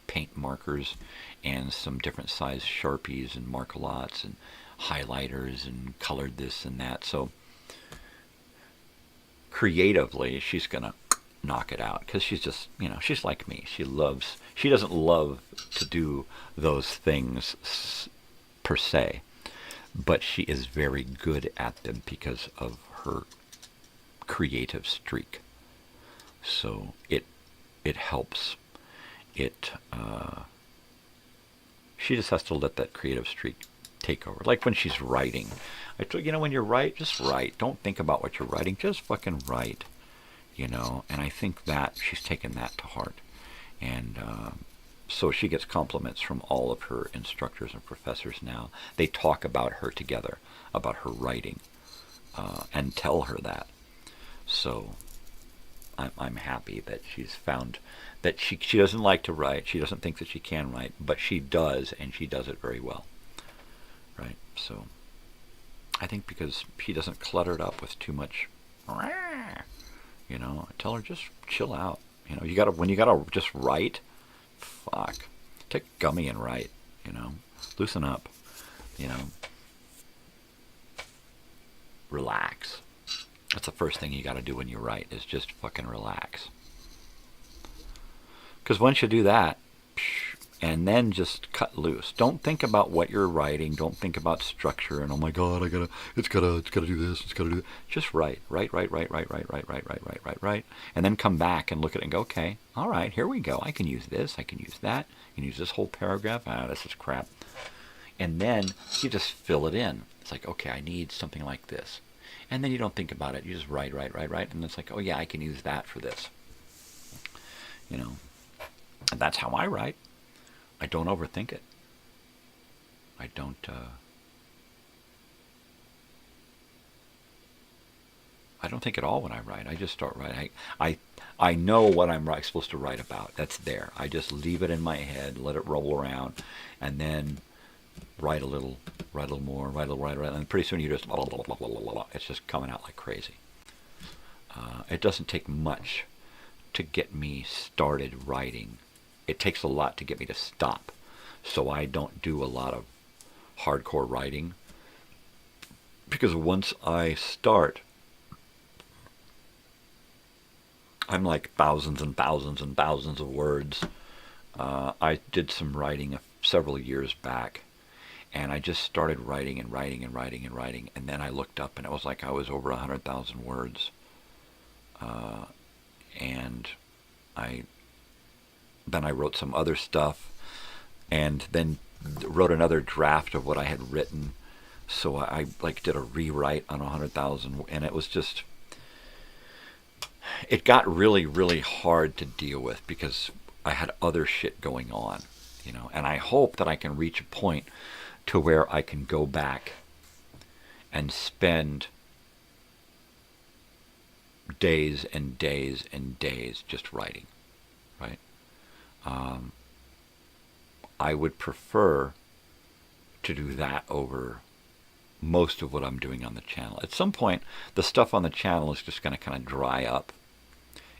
paint markers and some different size Sharpies and Markalots and highlighters, and colored this and that. So creatively, she's going to knock it out, because she's just, she's like me. She doesn't love to do those things per se, but she is very good at them because of her creative streak. So it helps. She just has to let that creative streak take over. Like when she's writing, I told when you write, just write. Don't think about what you're writing. Just fucking write. And I think that she's taken that to heart. And so she gets compliments from all of her instructors and professors now. They talk about her together, about her writing, and tell her that. So I'm happy that she's found that she doesn't like to write. She doesn't think that she can write, but she does, and she does it very well. Right? So I think because she doesn't clutter it up with too much, I tell her just chill out. When you gotta just write, fuck, take a gummy and write. Loosen up. Relax. That's the first thing you got to do when you write, is just fucking relax. Because once you do that, and then just cut loose. Don't think about what you're writing. Don't think about structure and, oh my God, it's gotta do this, it's gotta do that. Just write, and then come back and look at it and go, okay, all right, here we go. I can use this, I can use that, I can use this whole paragraph. This is crap. And then you just fill it in. It's like, okay, I need something like this. And then you don't think about it. You just write. And it's like, oh yeah, I can use that for this. And that's how I write. I don't overthink it. I don't think at all when I write. I just start writing. I know what I'm supposed to write about. That's there. I just leave it in my head, let it roll around, and then write a little more, write, and pretty soon you just, it's just coming out like crazy. It doesn't take much to get me started writing. It takes a lot to get me to stop. So I don't do a lot of hardcore writing, because once I start, I'm like thousands and thousands and thousands of words. I did some writing several years back, and I just started writing, and then I looked up, and it was like I was over 100,000 words. And then I wrote some other stuff, and then wrote another draft of what I had written. So I did a rewrite on 100,000, and it was just, it got really, really hard to deal with, because I had other shit going on, and I hope that I can reach a point to where I can go back and spend days and days and days just writing, right? I would prefer to do that over most of what I'm doing on the channel. At some point, the stuff on the channel is just going to kind of dry up.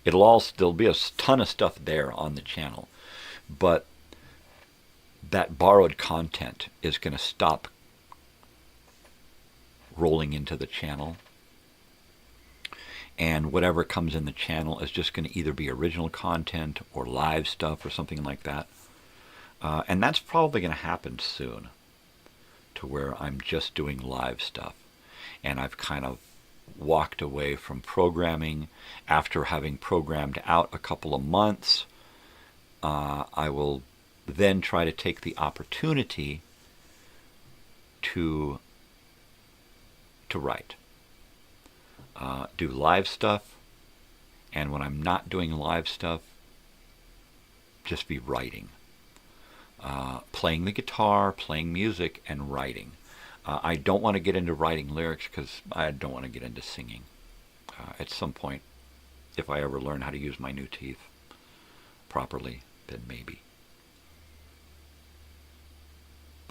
There'll be a ton of stuff there on the channel, but that borrowed content is going to stop rolling into the channel, and whatever comes in the channel is just going to either be original content or live stuff or something like that. And that's probably going to happen soon, to where I'm just doing live stuff. And I've kind of walked away from programming. After having programmed out a couple of months, I will then try to take the opportunity to write. Do live stuff, and when I'm not doing live stuff, just be writing. Playing the guitar, playing music, and writing. I don't want to get into writing lyrics because I don't want to get into singing. At some point, if I ever learn how to use my new teeth properly, then maybe.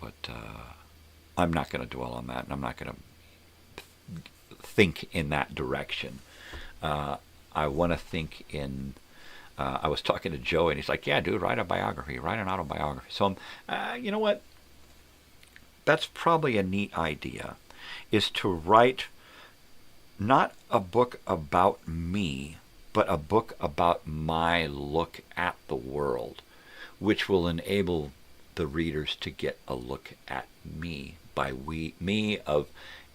But I'm not going to dwell on that, and I'm not going to think in that direction. I want to think in... I was talking to Joe, and he's like, yeah, dude, write a biography, write an autobiography. So, you know what? That's probably a neat idea, is to write not a book about me, but a book about my look at the world, which will enable the readers to get a look at me, by me of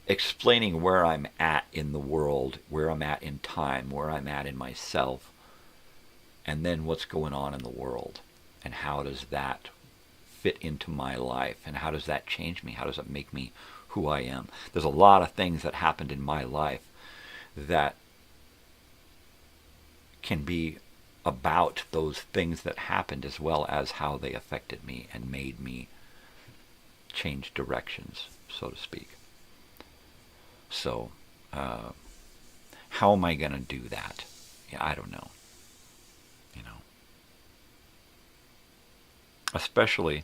explaining where I'm at in the world, where I'm at in time, where I'm at in myself, and then what's going on in the world, and how does that fit into my life, and how does that change me? How does it make me who I am? There's a lot of things that happened in my life that can be about those things that happened, as well as how they affected me and made me change directions, so to speak. So, how am I going to do that? Yeah, I don't know. Especially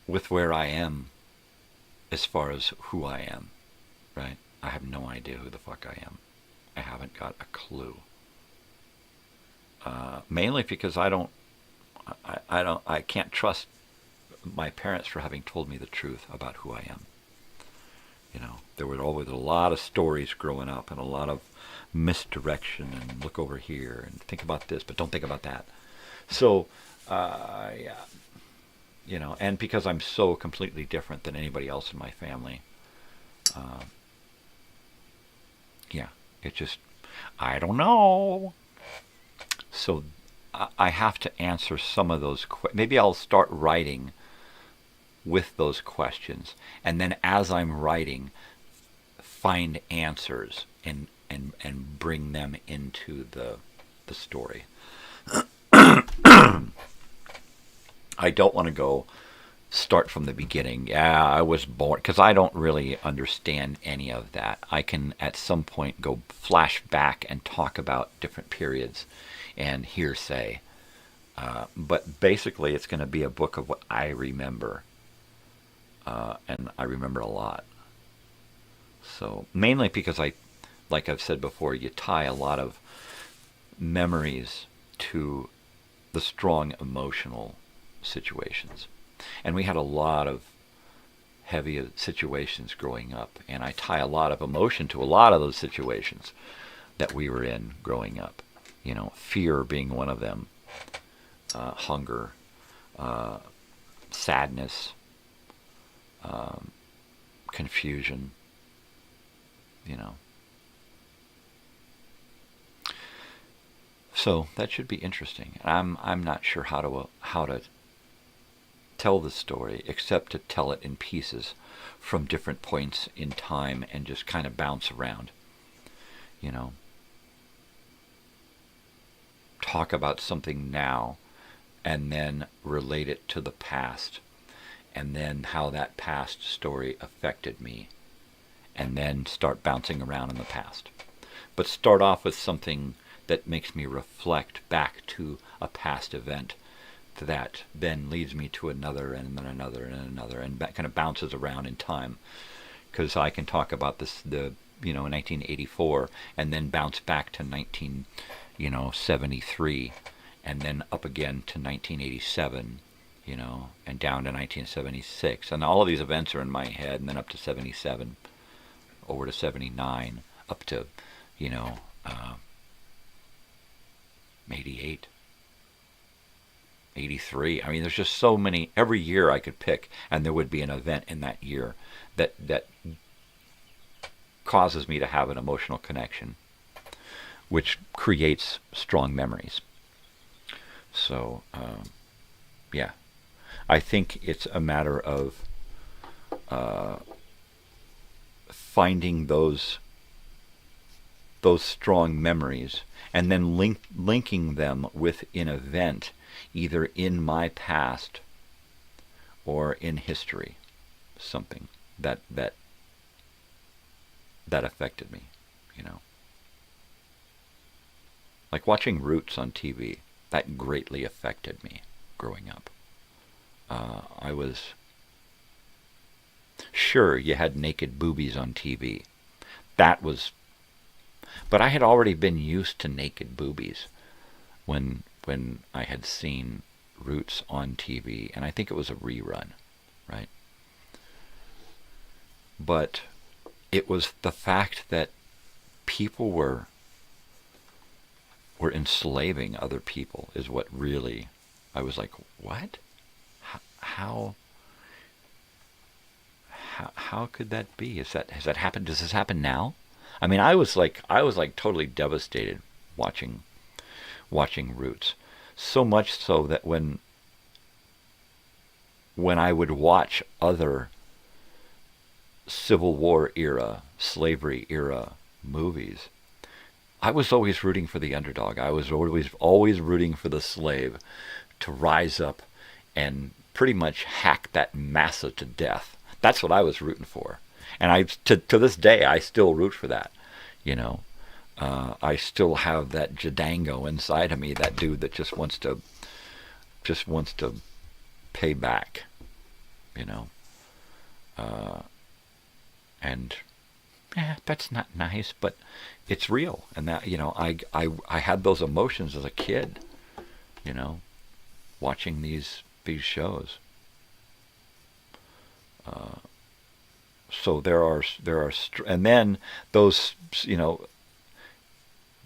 with where I am as far as who I am, right? I have no idea who the fuck I am. I haven't got a clue. Mainly because I can't trust my parents for having told me the truth about who I am. There were always a lot of stories growing up, and a lot of misdirection, and look over here and think about this, but don't think about that. So, yeah, and because I'm so completely different than anybody else in my family, yeah, it just, I don't know. So I have to answer some of those questions. Maybe I'll start writing with those questions, and then as I'm writing, find answers and bring them into the story. I don't want to start from the beginning. Yeah, I was born, because I don't really understand any of that. I can at some point go flash back and talk about different periods and hearsay. But basically it's going to be a book of what I remember. And I remember a lot. So mainly because like I've said before, you tie a lot of memories to the strong emotional situations. And we had a lot of heavy situations growing up, and I tie a lot of emotion to a lot of those situations that we were in growing up. Fear being one of them, hunger, sadness, confusion, So that should be interesting. I'm not sure how to tell the story, except to tell it in pieces from different points in time and just kind of bounce around. Talk about something now and then relate it to the past, and then how that past story affected me, and then start bouncing around in the past. But start off with something that makes me reflect back to a past event that then leads me to another and then another and another, and that kind of bounces around in time. Because I can talk about this, 1984, and then bounce back to 1973, and then up again to 1987, and down to 1976, and all of these events are in my head, and then up to 77, over to 79, up to 88, 83. I mean, there's just so many. Every year I could pick, and there would be an event in that year that causes me to have an emotional connection, which creates strong memories. So, yeah, I think it's a matter of finding those strong memories and then linking them with an event either in my past or in history, something that affected me, Like watching Roots on TV, that greatly affected me growing up. I was sure you had naked boobies on TV. But I had already been used to naked boobies when I had seen Roots on TV, and I think it was a rerun, right? But it was the fact that people were enslaving other people is what really, I was like, what? How could that be? Has that happened? Does this happen now? I mean, I was like totally devastated watching Roots. So much so that when I would watch other Civil War era, slavery era movies, I was always rooting for the underdog. I was always rooting for the slave to rise up and pretty much hack that massa to death. That's what I was rooting for. And to this day, I still root for that. I still have that Jadango inside of me, that dude that just wants to pay back, and that's not nice, but it's real. And that, I had those emotions as a kid, watching these shows. So there are, and then those,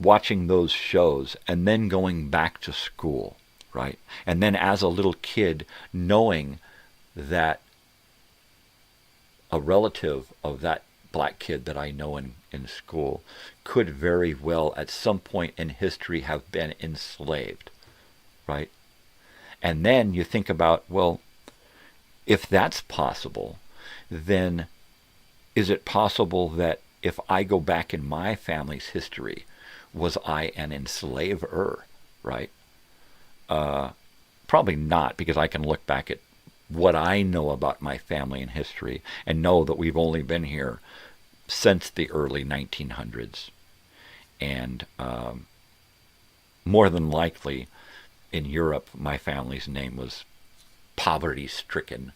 watching those shows and then going back to school, right? And then as a little kid, knowing that a relative of that black kid that I know in school could very well at some point in history have been enslaved, right? And then you think about, well, if that's possible, then is it possible that if I go back in my family's history, was I an enslaver, right? Probably not, because I can look back at what I know about my family and history and know that we've only been here since the early 1900s. And more than likely, in Europe, my family's name was poverty-stricken.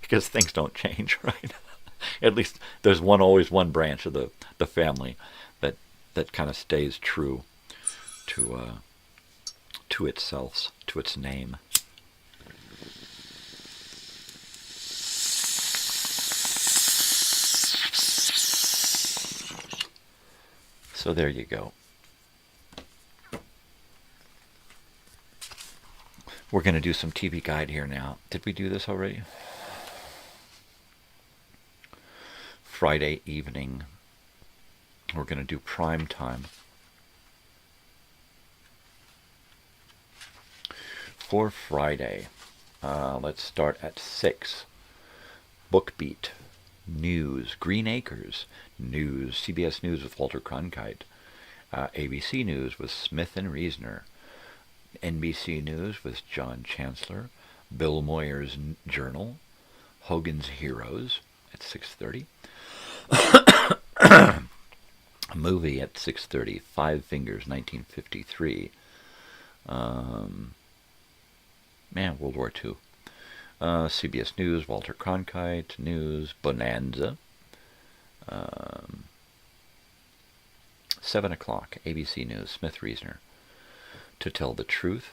Because things don't change, right? At least there's always one branch of the family that kind of stays true to itself, to its name. So there you go. We're going to do some TV Guide here now. Did we do this already? Friday evening. We're going to do prime time. For Friday, let's start at 6. Bookbeat, News, Green Acres, News, CBS News with Walter Cronkite, ABC News with Smith and Reasoner, NBC News with John Chancellor, Bill Moyer's Journal, Hogan's Heroes, at 6:30. A movie at 6:30, Five Fingers, 1953. World War II. CBS News, Walter Cronkite News, Bonanza. 7 o'clock, ABC News, Smith Reisner. To Tell the Truth,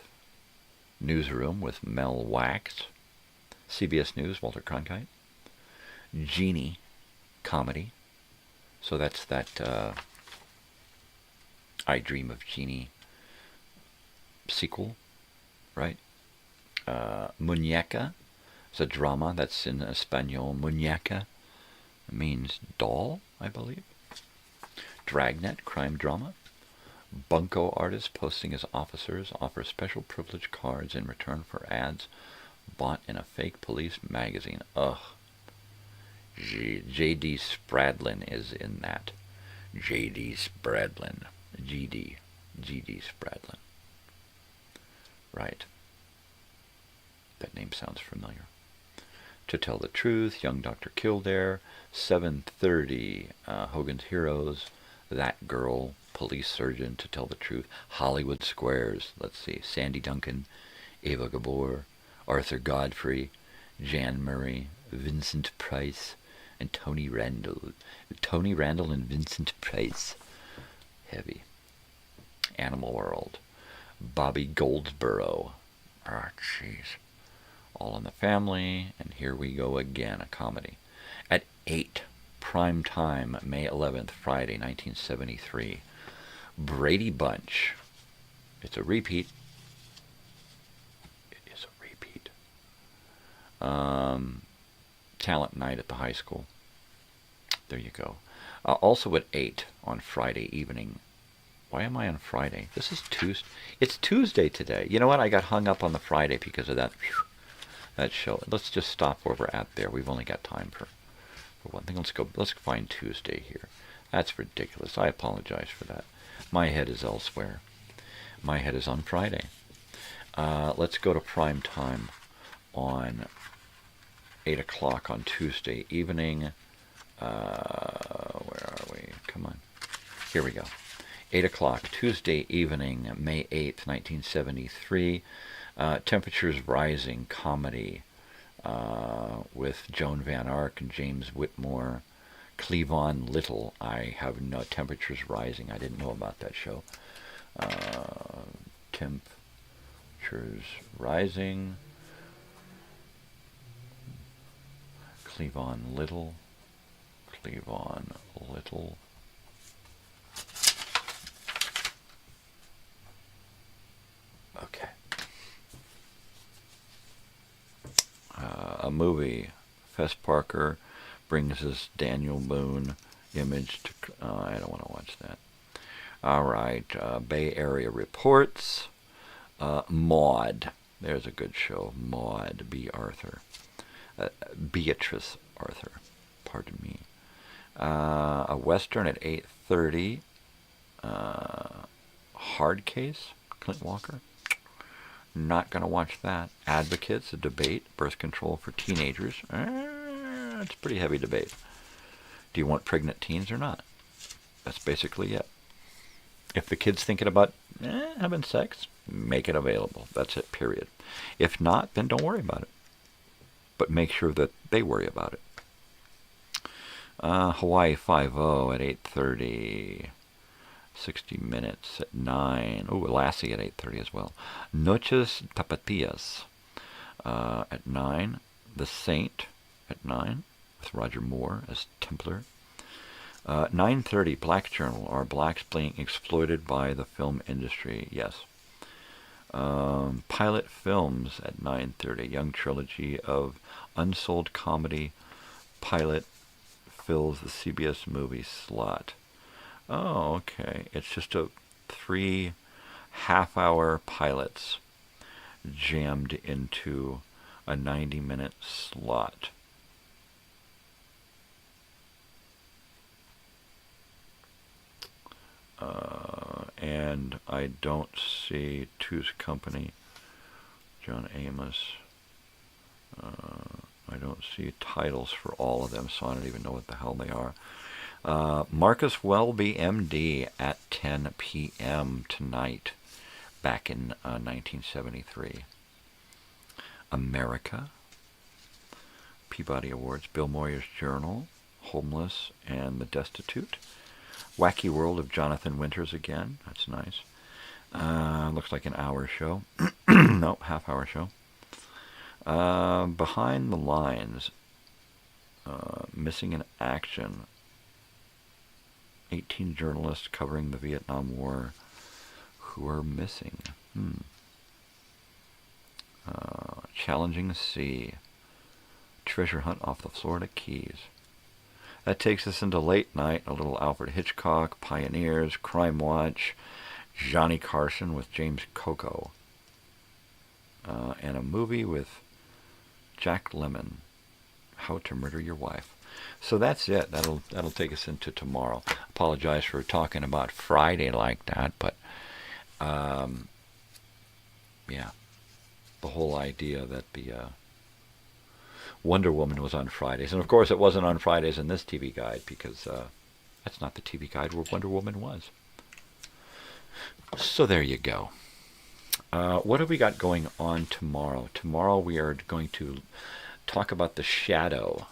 Newsroom with Mel Wax. CBS News, Walter Cronkite. Genie, comedy. So that's that I Dream of Genie sequel, right? Muñeca is a drama that's in Espanol. Muñeca means doll, I believe. Dragnet, crime drama. Bunko artist posting as officers offer special privilege cards in return for ads bought in a fake police magazine. Ugh. J.D. Spradlin is in that. J.D. Spradlin. G.D. Spradlin. Right. That name sounds familiar. To Tell the Truth, Young Dr. Kildare. 7:30, Hogan's Heroes. That Girl, Police Surgeon, To Tell the Truth. Hollywood Squares. Let's see. Sandy Duncan, Ava Gabor, Arthur Godfrey, Jan Murray, Vincent Price, and Tony Randall. Tony Randall and Vincent Price. Heavy. Animal World. Bobby Goldsboro. Ah, jeez. All in the Family, and Here We Go Again, a comedy. At 8, prime time, May 11th, Friday, 1973. Brady Bunch. It's a repeat. It is a repeat. Talent night at the high school. There you go. Also at 8 on Friday evening. Why am I on Friday? This is Tuesday. It's Tuesday today. You know what? I got hung up on the Friday because of that show. Let's just stop where we're at there. We've only got time for one thing. Let's find Tuesday here. That's ridiculous. I apologize for that. My head is elsewhere. My head is on Friday. Let's go to prime time on 8 o'clock on Tuesday evening. Where are we? Come on. Here we go. 8 o'clock, Tuesday evening, May 8th, 1973. Temperatures Rising comedy with Joan Van Ark and James Whitmore. Cleavon Little. I have no Temperatures Rising. I didn't know about that show. Temperatures Rising. Cleavon Little. Cleavon Little. Okay. A movie. Fess Parker brings us Daniel Boone image to... I don't want to watch that. All right. Bay Area Reports. Maud. There's a good show. Maud. B. Arthur. Beatrice Arthur. Pardon me. A Western at 8:30. Hard Case. Clint Walker. Not going to watch that. Advocates, a debate, birth control for teenagers. It's a pretty heavy debate. Do you want pregnant teens or not? That's basically it. If the kid's thinking about having sex, make it available. That's it, period. If not, then don't worry about it. But make sure that they worry about it. Hawaii Five-0 at 8:30. 60 Minutes at 9. Oh, Lassie at 8:30 as well. Noches Tapatías at 9. The Saint at 9 with Roger Moore as Templar. 9:30, Black Journal. Are blacks being exploited by the film industry? Yes. Pilot Films at 9:30. Young trilogy of unsold comedy. Pilot fills the CBS movie slot. Oh, okay. It's just 3 half-hour pilots jammed into a 90-minute slot. And I don't see Two's Company, John Amos. I don't see titles for all of them, so I don't even know what the hell they are. Marcus Welby, MD, at 10 p.m. tonight, back in 1973. America, Peabody Awards, Bill Moyer's Journal, Homeless and the Destitute. Wacky World of Jonathan Winters again. That's nice. Looks like an hour show. No, half-hour show. Behind the Lines, Missing in Action. 18 journalists covering the Vietnam War who are missing. Challenging Sea. Treasure Hunt off the Florida Keys. That takes us into late night. A little Alfred Hitchcock, Pioneers, Crime Watch, Johnny Carson with James Coco, and a movie with Jack Lemmon, How to Murder Your Wife. So that's it. That'll take us into tomorrow. Apologize for talking about Friday like that, but yeah, the whole idea that the Wonder Woman was on Fridays. And of course it wasn't on Fridays in this TV guide, because that's not the TV guide where Wonder Woman was. So there you go. What have we got going on tomorrow? Tomorrow we are going to talk about The Shadow,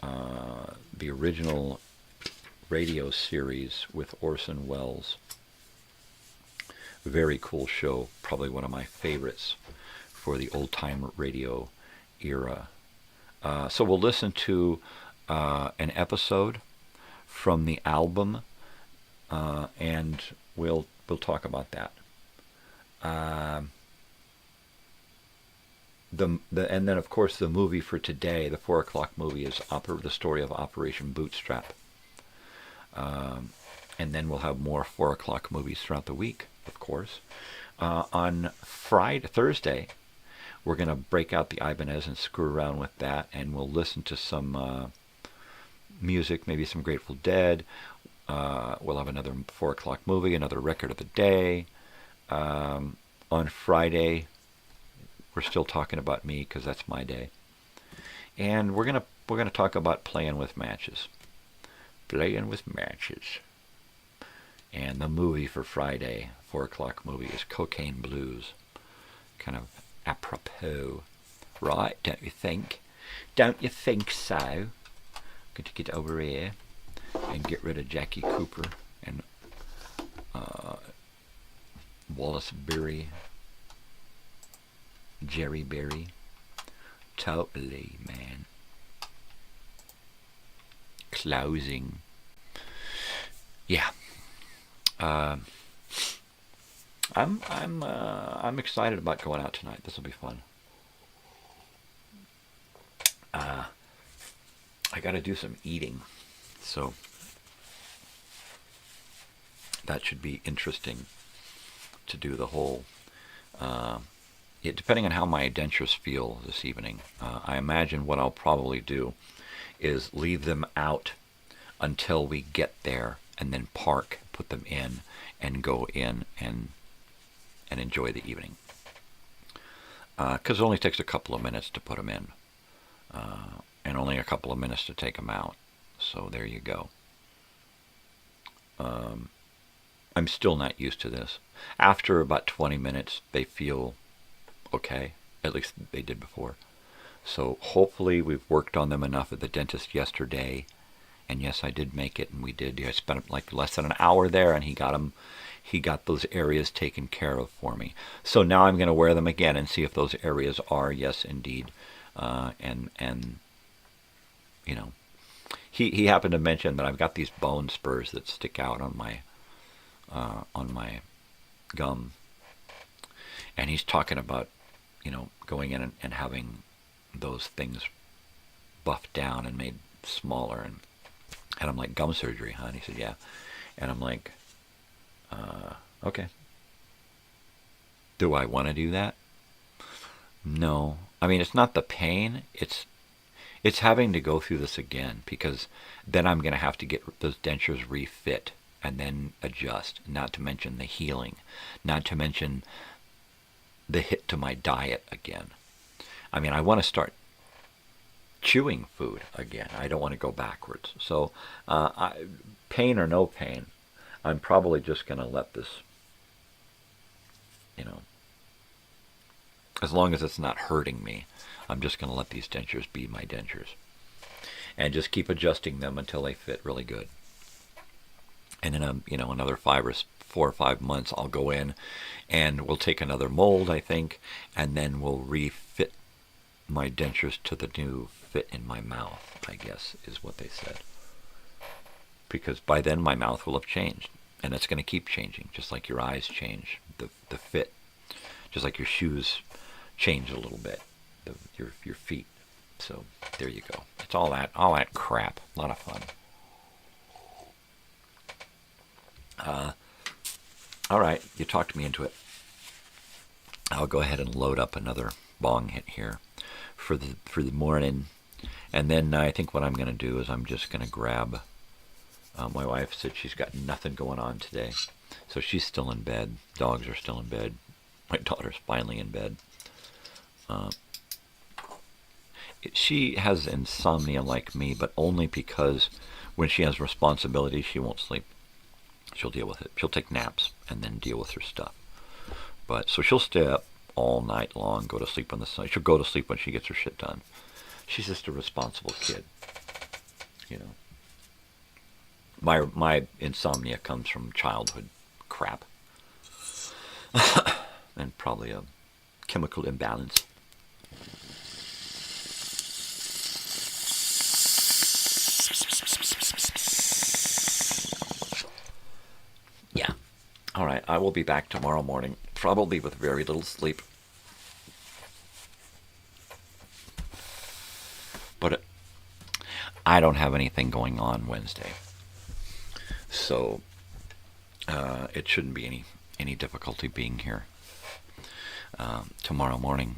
the original radio series with Orson Welles. Very cool show, probably one of my favorites for the old-time radio era. So we'll listen to an episode from the album, and we'll talk about that. And then of course the movie for today, the 4 o'clock movie, is the story of Operation Bootstrap. And then we'll have more 4 o'clock movies throughout the week, of course. On Thursday, we're going to break out the Ibanez and screw around with that, and we'll listen to some music, maybe some Grateful Dead. We'll have another 4 o'clock movie, another record of the day. On Friday, we're still talking about me, because that's my day. And we're gonna talk about playing with matches. Playing with matches. And the movie for Friday, 4 o'clock movie, is Cocaine Blues. Kind of apropos, right? Don't you think? Don't you think so? Going to get over here and get rid of Jackie Cooper and Wallace Beery, Jerry Berry. Totally, man. Closing. Yeah. I'm excited about going out tonight. This will be fun. I got to do some eating, so that should be interesting to do the whole. Depending on how my dentures feel this evening, I imagine what I'll probably do is leave them out until we get there, and then park, put them in, and go in and enjoy the evening. Because it only takes a couple of minutes to put them in, and only a couple of minutes to take them out. So there you go. I'm still not used to this. After about 20 minutes, they feel okay. At least they did before. So hopefully we've worked on them enough at the dentist yesterday. And yes, I did make it, and we did. I spent like less than an hour there, and he got those areas taken care of for me. So now I'm going to wear them again and see if those areas are, yes, indeed. And you know, he happened to mention that I've got these bone spurs that stick out on my gum, and he's talking about, you know, going in and having those things buffed down and made smaller, and I'm like, gum surgery, huh? And he said, yeah. And I'm like, okay. Do I want to do that? No. I mean, it's not the pain. It's having to go through this again, because then I'm going to have to get those dentures refit and then adjust, not to mention the healing, not to mention the hit to my diet again. I mean, I want to start chewing food again. I don't want to go backwards. So, pain or no pain, I'm probably just going to let this, as long as it's not hurting me, I'm just going to let these dentures be my dentures. And just keep adjusting them until they fit really good. And in another 4 or 5 months, I'll go in and we'll take another mold, I think, and then we'll refit my dentures to the new fit in my mouth, I guess, is what they said. Because by then my mouth will have changed, and it's going to keep changing, just like your eyes change, the fit, just like your shoes change a little bit, your feet. So there you go. It's all that crap. A lot of fun. All right, you talked me into it. I'll go ahead and load up another bong hit here for the morning, and then I think what I'm going to do is I'm just going to grab. My wife said she's got nothing going on today, so she's still in bed. Dogs are still in bed. My daughter's finally in bed. She has insomnia like me, but only because when she has responsibilities, she won't sleep. She'll deal with it. She'll take naps and then deal with her stuff. But so she'll stay up all night long, go to sleep on the side. She'll go to sleep when she gets her shit done. She's just a responsible kid, My insomnia comes from childhood crap and probably a chemical imbalance. Yeah. All right, I will be back tomorrow morning, probably with very little sleep. But I don't have anything going on Wednesday. So it shouldn't be any difficulty being here tomorrow morning.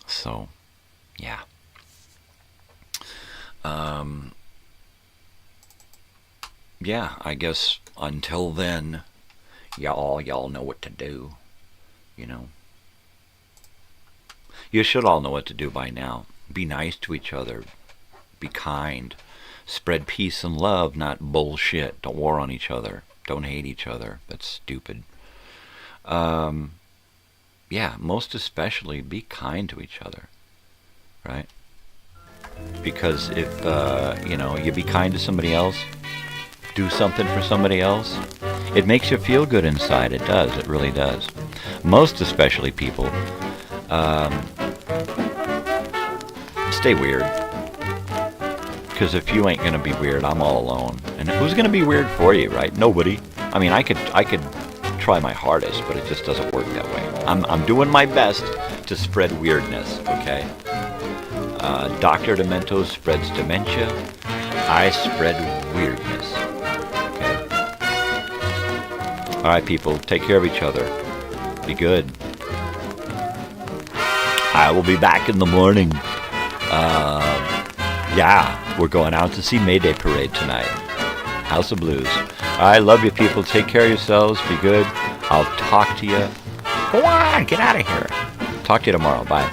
So, yeah. Yeah, I guess until then, y'all know what to do, You should all know what to do by now. Be nice to each other. Be kind. Spread peace and love, not bullshit. Don't war on each other. Don't hate each other. That's stupid. Yeah, most especially be kind to each other, right? Because if, you be kind to somebody else, do something for somebody else, it makes you feel good inside. It does. It really does. Most especially people, stay weird. Because if you ain't going to be weird, I'm all alone. And who's going to be weird for you, right? Nobody. I mean, I could try my hardest, but it just doesn't work that way. I'm doing my best to spread weirdness, okay? Dr. Demento spreads dementia. I spread weirdness. Okay? All right, people, take care of each other. Be good. I will be back in the morning. Yeah, we're going out to see Mayday Parade tonight. House of Blues. I love you, people. Take care of yourselves. Be good. I'll talk to you. Go on, get out of here. Talk to you tomorrow. Bye.